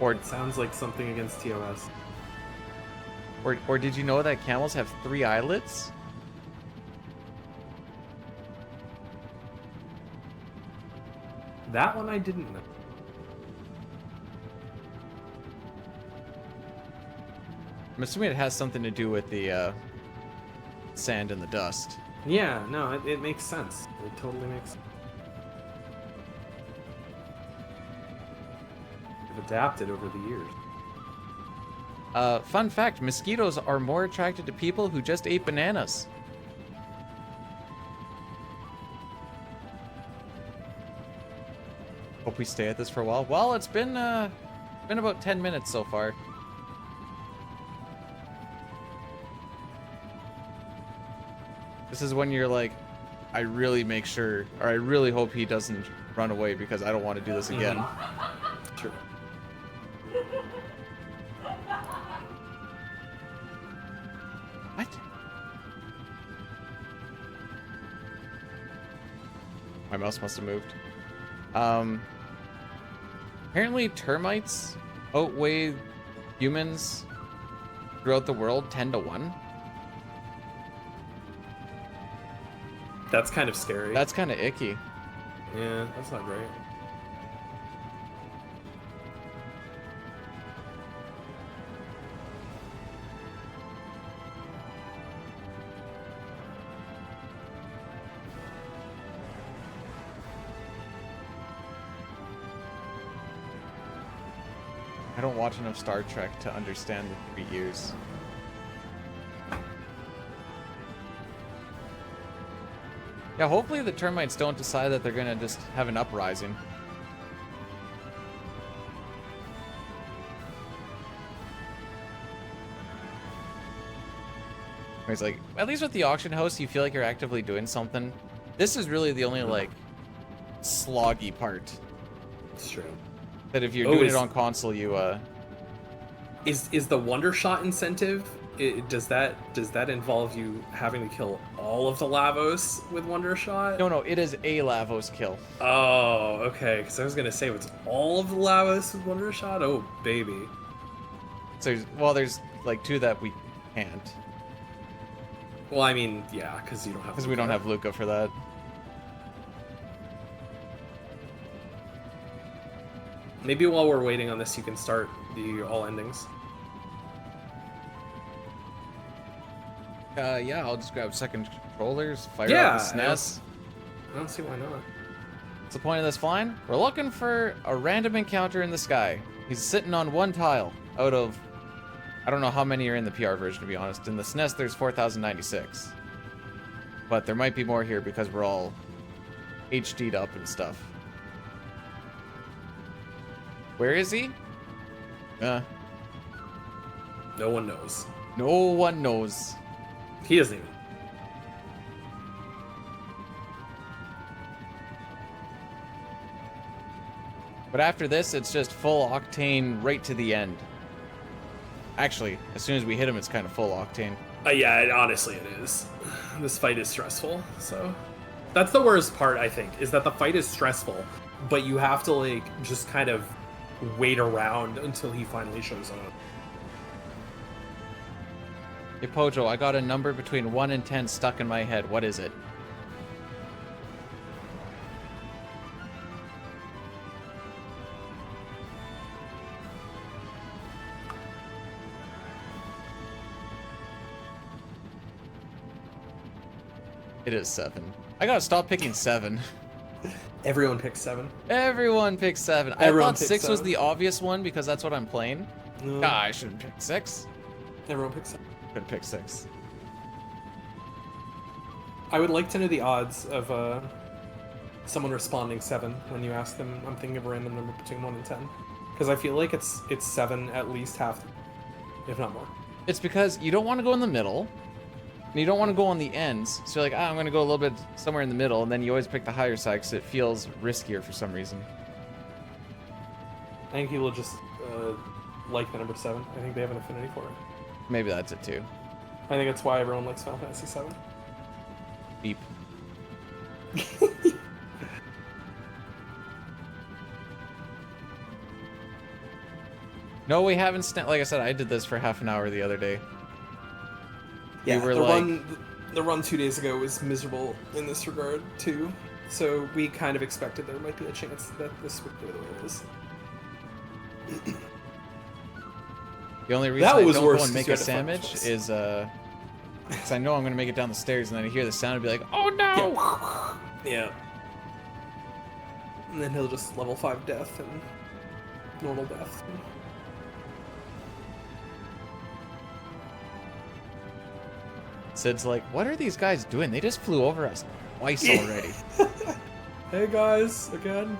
A: Or
B: It sounds like something against TOS.
A: Or did you know that camels have 3 eyelids?
B: That one I didn't know.
A: I'm assuming it has something to do with the sand and the dust.
B: Yeah, no, it makes sense. It totally makes sense. They've adapted over the years.
A: Fun fact, mosquitoes are more attracted to people who just ate bananas. Hope we stay at this for a while. Well, it's been about 10 minutes so far. This is when you're like, I really make sure, or I really hope he doesn't run away because I don't want to do this again.
B: Mm-hmm. Sure.
A: What? My mouse must have moved. Apparently termites outweigh humans throughout the world 10-1.
B: That's kind of scary.
A: That's kind of icky.
B: Yeah, that's not great.
A: I don't watch enough Star Trek to understand the 3 years. Yeah, hopefully the termites don't decide that they're gonna just have an uprising. It's like, at least with the auction house, you feel like you're actively doing something. This is really the only, like, sloggy part.
B: It's true.
A: That if you're doing it on console, you,
B: Is the Wonder Shot incentive? Does that involve you having to kill all of the Lavos with Wonder Shot?
A: No, it is a Lavos kill.
B: Oh, okay. Because I was gonna say, it's all of the Lavos with Wonder Shot. Oh, baby.
A: So, there's like 2 that we can't.
B: Well, I mean, yeah, because you don't have.
A: Because we don't have Luca for that.
B: Maybe while we're waiting on this, you can start the all endings.
A: Yeah, I'll just grab second controllers, fire
B: Yeah,
A: up the SNES.
B: I don't see why not.
A: What's the point of this flying? We're looking for a random encounter in the sky. He's sitting on 1 tile out of, I don't know how many are in the PR version, to be honest. In the SNES, there's 4,096. But there might be more here because we're all HD'd up and stuff. Where is he?
B: No one knows.
A: No one knows.
B: He doesn't even.
A: But after this, it's just full octane right to the end. Actually, as soon as we hit him, it's kind of full octane.
B: Yeah, honestly, it is. This fight is stressful, so... That's the worst part, I think, is that the fight is stressful, but you have to, like, just kind of wait around until he finally shows up.
A: Hey, Pojo, I got a number between 1 and 10 stuck in my head. What is it? It is 7. I gotta stop picking 7.
B: Everyone picks 7.
A: Everyone picks 7.
B: Everyone
A: I thought
B: picks
A: 6 was
B: 7.
A: the obvious one because that's what I'm playing.
B: No.
A: Ah, I shouldn't pick 6.
B: Everyone picks 7.
A: Could pick 6.
B: I would like to know the odds of someone responding 7 when you ask them. I'm thinking of a random number between 1 and 10, because I feel like it's 7 at least half, if not more.
A: It's because you don't want to go in the middle, and you don't want to go on the ends. So you're like, I'm going to go a little bit somewhere in the middle, and then you always pick the higher side because it feels riskier for some reason.
B: I think people just like the number 7. I think they have an affinity for it.
A: Maybe that's it too.
B: I think that's why everyone likes Final Fantasy 7.
A: Beep. No, we haven't. Like I said, I did this for half an hour the other day.
B: Yeah,
A: we were
B: the run 2 days ago was miserable in this regard too. So we kind of expected there might be a chance that this would go the way it is.
A: The only reason
B: That
A: I
B: was
A: don't
B: worse
A: go and
B: 'cause
A: make
B: you
A: a
B: had to find
A: sandwich
B: choice.
A: is because I know I'm gonna make it down the stairs, and then I hear the sound and be like, "Oh no!"
B: Yeah. And then he'll just level 5 death and normal death.
A: Sid's like, "What are these guys doing? They just flew over us twice already."
B: Hey guys, again.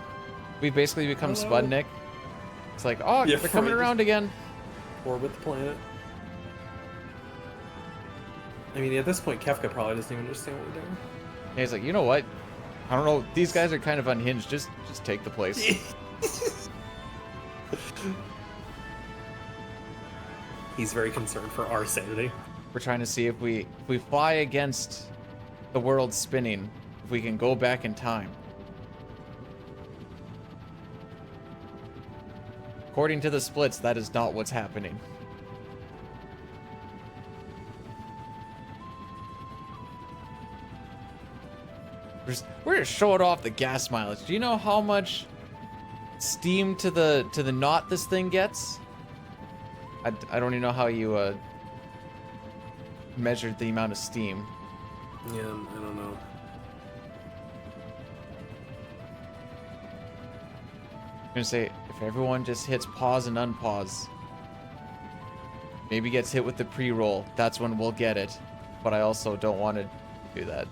A: We basically become
B: Hello.
A: Sputnik. It's like, oh,
B: Yeah,
A: they're coming
B: right.
A: around again.
B: Orbit the planet. I mean, at this point, Kefka probably doesn't even understand what we're doing.
A: And he's like, you know what? I don't know. These guys are kind of unhinged. Just take the place.
B: He's very concerned for our sanity.
A: We're trying to see if we fly against the world spinning, if we can go back in time. According to the splits, that is not what's happening. We're just showing off the gas mileage. Do you know how much steam to the knot this thing gets? I don't even know how you measured the amount of steam.
B: Yeah, I don't know.
A: I'm gonna say, if everyone just hits pause and unpause, maybe gets hit with the pre-roll, that's when we'll get it. But I also don't want to do that.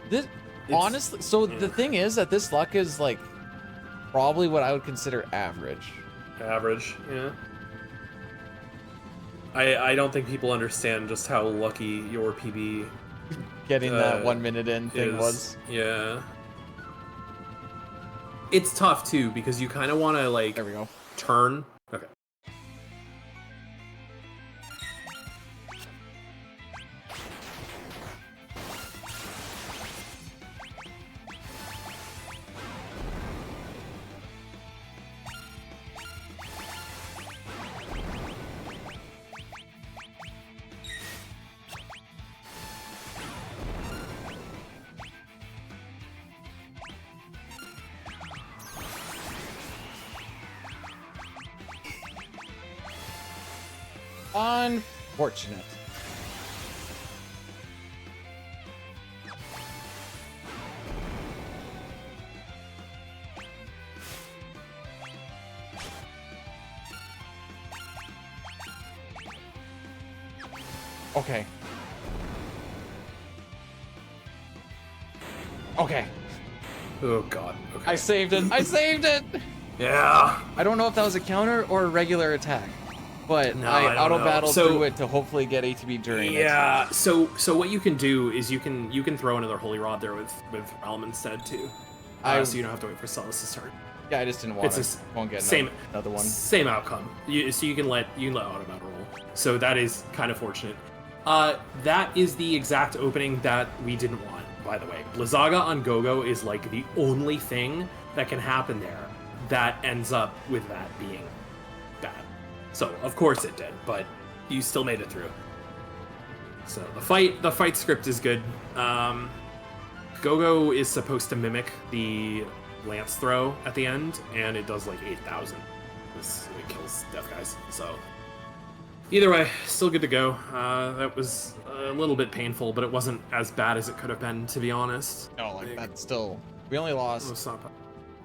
A: This, honestly, so the thing is that this luck is like probably what I would consider average.
B: Average, yeah. I don't think people understand just how lucky your PB
A: Getting that 1 minute in thing
B: is.
A: was.
B: Yeah. It's tough too because you kind of want to like
A: There we go.
B: turn. Okay.
A: Unfortunate. Okay. Okay.
B: Oh god. Okay.
A: I saved it. I saved it.
B: Yeah.
A: I don't know if that was a counter or a regular attack, but
B: No, I
A: I
B: don't
A: auto
B: know.
A: battled
B: So-
A: through it to hopefully get ATB during it.
B: Yeah. So what you can do is you can throw another holy rod there with Realm instead too. So you don't have to wait for Celus's turn.
A: Yeah, I just didn't want
B: It's
A: it.
B: a
A: Won't get
B: same
A: another one.
B: Same outcome. So you can let auto battle roll. So that is kind of fortunate. That is the exact opening that we didn't want, by the way. Blizzaga on Gogo is like the only thing that can happen there that ends up with that being bad. So of course it did, but you still made it through. So the fight script is good. Gogo is supposed to mimic the lance throw at the end, and it does like 8,000. It kills death guys. So either way, still good to go. That was a little bit painful, but it wasn't as bad as it could have been, to be honest.
A: No, like that's still. We only lost
B: It's not bad.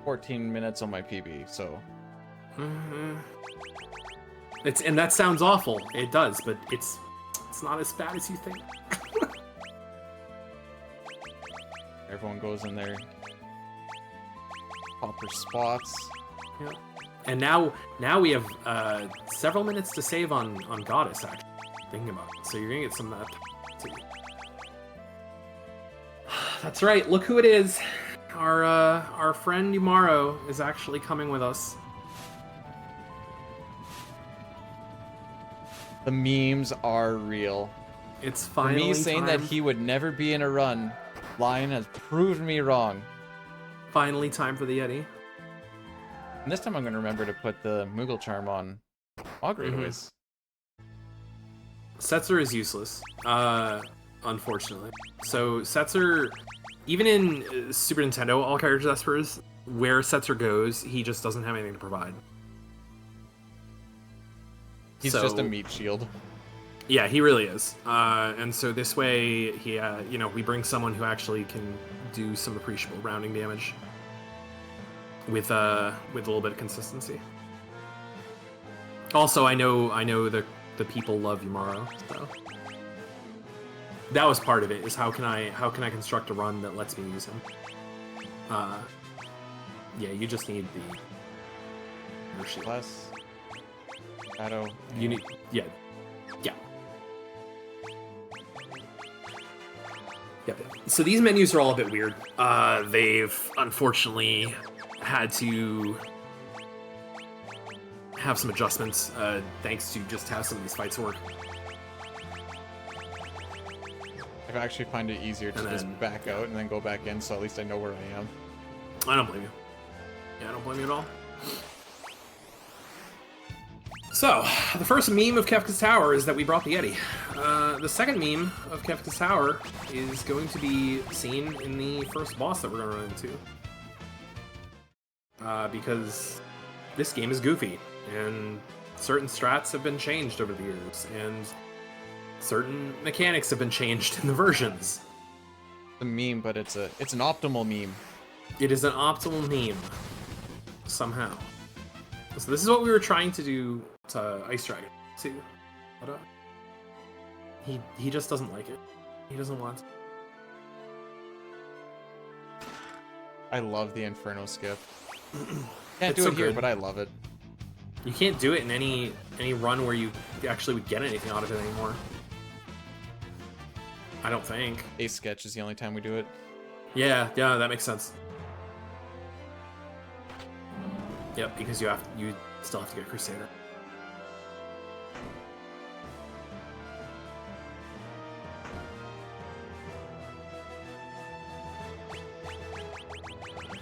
A: 14 minutes on my PB, so.
B: And that sounds awful. It does, but it's not as bad as you think.
A: Everyone goes in their proper spots.
B: Yeah. And now we have several minutes to save on Goddess, actually. Thinking about it. So you're gonna get some of that too. That's right, look who it is. Our friend Yumaro is actually coming with us.
A: The memes are real.
B: It's finally
A: me saying
B: time.
A: that he would never be in a run, Lion has proved me wrong.
B: Finally time for the Yeti.
A: And this time I'm going to remember to put the Moogle Charm on Augury
B: Mhm.
A: Voice.
B: Setzer is useless, unfortunately. So Setzer, even in Super Nintendo All Characters Espers, where Setzer goes, he just doesn't have anything to provide.
A: He's just a meat shield.
B: Yeah, he really is. And so this way, he, we bring someone who actually can do some appreciable rounding damage with a little bit of consistency. Also, I know the people love Yumaro, so that was part of it. Is how can I construct a run that lets me use him? Yeah, you just need the shield.
A: Less shadow.
B: You need yeah. Yep. So these menus are all a bit weird. They've unfortunately had to have some adjustments, thanks to just how some of these fights work.
A: I actually find it easier to just back out and then go back in, so at least I know where I am.
B: I don't blame you. Yeah, I don't blame you at all. So, the first meme of Kefka's Tower is that we brought the Yeti. The second meme of Kefka's Tower is going to be seen in the first boss that we're going to run into. Because this game is goofy, and certain strats have been changed over the years, and certain mechanics have been changed in the versions.
A: The meme, but it's an optimal meme.
B: It is an optimal meme, somehow. So this is what we were trying to do to Ice Dragon too, but he just doesn't like it. He doesn't want to.
A: I love the Inferno skip. Can't
B: It's
A: do
B: so
A: it here,
B: good.
A: but I love it.
B: You can't do it in any run where you actually would get anything out of it anymore. I don't think.
A: Ace Sketch is the only time we do it.
B: Yeah, that makes sense. Yep, because you still have to get Crusader.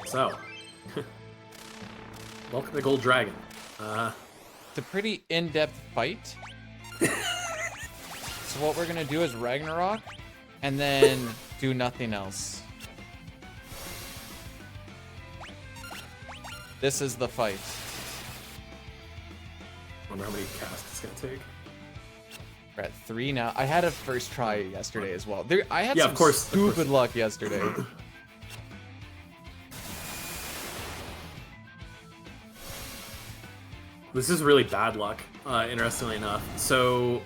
B: So, welcome to Gold Dragon.
A: It's a pretty in-depth fight. So what we're gonna do is Ragnarok, and then do nothing else. This is the fight.
B: Wonder how many casts it's gonna take.
A: We're at 3 now. I had a first try yesterday as well. I had
B: Yeah,
A: some
B: of course.
A: stupid luck yesterday.
B: This is really bad luck, interestingly enough. So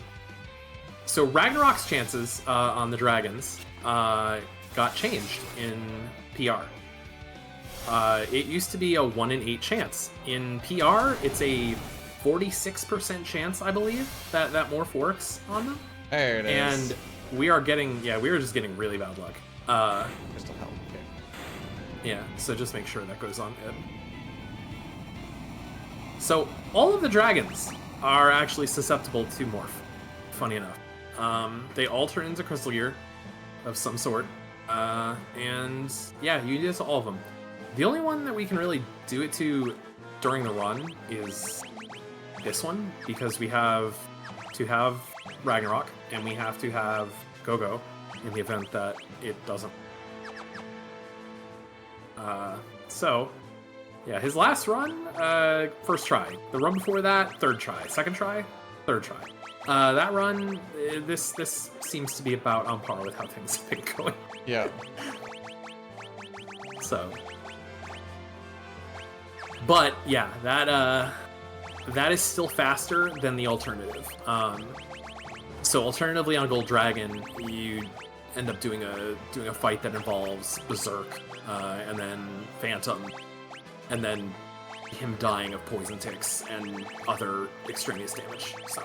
B: Ragnarok's chances on the dragons got changed in PR. It used to be a 1 in 8 chance. In PR, it's a 46% chance, I believe, that Morph works on them.
A: There it is.
B: And we are just getting really bad luck.
A: Crystal Helm. Okay.
B: Yeah, so just make sure that goes on good. So, all of the dragons are actually susceptible to Morph, funny enough. They all turn into Crystal Gear of some sort. And yeah, you do this to all of them. The only one that we can really do it to during the run is this one, because we have to have Ragnarok, and we have to have Gogo in the event that it doesn't. So, yeah, his last run, first try. The run before that, third try. Second try, third try. That run, this seems to be about on par with how things have been going.
A: Yeah.
B: So, but yeah, that is still faster than the alternative. So alternatively on Gold Dragon, you end up doing a fight that involves Berserk, and then Phantom, and then him dying of poison ticks and other extraneous damage. So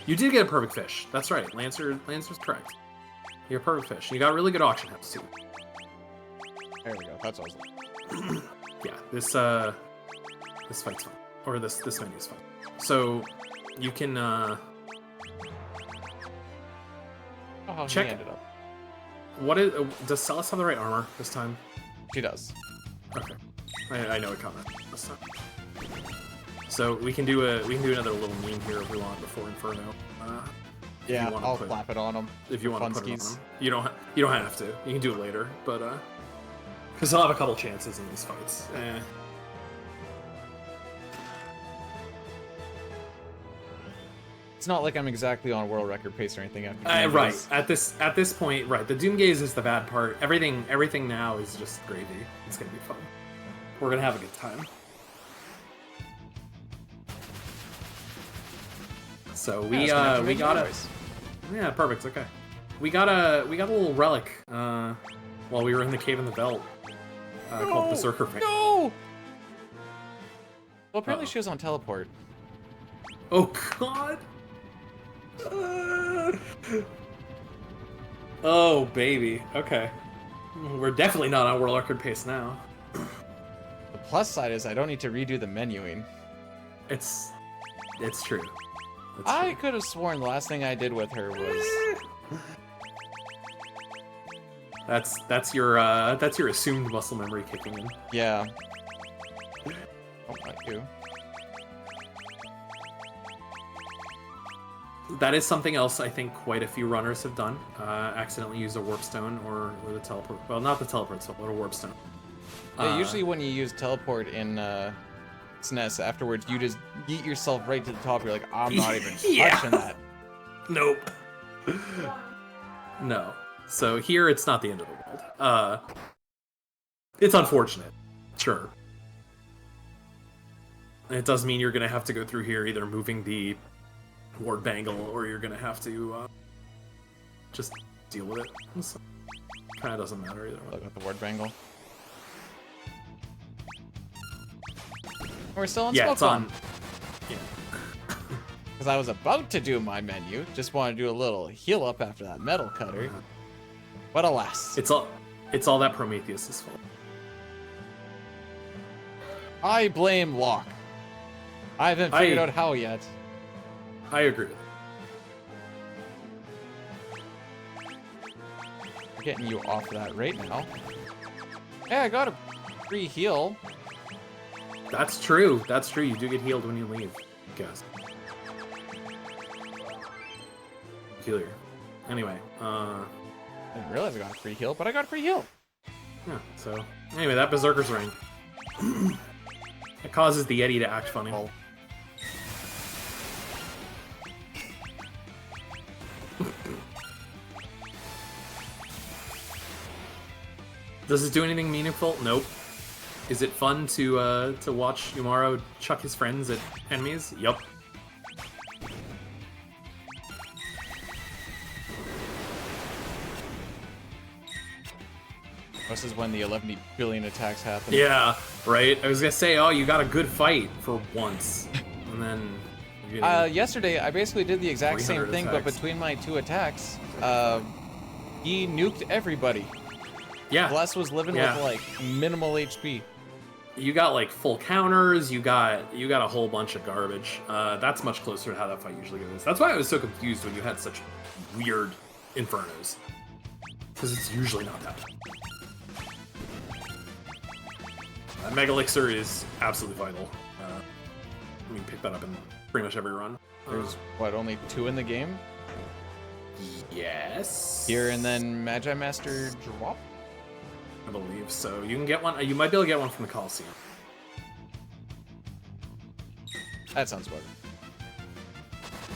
B: you did get a perfect fish. That's right. Lancer's correct. You're a perfect fish. You got really good auction house too.
A: There we go. That's what I was like.
B: Yeah, this fight's fun. Or this menu's fun. So you can
A: Oh, how
B: check.
A: he ended up.
B: What is does Celis have the right armor this time?
A: She does.
B: Okay. I know it comment this time. So we can do another little meme here if we want before Inferno.
A: Yeah, I'll clap it on him.
B: If you want to put it on
A: Funskies.
B: him. You don't have to. You can do it later, but because he'll have a couple chances in these fights.
A: It's not like I'm exactly on world record pace or anything.
B: Right. At this point, right. The Doomgaze is the bad part. Everything now is just gravy. It's gonna be fun. We're gonna have a good time. So we got a yeah, perfect. Okay, we got a little relic while we were in the cave in the belt called Berserker Fang.
A: No. Well, apparently she was on teleport.
B: Oh God. Oh baby. Okay, we're definitely not on world record pace now.
A: The plus side is I don't need to redo the menuing.
B: It's true.
A: I could have sworn the last thing I did with her was.
B: That's your assumed muscle memory kicking in.
A: Yeah. Oh, not you.
B: That is something else I think quite a few runners have done. Accidentally use a warp stone or the teleport. Well, not the teleport stone, but a warp stone.
A: Yeah, usually when you use teleport in SNES, afterwards you just yeet yourself right to the top. You're like, I'm not even touching that.
B: Nope. No. So here it's not the end of the world. It's unfortunate. Sure. It does mean you're gonna have to go through here either moving the ward bangle or you're gonna have to just deal with it. So, kind of doesn't matter either way.
A: Look at the ward bangle. We're still on
B: Yeah,
A: Smoke
B: it's on.
A: Bomb.
B: Yeah.
A: Because I was about to do my menu, just want to do a little heal up after that metal cutter. But alas.
B: It's all that Prometheus' fault.
A: I blame Locke. I haven't figured out how yet.
B: I agree with it.
A: I'm getting you off that right now. Yeah, I got a free heal.
B: That's true. That's true. You do get healed when you leave. Guess. Peculiar. Anyway,
A: I didn't realize I got a free heal, but I got a free heal.
B: yeah, so anyway, that Berserker's ring. It causes the Yeti to act funny.
A: Oh.
B: Does it do anything meaningful? Nope. Is it fun to watch Yumaro chuck his friends at enemies? Yup.
A: This is when the 11 billion attacks happen.
B: Yeah, right? I was gonna say, oh, you got a good fight for once. And then...
A: Yesterday, I basically did the exact same
B: 300
A: thing,
B: attacks.
A: but between my two attacks, he nuked everybody.
B: yeah.
A: Bless was living
B: Yeah.
A: with, like, minimal HP.
B: You got like full counters, you got a whole bunch of garbage. That's much closer to how that fight usually goes. That's why I was so confused when you had such weird infernos. Because it's usually not that. Mega Elixir is absolutely vital. We can pick that up in pretty much every run.
A: There's, what, only 2 in the game?
B: Yes.
A: Here and then Magi Master drop?
B: I believe so. You can get one. You might be able to get one from the Coliseum.
A: That sounds better.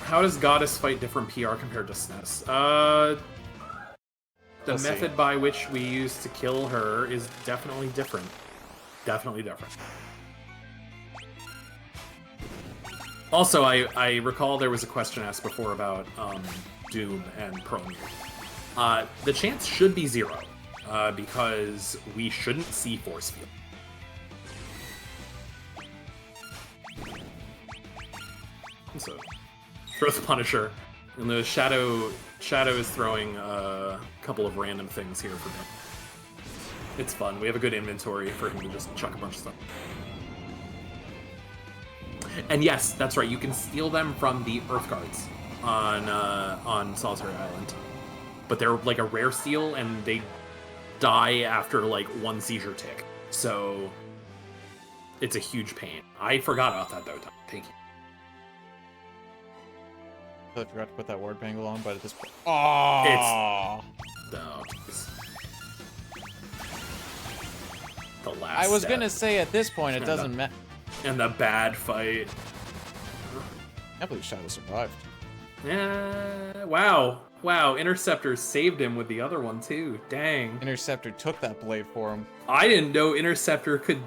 B: How does Goddess fight different PR compared to SNES? The
A: Let's see.
B: method by which we use to kill her is definitely different. Definitely different. Also, I recall there was a question asked before about Doom and Prone. The chance should be 0, because we shouldn't see Force Field. So, throw the Punisher. And the Shadow is throwing a couple of random things here for him. It's fun. We have a good inventory for him to just chuck a bunch of stuff. And yes, that's right. You can steal them from the Earth Guards on Solitary Island, but they're like a rare steal, and they die after like 1 seizure tick. So it's a huge pain. I forgot about that though. Thank you.
A: I forgot to put that ward bangle on, but at this point, oh,
B: jeez. The last.
A: I was
B: step.
A: gonna say at this point it doesn't matter.
B: And the bad fight.
A: I can't believe Shadow survived.
B: Yeah. Wow. Interceptor saved him with the other one too. Dang.
A: Interceptor took that blade for him.
B: I didn't know Interceptor could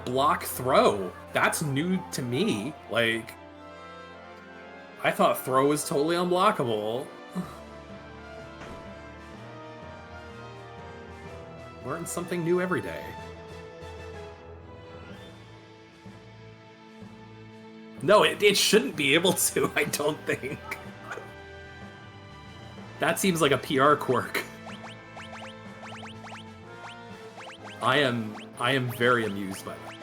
B: block throw. That's new to me. Like, I thought throw was totally unblockable. Learn something new every day. No, it shouldn't be able to, I don't think. That seems like a PR quirk. I am very amused by that.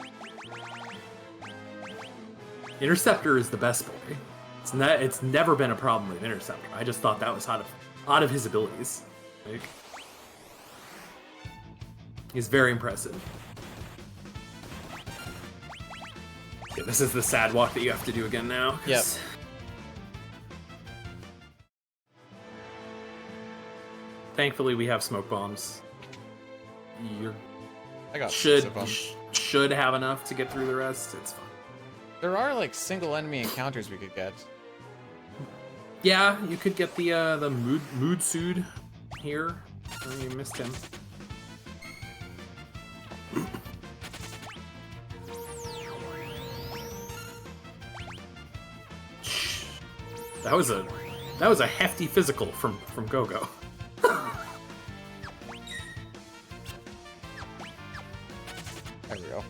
B: Interceptor is the best boy. It's never been a problem with Interceptor. I just thought that was out of his abilities. Like, he's very impressive. Okay, this is the sad walk that you have to do again now.
A: Yep.
B: Thankfully, we have smoke bombs.
A: I got
B: should have enough to get through the rest. It's fine.
A: There are like single enemy encounters we could get.
B: Yeah, you could get the mood suit here. Oh, you missed him. That was a hefty physical from Gogo.
A: There we go.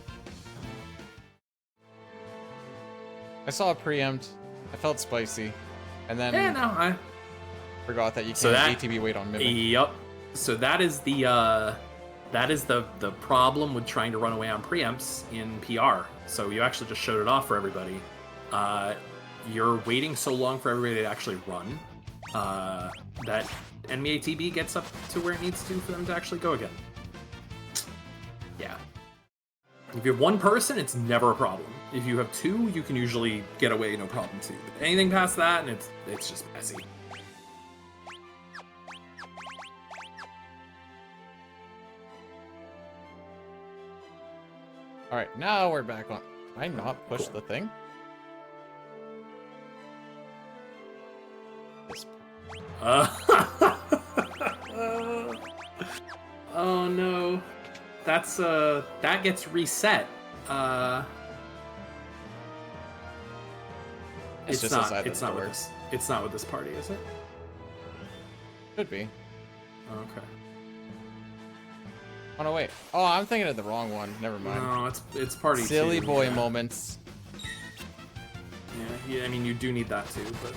A: I saw a preempt. I felt spicy, and then
B: I
A: forgot that you can't ATB wait on mimic.
B: Yep. So that is the problem with trying to run away on preempts in PR. So you actually just showed it off for everybody. You're waiting so long for everybody to actually run that enemy ATB gets up to where it needs to for them to actually go again. Yeah. If you have 1 person, it's never a problem. If you have 2, you can usually get away no problem too. But anything past that, and it's just messy.
A: All right, now we're back on. Can I not push the thing?
B: Oh no. That's that gets reset.
A: It's
B: not with this party, is it?
A: Could be.
B: Okay.
A: Oh no, wait. Oh, I'm thinking of the wrong one. Never mind.
B: No, it's party.
A: Silly
B: 2,
A: boy
B: yeah.
A: moments.
B: Yeah, I mean you do need that too, but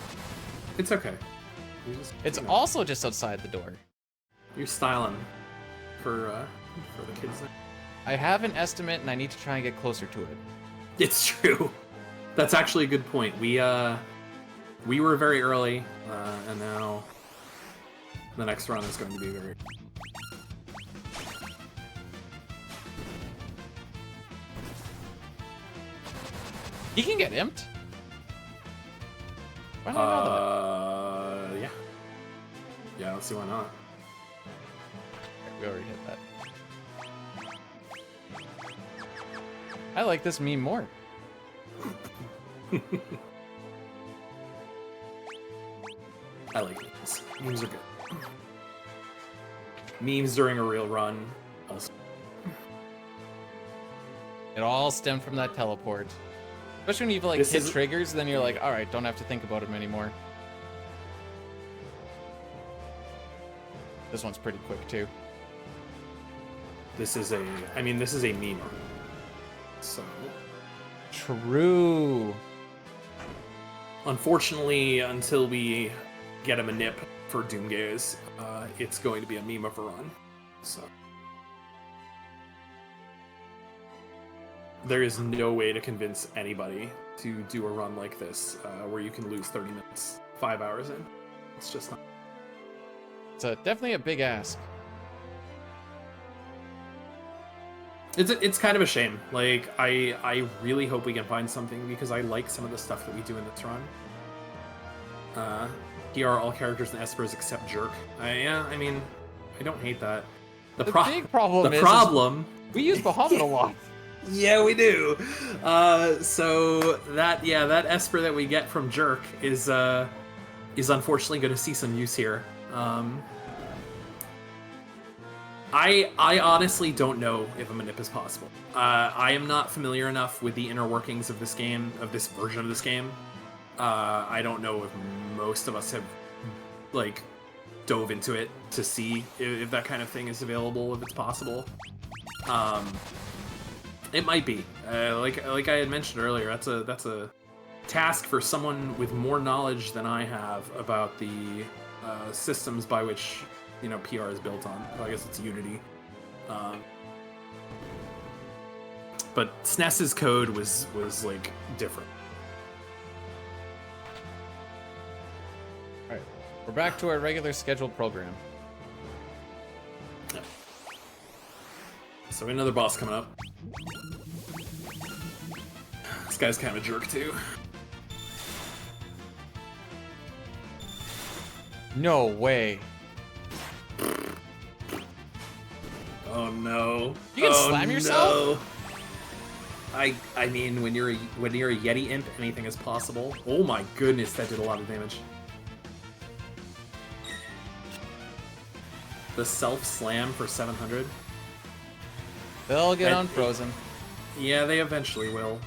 B: it's okay.
A: It's also just outside the door.
B: You're styling for the kids there.
A: I have an estimate, and I need to try and get closer to it.
B: It's true. That's actually a good point. We were very early, and now the next run is going to be very.
A: He can get imped. Why not know that?
B: Yeah. Yeah, let's see why not.
A: Okay, we already hit that. I like this meme more.
B: I like memes. Memes are good. Memes during a real run. Also.
A: It all stemmed from that teleport. Especially when you've like hit triggers, then you're like, all right, don't have to think about them anymore. This one's pretty quick too.
B: This is a meme. So.
A: True.
B: Unfortunately, until we get him a nip for Doomgaze, it's going to be a meme of a run. So. There is no way to convince anybody to do a run like this, where you can lose 30 minutes, 5 hours in. It's just not.
A: It's definitely a big ask.
B: It's kind of a shame. Like, I really hope we can find something, because I like some of the stuff that we do in this run. Here are all characters and espers except Jerk. I mean, I don't hate that.
A: The big problem is we use Bahamut a lot.
B: Yeah, we do. So that esper that we get from Jerk is unfortunately going to see some use here. I honestly don't know if a manip is possible. I am not familiar enough with the inner workings of this game, of this version of this game. I don't know if most of us have, like, dove into it to see if that kind of thing is available, if it's possible. It might be. Like I had mentioned earlier, that's a task for someone with more knowledge than I have about the systems by which, you know, PR is built on. Well, I guess it's Unity. But SNES's code was like different.
A: All right, we're back to our regular scheduled program.
B: Yeah. So another boss coming up. This guy's kind of a jerk too.
A: No way.
B: Oh no.
A: You can slam yourself?
B: No. I mean, when you're a Yeti imp, anything is possible. Oh my goodness, that did a lot of damage. The self slam for 700.
A: They'll get unfrozen.
B: Yeah, they eventually will.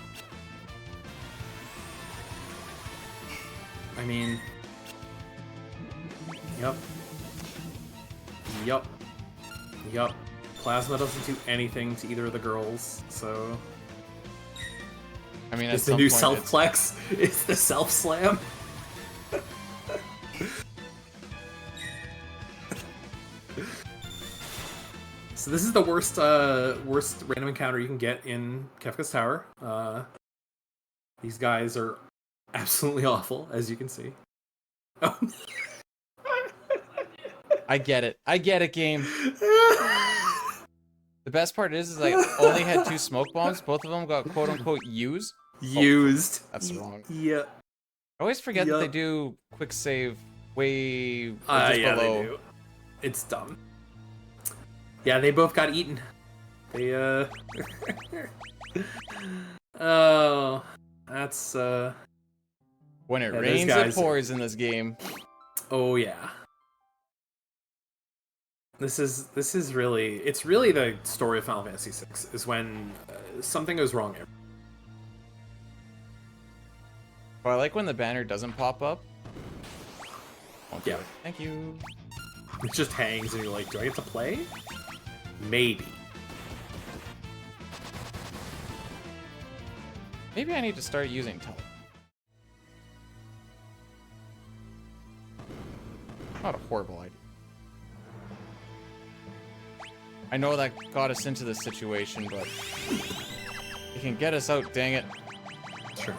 B: I mean, Yup. Plasma doesn't do anything to either of the girls, so.
A: I mean,
B: it's the new self-plex. It's the self-slam. So this is the worst random encounter you can get in Kefka's Tower. These guys are absolutely awful, as you can see.
A: I get it, game. The best part is I only had 2 smoke bombs. Both of them got quote-unquote used.
B: Used.
A: Oh, that's wrong.
B: Yeah.
A: I always forget that they do quick save way just
B: yeah,
A: below.
B: They do. It's dumb. Yeah, they both got eaten. They, Oh, that's,
A: When it rains, it pours in this game.
B: Oh, yeah. This is really, it's really the story of Final Fantasy VI, is when something goes wrong here.
A: Well, I like when the banner doesn't pop up.
B: Yeah.
A: Thank you.
B: It just hangs and you're like, do I get to play? Maybe.
A: Maybe I need to start using tele. Not a horrible idea. I know that got us into this situation, but it can get us out, dang it.
B: Sure.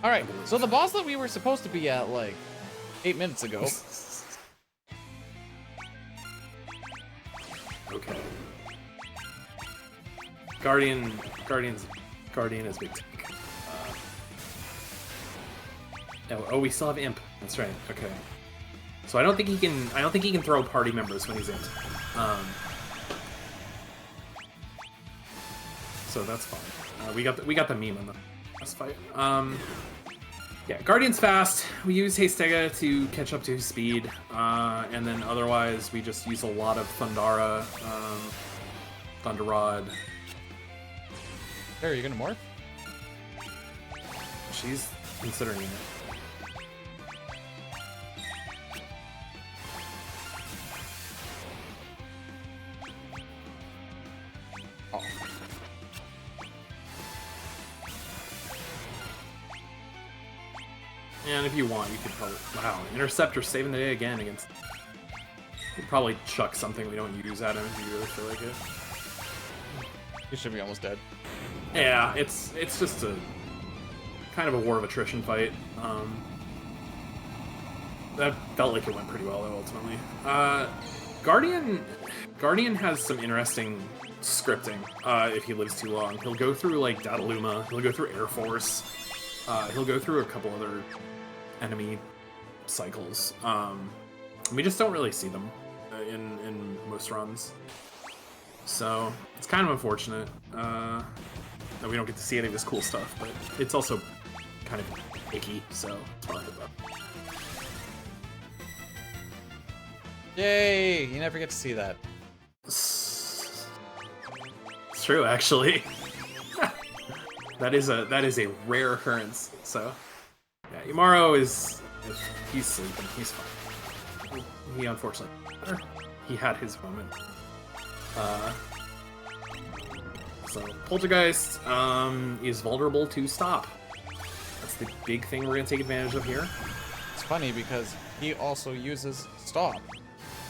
A: Alright, so the boss that we were supposed to be at, like, 8 minutes ago.
B: Okay. Guardian is big tank. Oh, we still have Imp. That's right. Okay. So I don't think he can throw party members when he's Imp. So that's fine. We got the meme on the last fight. Yeah, Guardian's fast. We use Hastega to catch up to his speed, and then otherwise we just use a lot of Thundara, Thunder Rod.
A: There, are you gonna morph?
B: She's considering it.
A: Oh.
B: And if you want, you could probably... Wow, Interceptor saving the day again against... We'll probably chuck something we don't use at him if you really feel like it.
A: He should be almost dead.
B: Yeah, it's just a... kind of a war of attrition fight. That felt like it went pretty well, though, ultimately. Guardian has some interesting scripting, if he lives too long. He'll go through, like, Dataluma, he'll go through Air Force, he'll go through a couple other enemy cycles. We just don't really see them in most runs. So, it's kind of unfortunate that we don't get to see any of this cool stuff, but it's also kind of icky, so it's fine.
A: Yay! You never get to see that.
B: It's true, actually. that is a rare occurrence. So, yeah, Imaro he's sleeping. He's fine. He unfortunately, he had his moment. So Poltergeist is vulnerable to stop. That's the big thing we're gonna take advantage of here.
A: It's funny because he also uses stop.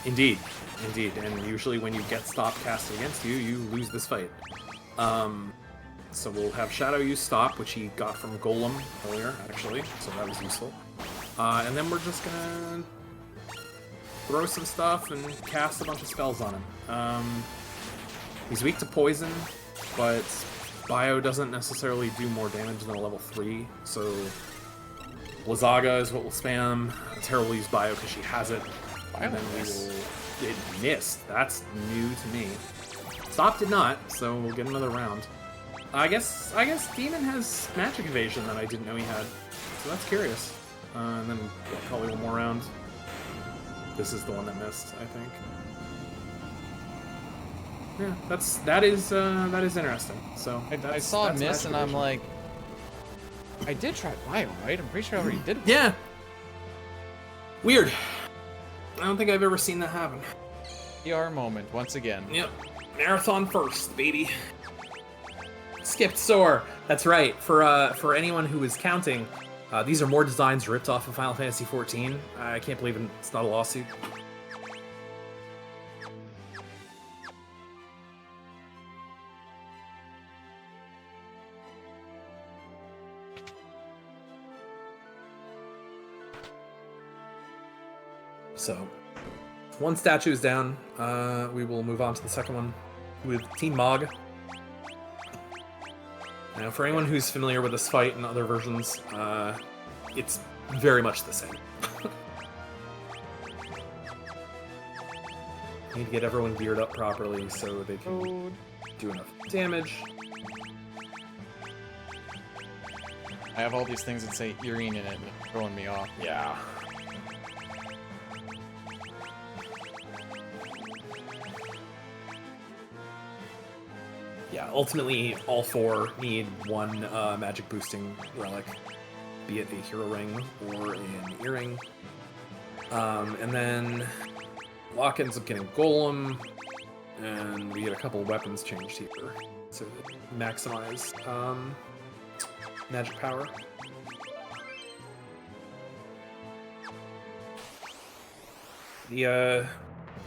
B: Indeed, and usually when you get stop casted against you, you lose this fight. So we'll have Shadow use stop, which he got from Golem earlier, actually, so that was useful. And then we're just gonna throw some stuff and cast a bunch of spells on him. He's weak to poison, but Bio doesn't necessarily do more damage than a level 3, so Blizzaga is what we'll spam. Terra will use Bio because she has it. And then we will... It missed. That's new to me. Stop did not, so we'll get another round. I guess Demon has magic evasion that I didn't know he had, so that's curious. And then probably one more round. This is the one that missed, I think. Yeah, that is interesting. So
A: I saw a miss, and I'm like, I did try Bio, right? I'm pretty sure I already did it.
B: Yeah. Weird. I don't think I've ever seen that happen.
A: PR moment once again.
B: Yep. Marathon first, baby. Skipped Soar. That's right. For anyone who is counting, these are more designs ripped off of Final Fantasy XIV. I can't believe it's not a lawsuit. So, one statue is down. We will move on to the second one with Team Mog. Now, for anyone who's familiar with this fight and other versions, it's very much the same. Need to get everyone geared up properly so they can do enough damage.
A: I have all these things that say Irene in it, and it's throwing me off.
B: Yeah. Yeah, ultimately, all four need one magic boosting relic, be it a hero ring or an earring. And then Locke ends up getting Golem, and we get a couple weapons changed here to maximize magic power.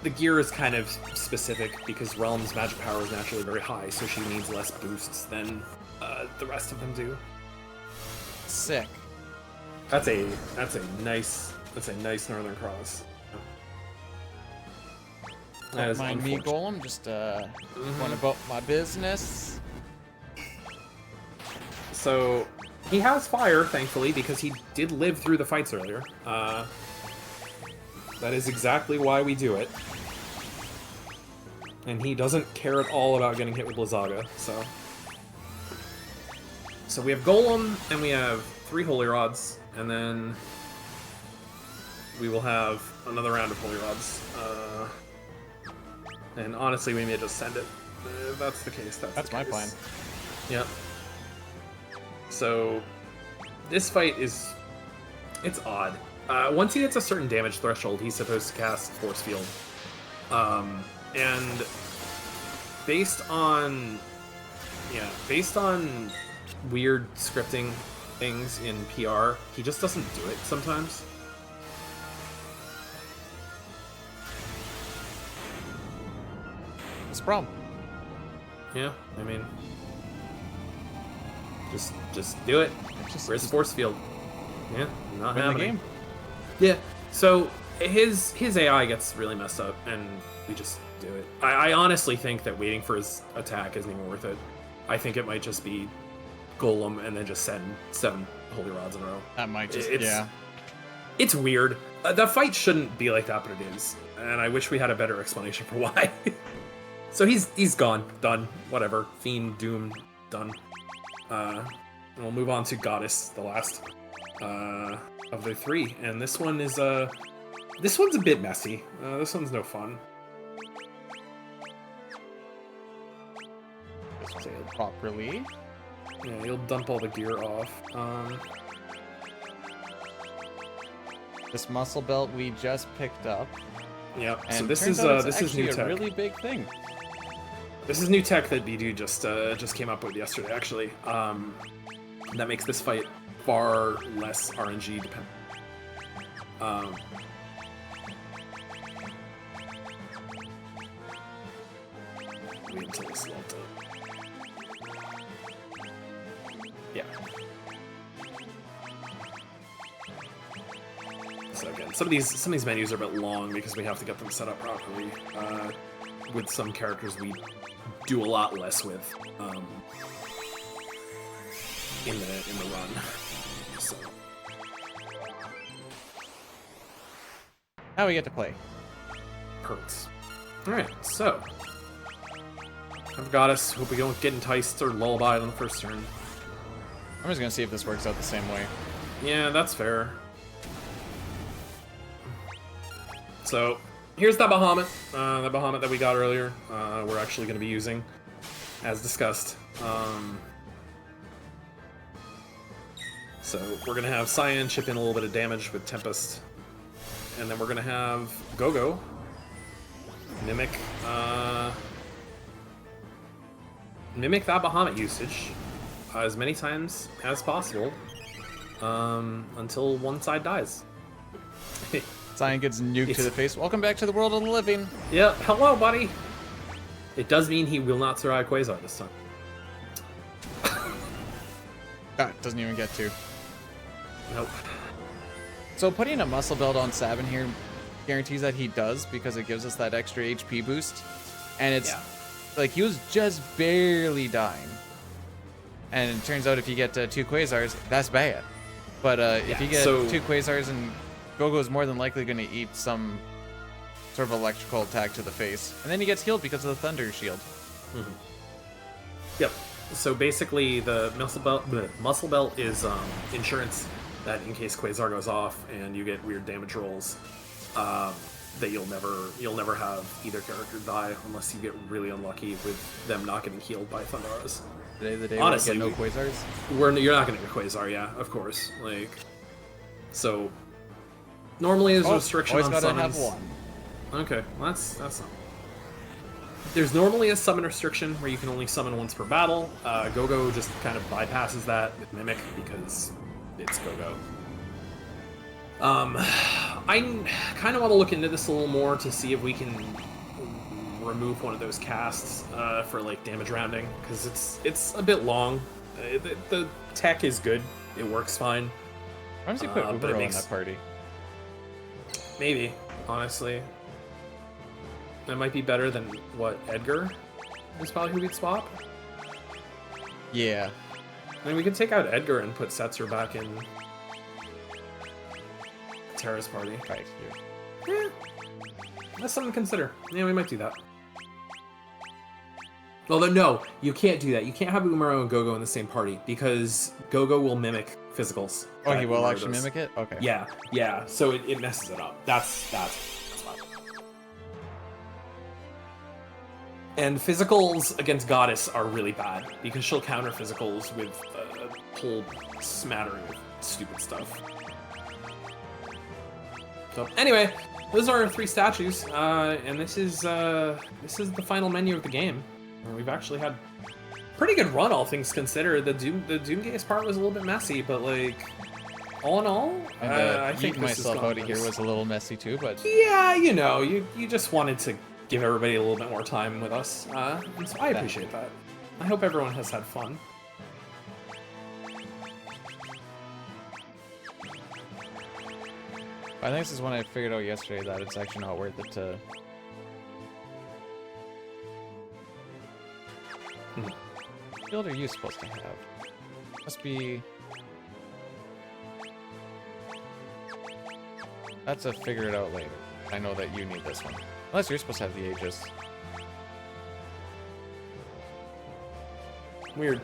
B: The gear is kind of specific because Realm's magic power is naturally very high, so she needs less boosts than the rest of them do.
A: Sick.
B: That's a nice Northern Cross. That is
A: Mind me, Golem. Just going about my business.
B: So he has fire, thankfully, because he did live through the fights earlier. That is exactly why we do it. And he doesn't care at all about getting hit with Blizzaga, so... So we have Golem, and we have 3 Holy Rods, and then... we will have another round of Holy Rods. And honestly, we may just send it. If that's the case, that's
A: my plan.
B: Yep. So this fight is, it's odd. Once he hits a certain damage threshold, he's supposed to cast Force Field. And based on weird scripting things in PR, he just doesn't do it sometimes.
A: What's the problem?
B: Yeah, I mean, just do it. Where's Force Field? Yeah, not
A: Win the
B: happening.
A: game.
B: Yeah, so his AI gets really messed up, and we just do it. I honestly think that waiting for his attack isn't even worth it. I think it might just be Golem and then just send 7 Holy Rods in a row.
A: That might just,
B: yeah. It's weird. The fight shouldn't be like that, but it is. And I wish we had a better explanation for why. So he's gone. Done. Whatever. Fiend, Doom, done. And we'll move on to Goddess, the last of the 3. And this one is this one's a bit messy. This one's no fun.
A: Say it properly.
B: Yeah, you'll dump all the gear off.
A: This muscle belt we just picked up.
B: Yeah.
A: And
B: So this
A: turns
B: is
A: out
B: this
A: it's
B: is new
A: actually
B: tech.
A: a really big thing.
B: This is new tech that bdewd just came up with yesterday, actually. That makes this fight far less RNG dependent. Wait until this leveled up. Yeah. So again, some of these menus are a bit long because we have to get them set up properly. With some characters we do a lot less with in the run. So.
A: Now we get to play.
B: Perks. Alright, so. Have Goddess. Hope we don't get enticed or lullabied on the first turn.
A: I'm just gonna see if this works out the same way.
B: Yeah, that's fair. So, here's that Bahamut. The Bahamut that we got earlier. We're actually going to be using, as discussed. So, we're going to have Cyan chip in a little bit of damage with Tempest. And then we're going to have Go-Go mimic that Bahamut usage as many times as possible until one side dies.
A: Cyan gets nuked to the face. Welcome back to the world of the living.
B: Yeah, hello, buddy. It does mean he will not survive Quasar this time.
A: Doesn't even get to.
B: Nope.
A: So putting a muscle belt on Sabin here guarantees that he does, because it gives us that extra HP boost. And it's like he was just barely dying. And it turns out if you get 2 Quasars, that's bad. But if you get 2 Quasars, and Gogo is more than likely going to eat some sort of electrical attack to the face. And then he gets healed because of the Thunder Shield.
B: Mm-hmm. Yep. So basically the muscle belt is insurance that in case Quasar goes off and you get weird damage rolls, that you'll never have either character die unless you get really unlucky with them not getting healed by Thundaras.
A: Today the day
B: Honestly,
A: we get no Quasars?
B: You're not going to get Quasar, yeah, of course. Like, so normally there's a restriction on
A: gotta
B: summons.
A: have 1.
B: Okay, well, that's not. There's normally a summon restriction where you can only summon once per battle. Go-Go just kind of bypasses that with Mimic because it's Go-Go. I kind of want to look into this a little more to see if we can remove one of those casts for like damage rounding, because it's a bit long. The tech is good; it works fine.
A: Why does he put Ubero in that party?
B: Maybe, honestly. That might be better than what Edgar is probably who we'd swap.
A: Yeah.
B: I mean, we could take out Edgar and put Setzer back in Terra's party.
A: Right here.
B: Yeah. That's something to consider. Yeah, we might do that. Although, no, you can't do that. You can't have Umaro and Gogo in the same party because Gogo will mimic physicals.
A: Oh, he will actually mimic it? Okay.
B: Yeah, yeah. So it messes it up. That's why. And physicals against Goddess are really bad because she'll counter physicals with whole smattering of stupid stuff. So anyway, those are our 3 statues, and this is the final menu of the game. We've actually had pretty good run, all things considered. The Doomgaze part was a little bit messy, but like all in all, I think
A: myself out of here was a little messy too. But
B: yeah, you know, you just wanted to give everybody a little bit more time with us, and so I appreciate that. I hope everyone has had fun.
A: I think this is when I figured out yesterday that it's actually not worth it to. What build are you supposed to have? Must be. That's a figure it out later. I know that you need this one. Unless you're supposed to have the Aegis.
B: Weird.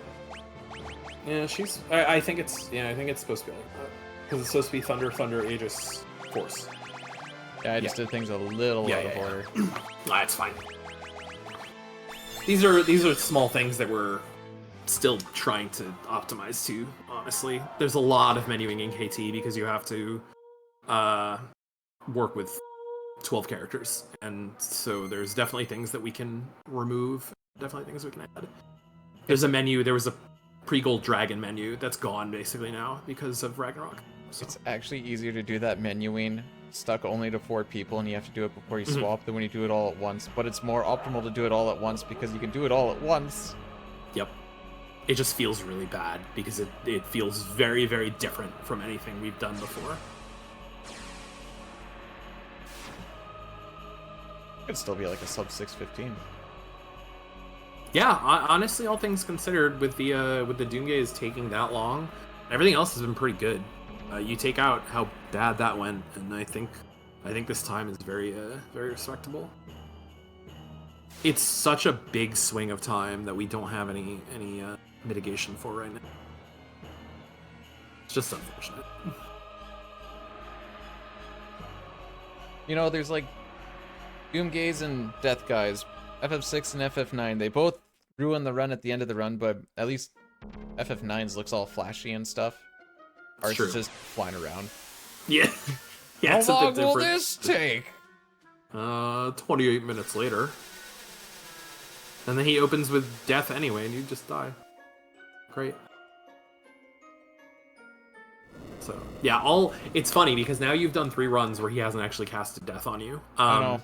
B: Yeah, she's. I think it's. Yeah, I think it's supposed to be like that because it's supposed to be Thunder, Thunder, Aegis, Force.
A: Yeah, I just did things a little out of order.
B: That's fine. These are small things that we're still trying to optimize to. Honestly, there's a lot of menuing in KT because you have to work with 12 characters, and so there's definitely things that we can remove, definitely things we can add. There's a menu, there was a pre-gold dragon menu that's gone basically now because of Ragnarok. So.
A: It's actually easier to do that menuing stuck only to 4 people, and you have to do it before you swap than when you do it all at once, but it's more optimal to do it all at once because you can do it all at once.
B: Yep. It just feels really bad because it feels very, very different from anything we've done before.
A: Could still be like a sub 615.
B: Yeah, honestly, all things considered, with the Doomgaze taking that long, everything else has been pretty good. You take out how bad that went, and I think this time is very very respectable. It's such a big swing of time that we don't have any mitigation for right now. It's just unfortunate.
A: You know, there's like Doomgaze and Death Guys, FF6 and FF9. They both ruin the run at the end of the run, but at least FF9's looks all flashy and stuff. Ours is just flying around.
B: Yeah. Yeah.
A: How long will this take?
B: 28 minutes later. And then he opens with death anyway, and you just die. Great. So, yeah, it's funny because now you've done 3 runs where he hasn't actually casted death on you.
A: I know.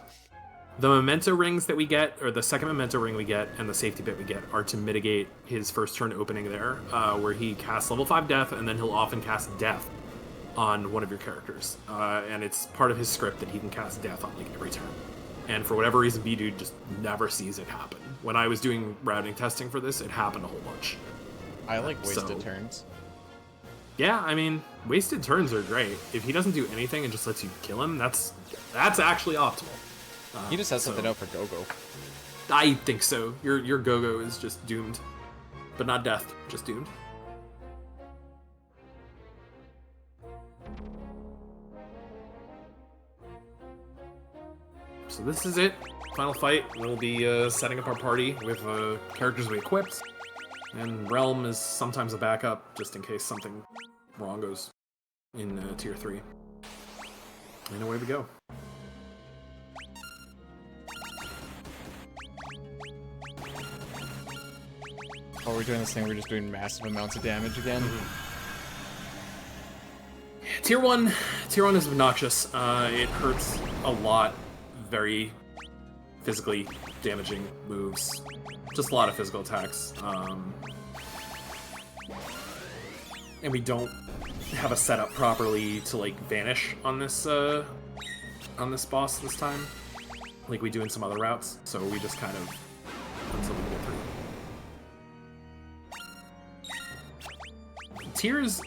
B: The memento rings that we get, or the second memento ring we get, and the safety bit we get, are to mitigate his first turn opening there, where he casts level 5 death, and then he'll often cast death on one of your characters. And it's part of his script that he can cast death on like every turn. And for whatever reason, bdewd just never sees it happen. When I was doing routing testing for this, it happened a whole bunch.
A: I like wasted turns.
B: Yeah, I mean, wasted turns are great. If he doesn't do anything and just lets you kill him, that's actually optimal.
A: He just has something out for Gogo.
B: I think so. Your Gogo is just doomed. But not death, just doomed. So this is it. Final fight. We'll be setting up our party with characters we equipped. And Realm is sometimes a backup, just in case something wrong goes in Tier 3. And away we go.
A: Oh, we're doing this thing, we're just doing massive amounts of damage again.
B: Tier 1 is obnoxious. It hurts a lot. Very physically damaging moves. Just a lot of physical attacks. And we don't have a setup properly to like vanish on this boss this time, like we do in some other routes. So we just kind of put something to get through.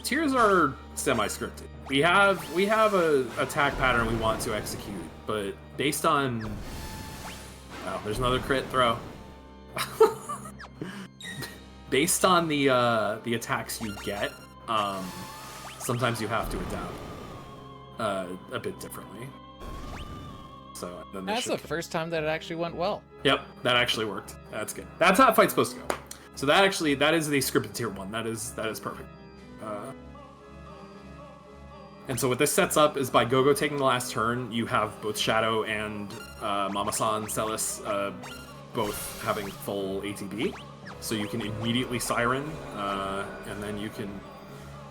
B: Tiers are semi-scripted. We have a attack pattern we want to execute, but based on there's another crit throw. Based on the attacks you get, sometimes you have to adapt a bit differently. So then
A: that's the first time that it actually went well.
B: Yep, that actually worked. That's good. That's how a fight's supposed to go. So that is the scripted tier 1. That is perfect. And so what this sets up is by Gogo taking the last turn, you have both Shadow and Mama-san Celis both having full ATB. So you can immediately Siren, and then you can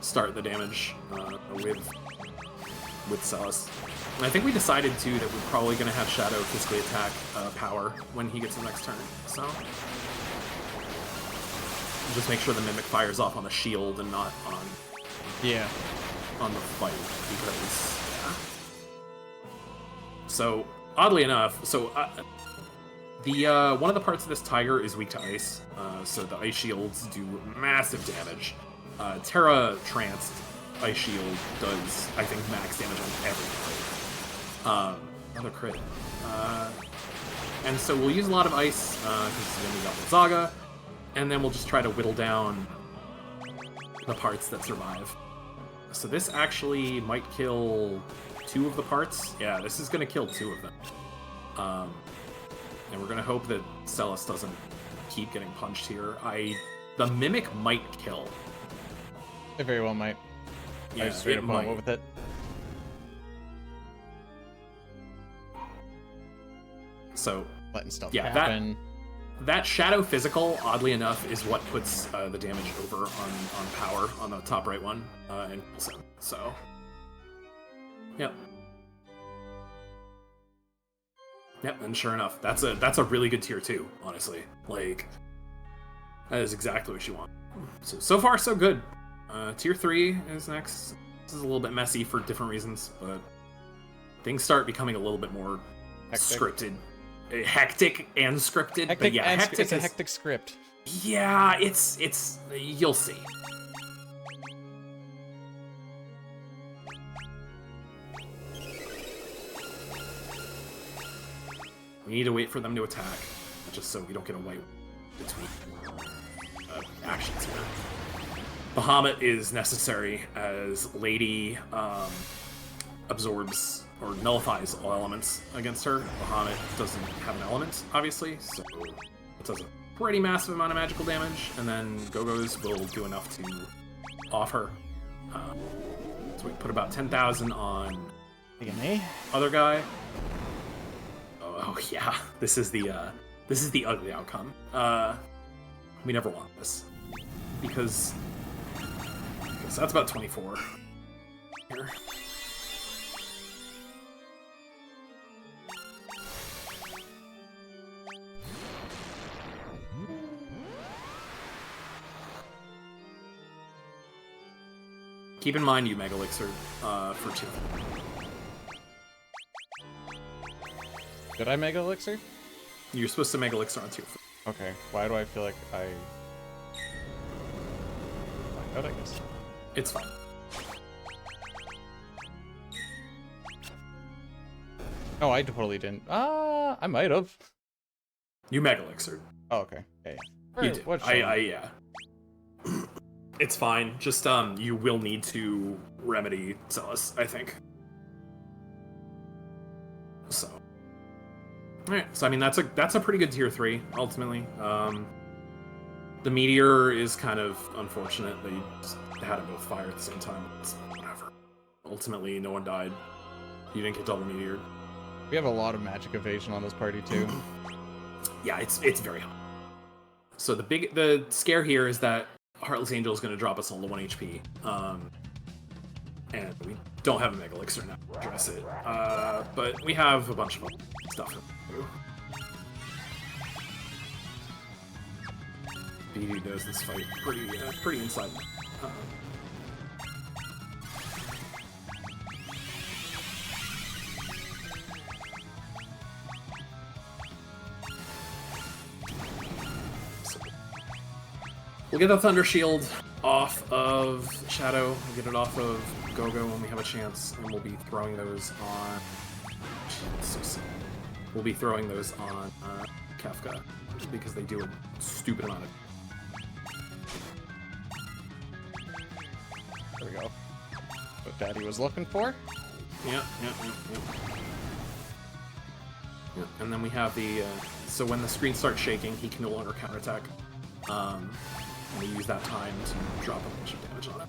B: start the damage with Celis. And I think we decided, too, that we're probably going to have Shadow physically attack power when he gets the next turn. So just make sure the Mimic fires off on the shield and not on...
A: Yeah.
B: On the fight, because so oddly enough, the one of the parts of this tiger is weak to ice, so the ice shields do massive damage. Terra Tranced ice shield does, I think, max damage on every crit. Another crit, and so we'll use a lot of ice because then we got Zaga, and then we'll just try to whittle down the parts that survive. So this actually might kill 2 of the parts. Yeah, this is going to kill 2 of them. And we're going to hope that Celis doesn't keep getting punched here. The Mimic might kill.
A: It very well might.
B: Yeah,
A: I just straight up went with it.
B: So,
A: letting stuff
B: yeah,
A: happen.
B: That Shadow physical, oddly enough, is what puts the damage over on power on the top right one, and kills him. So, yep. Yep, and sure enough, that's a really good tier 2, honestly. Like, that is exactly what you want. So far, so good. Tier 3 is next. This is a little bit messy for different reasons, but things start becoming a little bit more scripted. Hectic and scripted,
A: hectic,
B: but yeah,
A: it's a hectic script.
B: Yeah, it's you'll see. We need to wait for them to attack, just so we don't get a white between actions here. Bahamut is necessary as Lady absorbs or nullifies all elements against her. Bahamut doesn't have an element, obviously, so it does a pretty massive amount of magical damage, and then Gogo's will do enough to off her. So we put about 10,000 on
A: DNA.
B: Other guy. Oh yeah, this is the ugly outcome. We never want this because that's about 24 here. Keep in mind you Mega Elixir for 2.
A: Did I Mega Elixir?
B: You're supposed to Mega Elixir on 2.
A: Okay, why do I feel like I guess.
B: It's fine.
A: Oh, I totally didn't. I might have.
B: You Mega Elixir.
A: Oh, okay. Yeah.
B: You did. Yeah. It's fine. Just you will need to remedy Celis, I think. So, all right. So I mean that's a pretty good tier 3 ultimately. The meteor is kind of unfortunate. They just had them both fire at the same time. It's whatever. Ultimately, no one died. You didn't get double meteored.
A: We have a lot of magic evasion on this party too.
B: Yeah, it's very high. So the scare here is that Heartless Angel is going to drop us all to 1 HP. And we don't have a Mega Elixir now to address it. But we have a bunch of stuff to do. bdewd knows this fight pretty inside. We'll get the Thunder Shield off of Shadow, we'll get it off of Gogo when we have a chance, and we'll be throwing those on... We'll be throwing those on Kefka, because they do a stupid amount of...
A: There we go. What Daddy was looking for.
B: Yeah. And then we have the... so when the screen starts shaking, he can no longer counterattack. And we use that time to drop a bunch of damage on it.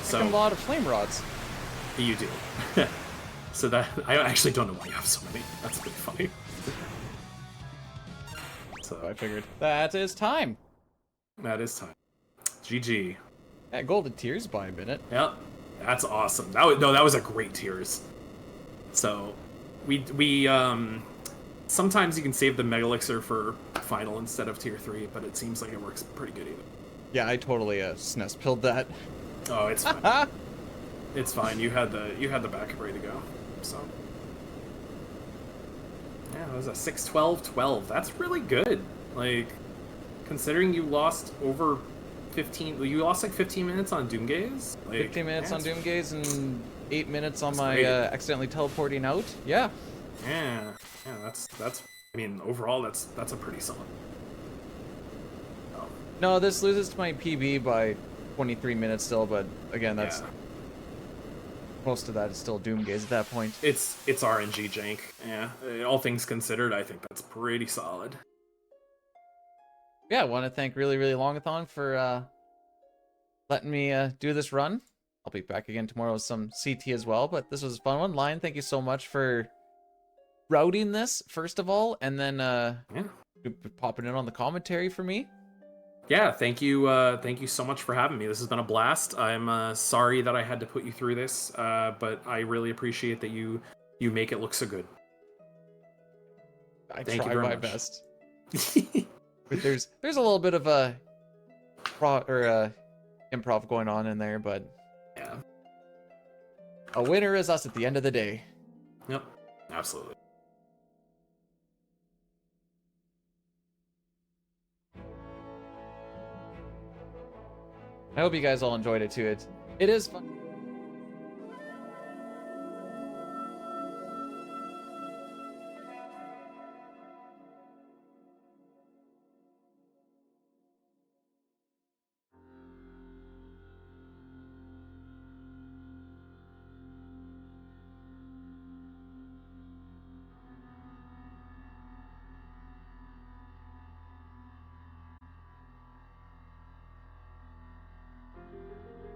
A: So a lot of flame rods.
B: You do. So that I actually don't know why you have so many. That's pretty funny. So
A: I figured that is time.
B: That is time. GG.
A: Yeah, golden tears by a minute.
B: Yep. That's awesome. That was a great tears. So we sometimes you can save the Mega Elixir for final instead of tier 3, but it seems like it works pretty good either.
A: Yeah, I totally SNES pilled that.
B: Oh, it's fine. It's fine. You had the backup ready to go. So yeah, it was a 6-12-12. That's really good. Like, considering you lost over 15, you lost like 15 minutes on Doomgaze. Like,
A: 15 minutes on Doomgaze and 8 minutes on my
B: great.
A: Accidentally teleporting out. Yeah.
B: Yeah. That's. I mean, overall, that's a pretty solid. Oh.
A: No, this loses to my PB by 23 minutes still, but again, that's most of that is still Doomgaze at that point.
B: It's RNG jank. Yeah. All things considered, I think that's pretty solid.
A: Yeah, I want to thank Really Longathon for letting me do this run. I'll be back again tomorrow with some CT as well, but this was a fun one. Lion, thank you so much for routing this, first of all, and then popping in on the commentary for me.
B: Yeah, thank you so much for having me. This has been a blast. I'm sorry that I had to put you through this, but I really appreciate that you make it look so good.
A: I try my best. But there's a little bit of a improv going on in there, but
B: yeah,
A: a winner is us at the end of the day.
B: Yep, absolutely.
A: I hope you guys all enjoyed it too. It is fun.